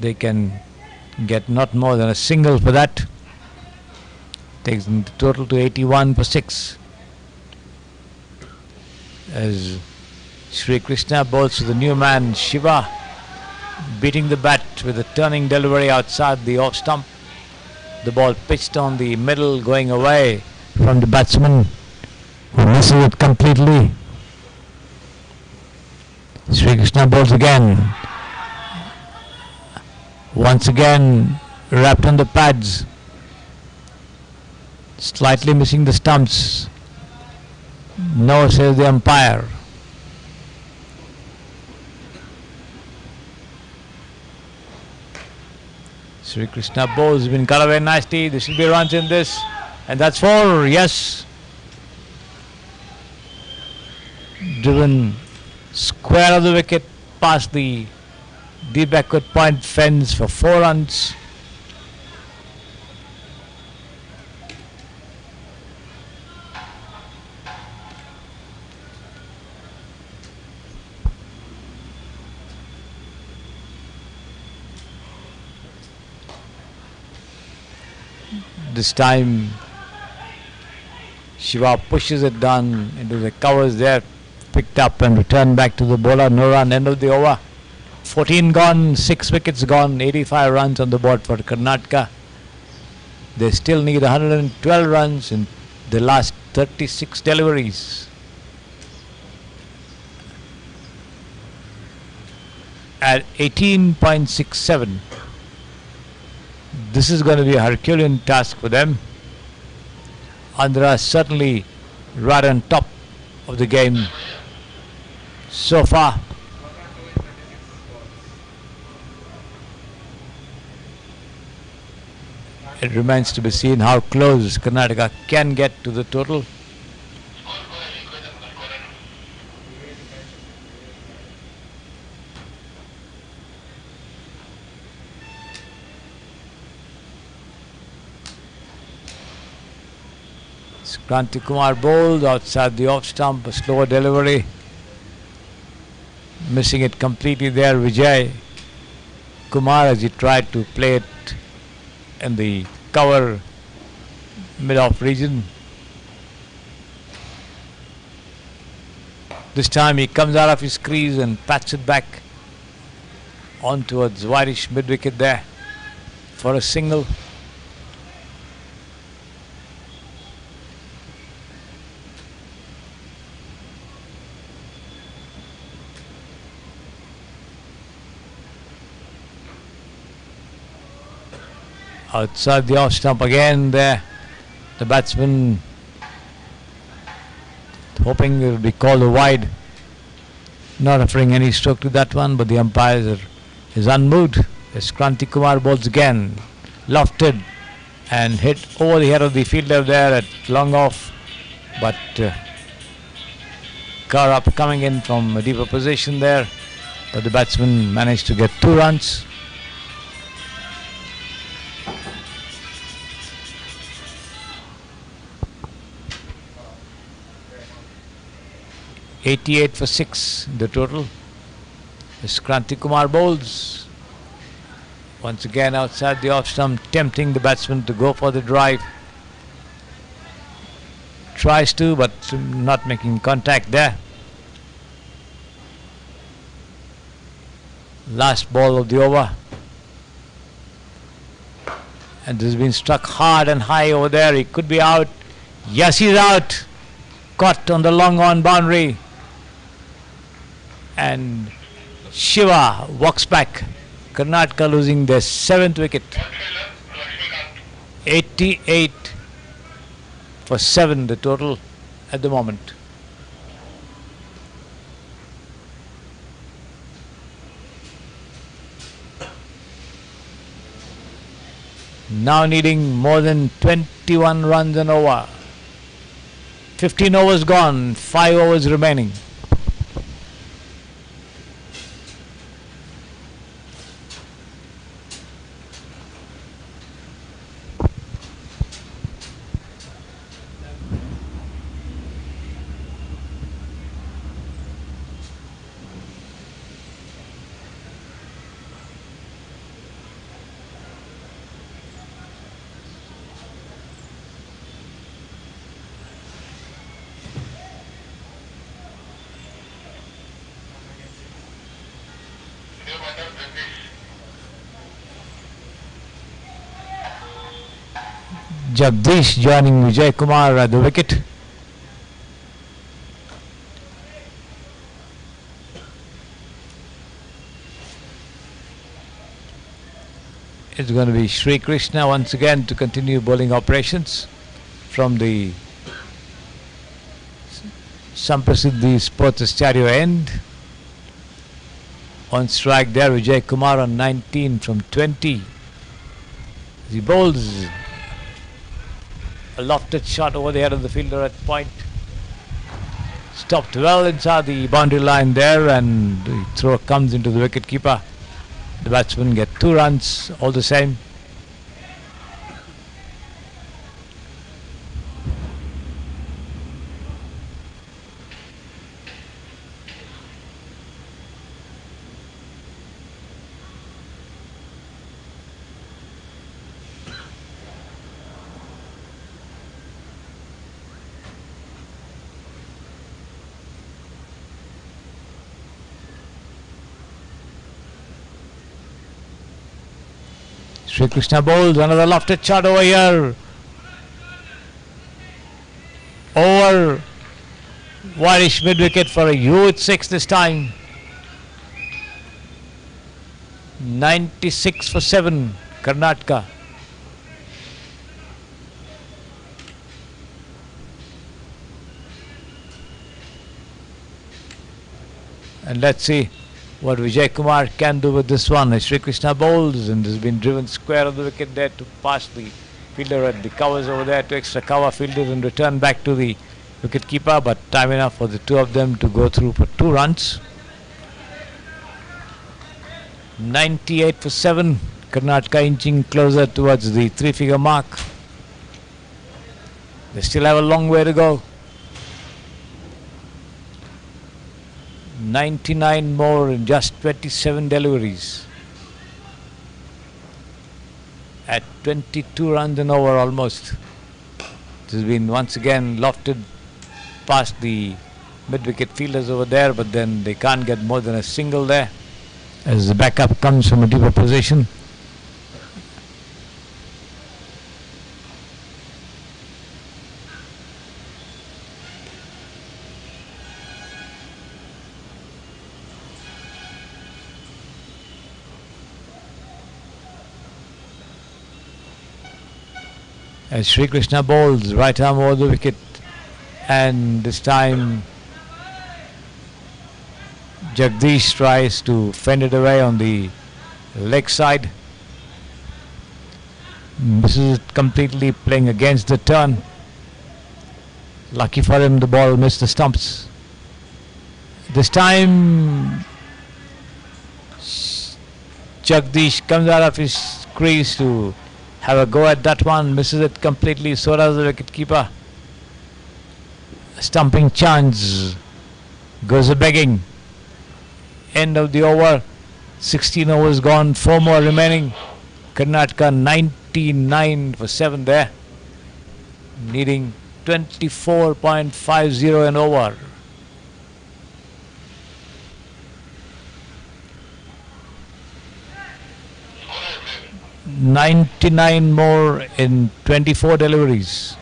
They can get not more than a single for that. Takes them the total to 81 for 6. As Sri Krishna bowls to the new man Shiva, beating the bat with a turning delivery outside the off stump. The ball pitched on the middle, going away from the batsman, who misses it completely. Sri Krishna bowls again. Once again wrapped on the pads, slightly missing the stumps. No, says the umpire. Sri Krishna bowls, been cut away nicely. There should be runs in this, and that's 4. Yes, driven square of the wicket past the deep backward point fence for 4 runs. This time Shiva pushes it down into the covers there, picked up and returned back to the bowler. No run, end of the over. 14 gone, 6 wickets gone, 85 runs on the board for Karnataka. They still need 112 runs in the last 36 deliveries. At 18.67. This is going to be a Herculean task for them. Andhra certainly right on top of the game so far. It remains to be seen how close Karnataka can get to the total. Kranti Kumar bowled outside the off stump, a slower delivery. Missing it completely there, Vijay Kumar, as he tried to play it in the cover mid-off region. This time he comes out of his crease and pats it back on towards whitish mid-wicket there for a single. Outside the off stump again there. The batsman hoping it will be called a wide. Not offering any stroke to that one, but the umpire is unmoved. As Kranti Kumar bowls again. Lofted and hit over the head of the fielder there at long off. But Karap coming in from a deeper position there. But the batsman managed to get 2 runs. .88 for 6 the total. As Kranti Kumar bowls. Once again outside the off stump, tempting the batsman to go for the drive. Tries to, but not making contact there. Last ball of the over. And this has been struck hard and high over there. He could be out. Yes, he's out. Caught on the long on boundary. And Shiva walks back. Karnataka losing their 7th wicket. 88 for 7 the total at the moment. Now needing more than 21 runs an over. 15 overs gone, 5 overs remaining. Jagdish joining Vijay Kumar at the wicket. It's going to be Sri Krishna once again to continue bowling operations from the Samprasiddhi Sports Stereo end. On strike there, Vijay Kumar on 19 from 20. He bowls a lofted shot over the head of the fielder at point. Stopped well inside the boundary line there, and the throw comes into the wicket keeper. The batsmen get 2 runs all the same. Sri Krishna bowls another lofted shot over here. Over. Wirish mid wicket for a huge 6 this time. 96 for 7, Karnataka. And let's see what Vijay Kumar can do with this one. Sri Krishna bowls and has been driven square of the wicket there to pass the fielder at the covers over there to extra cover fielder and return back to the wicket keeper, but time enough for the two of them to go through for 2 runs. 98 for 7, Karnataka inching closer towards the 3-figure mark. They still have a long way to go. 99 more in just 27 deliveries. At 22 runs and over almost. It has been once again lofted past the mid-wicket fielders over there, but then they can't get more than a single there as the backup comes from a deeper position. As Sri Krishna bowls right arm over the wicket, and this time Jagdish tries to fend it away on the leg side. Misses it completely, playing against the turn. Lucky for him, the ball missed the stumps. This time Jagdish comes out of his crease to have a go at that one, misses it completely, so does the wicketkeeper. Stumping chance, goes a begging. End of the over, 16 overs gone, 4 more remaining. Karnataka 99 for 7 there, needing 24.50 an over. $99 more in 24 deliveries.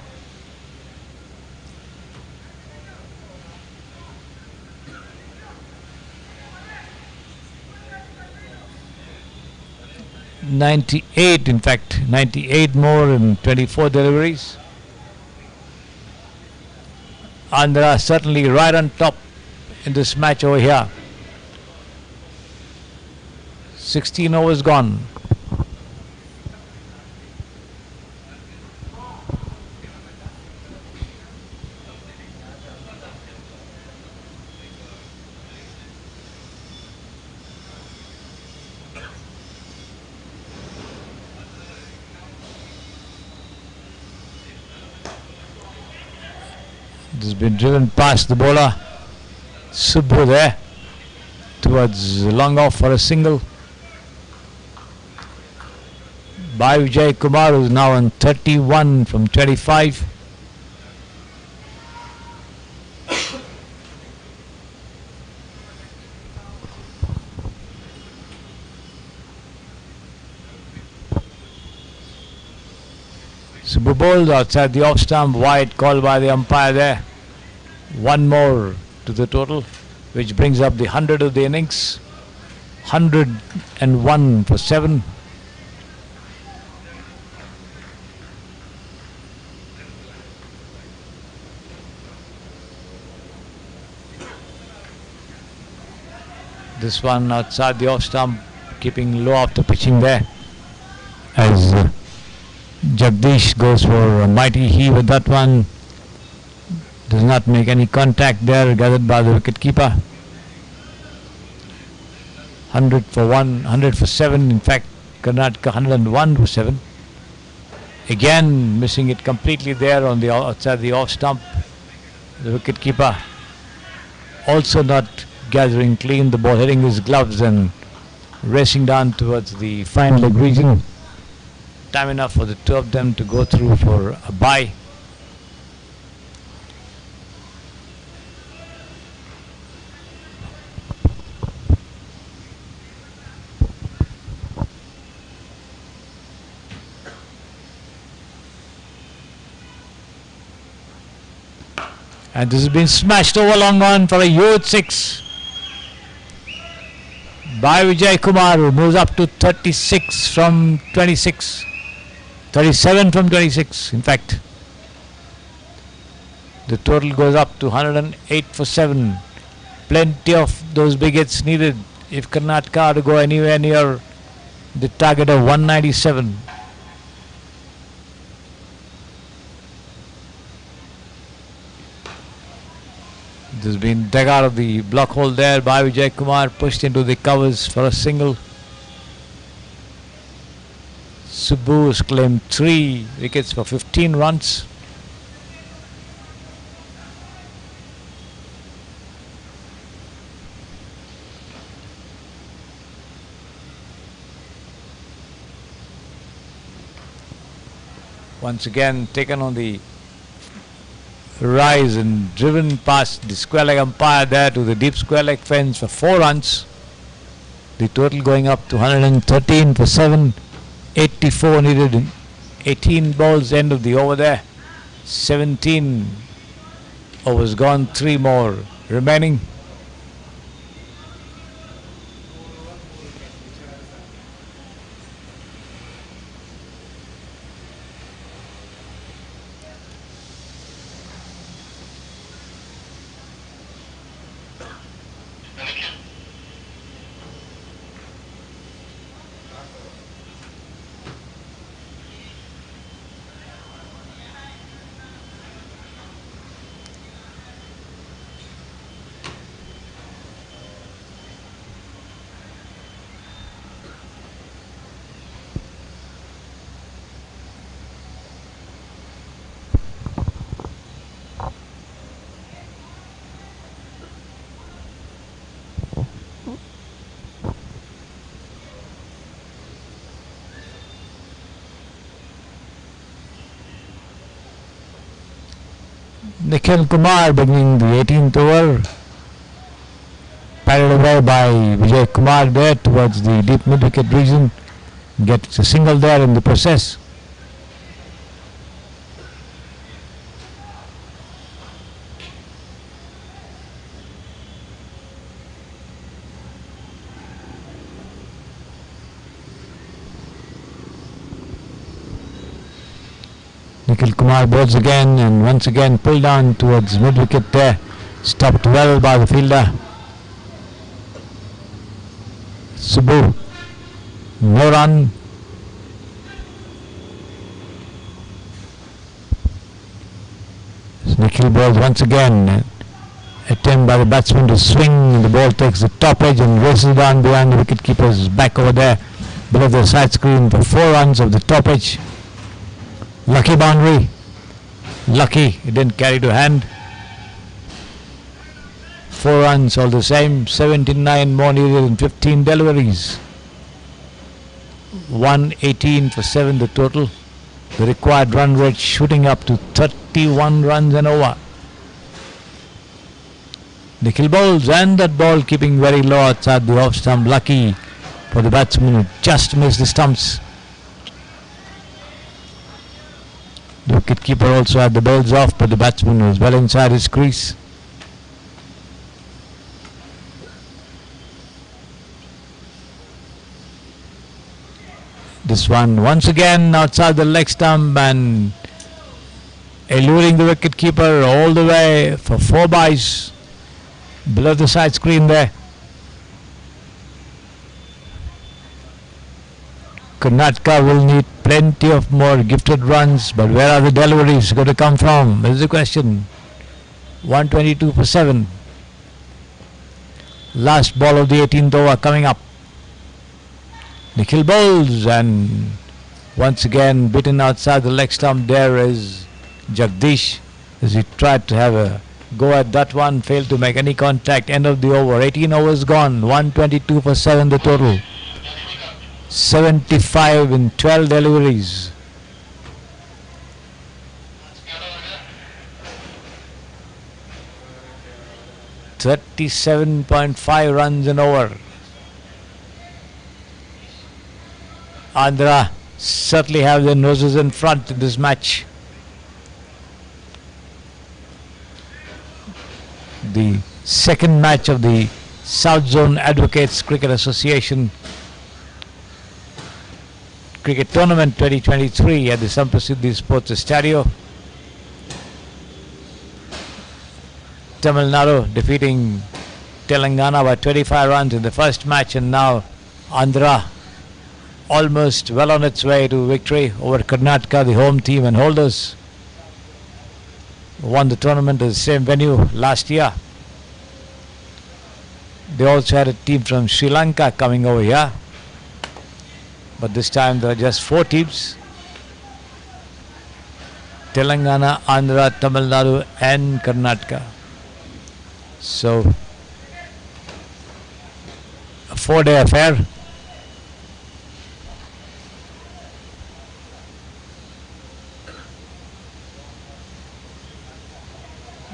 $98, in fact, 98 more in 24 deliveries. Andhra certainly right on top in this match over here. 16 overs gone. Has been driven past the bowler Subbu there towards long off for a single by Vijay Kumar, who is now on 31 from 25. Subbu bowled outside the off stump, wide, called by the umpire there. 1 more to the total, which brings up the 100 of the innings. 101 for 7. This one outside the off stump, keeping low after pitching there, as Jagdish goes for a mighty heave with that one. Does not make any contact there, gathered by the wicketkeeper. 100 for 1, 100 for 7. In fact, Karnataka 101 for 7. Again, missing it completely there on the outside the off stump. The wicketkeeper also not gathering clean the ball, hitting his gloves and racing down towards the fine leg region. Time enough for the two of them to go through for a bye. And this has been smashed over long on for a huge 6 by Vijay Kumar, who moves up to 36 from 26. 37 from 26, in fact. The total goes up to 108 for 7. Plenty of those big hits needed if Karnataka to go anywhere near the target of 197. This has been dug out of the block hole there by Vijay Kumar, pushed into the covers for a single. Subbu has claimed 3 wickets for 15 runs. Once again taken on the rise and driven past the square leg umpire there to the deep square leg fence for 4 runs. The total going up to 113 for 7. 84 needed in 18 balls, end of the over there. 17 overs gone, 3 more remaining. Nikhil Kumar beginning the 18th over, parried away by Vijay Kumar there towards the deep mid-wicket region, gets a single there in the process. Nikhil Kumar boards again and once again pulled down towards mid-wicket there, stopped well by the fielder. Subbu, no run. Nikhil bowls once again, attempt by the batsman to swing, and the ball takes the top edge and races down behind the wicket-keeper's back over there, below the side screen for 4 runs of the top edge. Lucky boundary, lucky, it didn't carry to hand. 4 runs all the same, 79 more needed in 15 deliveries. 118 for 7 the total. The required run rate shooting up to 31 runs and over. Nikhil bowls, and that ball keeping very low outside the off stump. Lucky for the batsman who just missed the stumps. The wicket keeper also had the bails off, but the batsman was well inside his crease. This one once again outside the leg stump and eluding the wicket keeper all the way for 4 byes below the side screen there. Karnataka will need plenty of more gifted runs, but where are the deliveries going to come from? Is the question. 122 for 7. Last ball of the 18th over coming up. Nikhil bowls and once again beaten outside the leg stump. There is Jagdish as he tried to have a go at that one, failed to make any contact. End of the over. 18 overs gone. 122 for 7 the total. 75 in 12 deliveries. .5 runs an over. Andhra certainly have their noses in front in this match. the second match of the South Zone Advocates Cricket Association Cricket Tournament 2023 at the Samprasiddhi Sports Stadio. Tamil Nadu defeating Telangana by 25 runs in the first match, and now Andhra almost well on its way to victory over Karnataka, the home team and holders. Won the tournament at the same venue last year. They also had a team from Sri Lanka coming over here, but this time there are just 4 teams: Telangana, Andhra, Tamil Nadu and Karnataka. So a 4-day affair.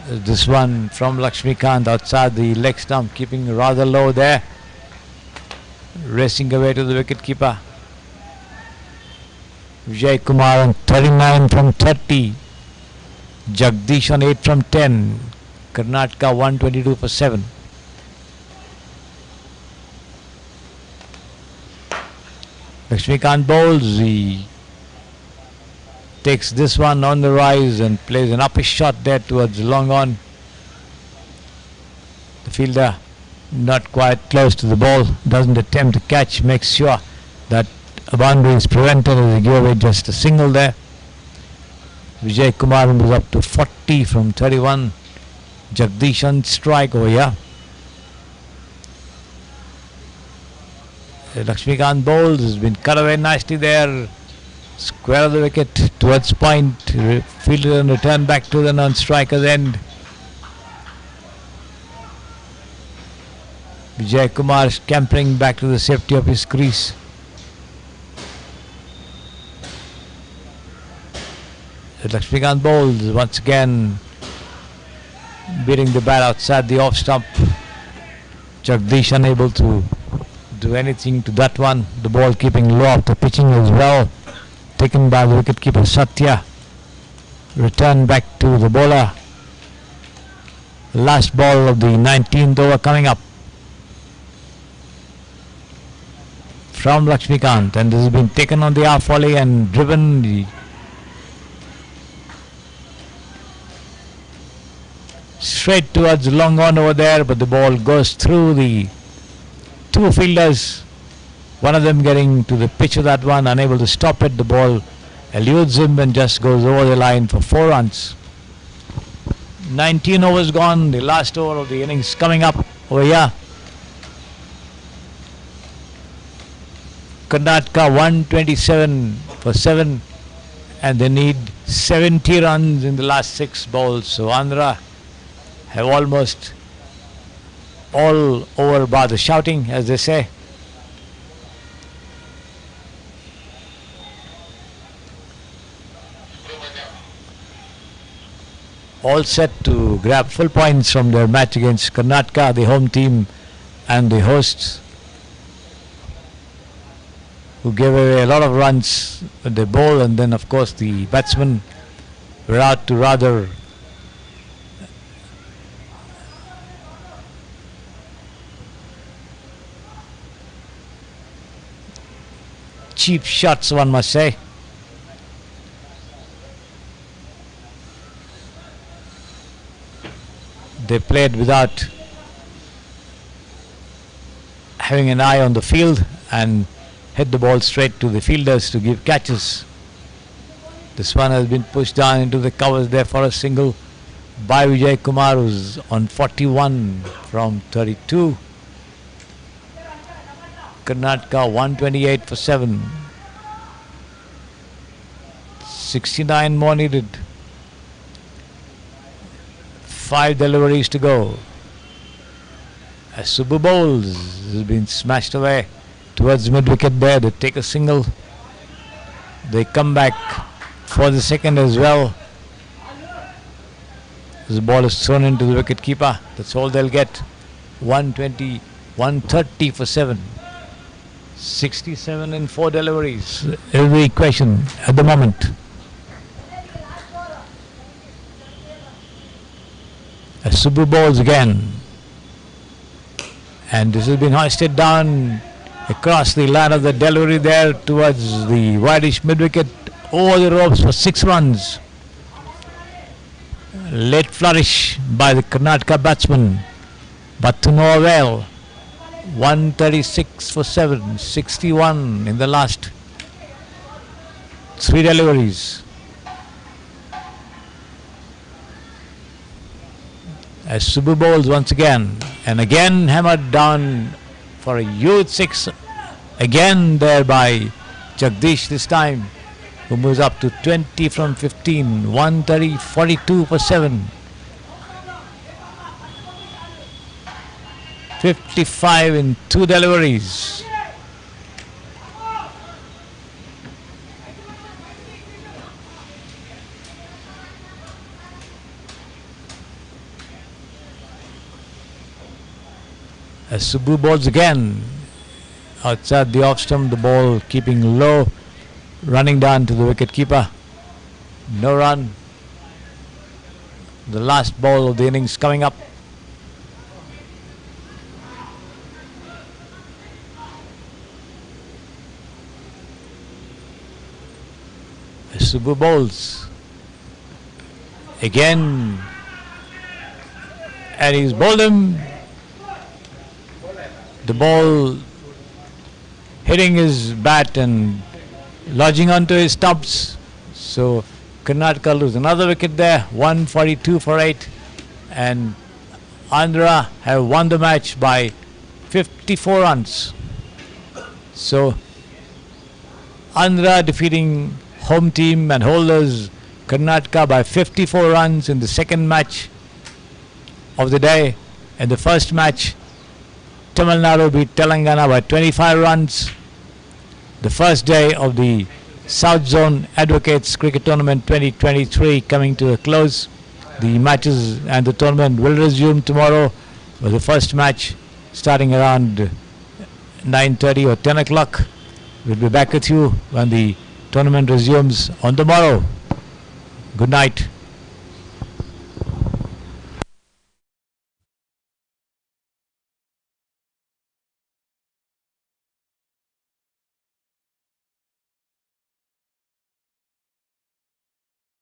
This one from Lakshmikant outside the leg stump, keeping rather low there, racing away to the wicket keeper. Vijay Kumar on 39 from 30, Jagdish on 8 from 10, Karnataka 122 for 7. Lakshmikant bowls, he takes this one on the rise and plays an uppish shot there towards long on. The fielder not quite close to the ball, doesn't attempt to catch, makes sure that a boundary is prevented as he gave away just a single there. Vijay Kumar moves up to 40 from 31. Jagdish on strike over here. Lakshmikant bowls, has been cut away nicely there. Square of the wicket towards point, fielder and return back to the non-striker's end. Vijay Kumar scampering back to the safety of his crease. Lakshmikant bowls, once again beating the bat outside the off stump. Jagdish unable to do anything to that one. The ball keeping low after pitching as well. Taken by the wicketkeeper Satya. Return back to the bowler. Last ball of the 19th over coming up from Lakshmikant, and this has been taken on the half volley and driven straight towards long on over there, but the ball goes through the 2 fielders. One of them getting to the pitch of that one, unable to stop it. The ball eludes him and just goes over the line for 4 runs. 19 overs gone, the last over of the innings coming up over here. Karnataka 127 for 7, and they need 70 runs in the last 6 balls. So Andhra have almost all over by the shouting, as they say. All set to grab full points from their match against Karnataka, the home team and the hosts, who gave away a lot of runs when they bowl, and then of course the batsmen were out to rather cheap shots, one must say. They played without having an eye on the field and hit the ball straight to the fielders to give catches. This one has been pushed down into the covers there for a single by Vijay Kumar, who's on 41 from 32. Karnataka 128 for 7. 69 more needed. 5 deliveries to go. As Subbu bowls, has been smashed away towards mid-wicket there. They take a single. They come back for the second as well. This ball is thrown into the wicket keeper. That's all they'll get. 120, 130 for 7. 67 in 4 deliveries is the equation at the moment. As Subbu bowls again. And this has been hoisted down across the line of the delivery there towards the wideish mid-wicket, over the ropes for 6 runs. Late flourish by the Karnataka batsman, but to no avail. 136 for 7, 61 in the last 3 deliveries. As Subbu bowls once again, and again hammered down for a huge 6, again there by Jagdish this time, who moves up to 20 from 15, 130, 42 for 7. 55 in 2 deliveries. As Subbu bowls again, outside the off stump, the ball keeping low, running down to the wicket keeper. No run. The last ball of the innings coming up. As Subbu bowls again, and he's bowled him. The ball hitting his bat and lodging onto his stumps. So Karnataka lose another wicket there, 142 for 8. And Andhra have won the match by 54 runs. So Andhra defeating home team and holders Karnataka by 54 runs in the second match of the day. In the first match, Tamil Nadu beat Telangana by 25 runs. The first day of the South Zone Advocates Cricket Tournament 2023 coming to a close. The matches and the tournament will resume tomorrow, with the first match starting around 9:30 or 10 o'clock. We'll be back with you when the tournament resumes on the morrow. Good night.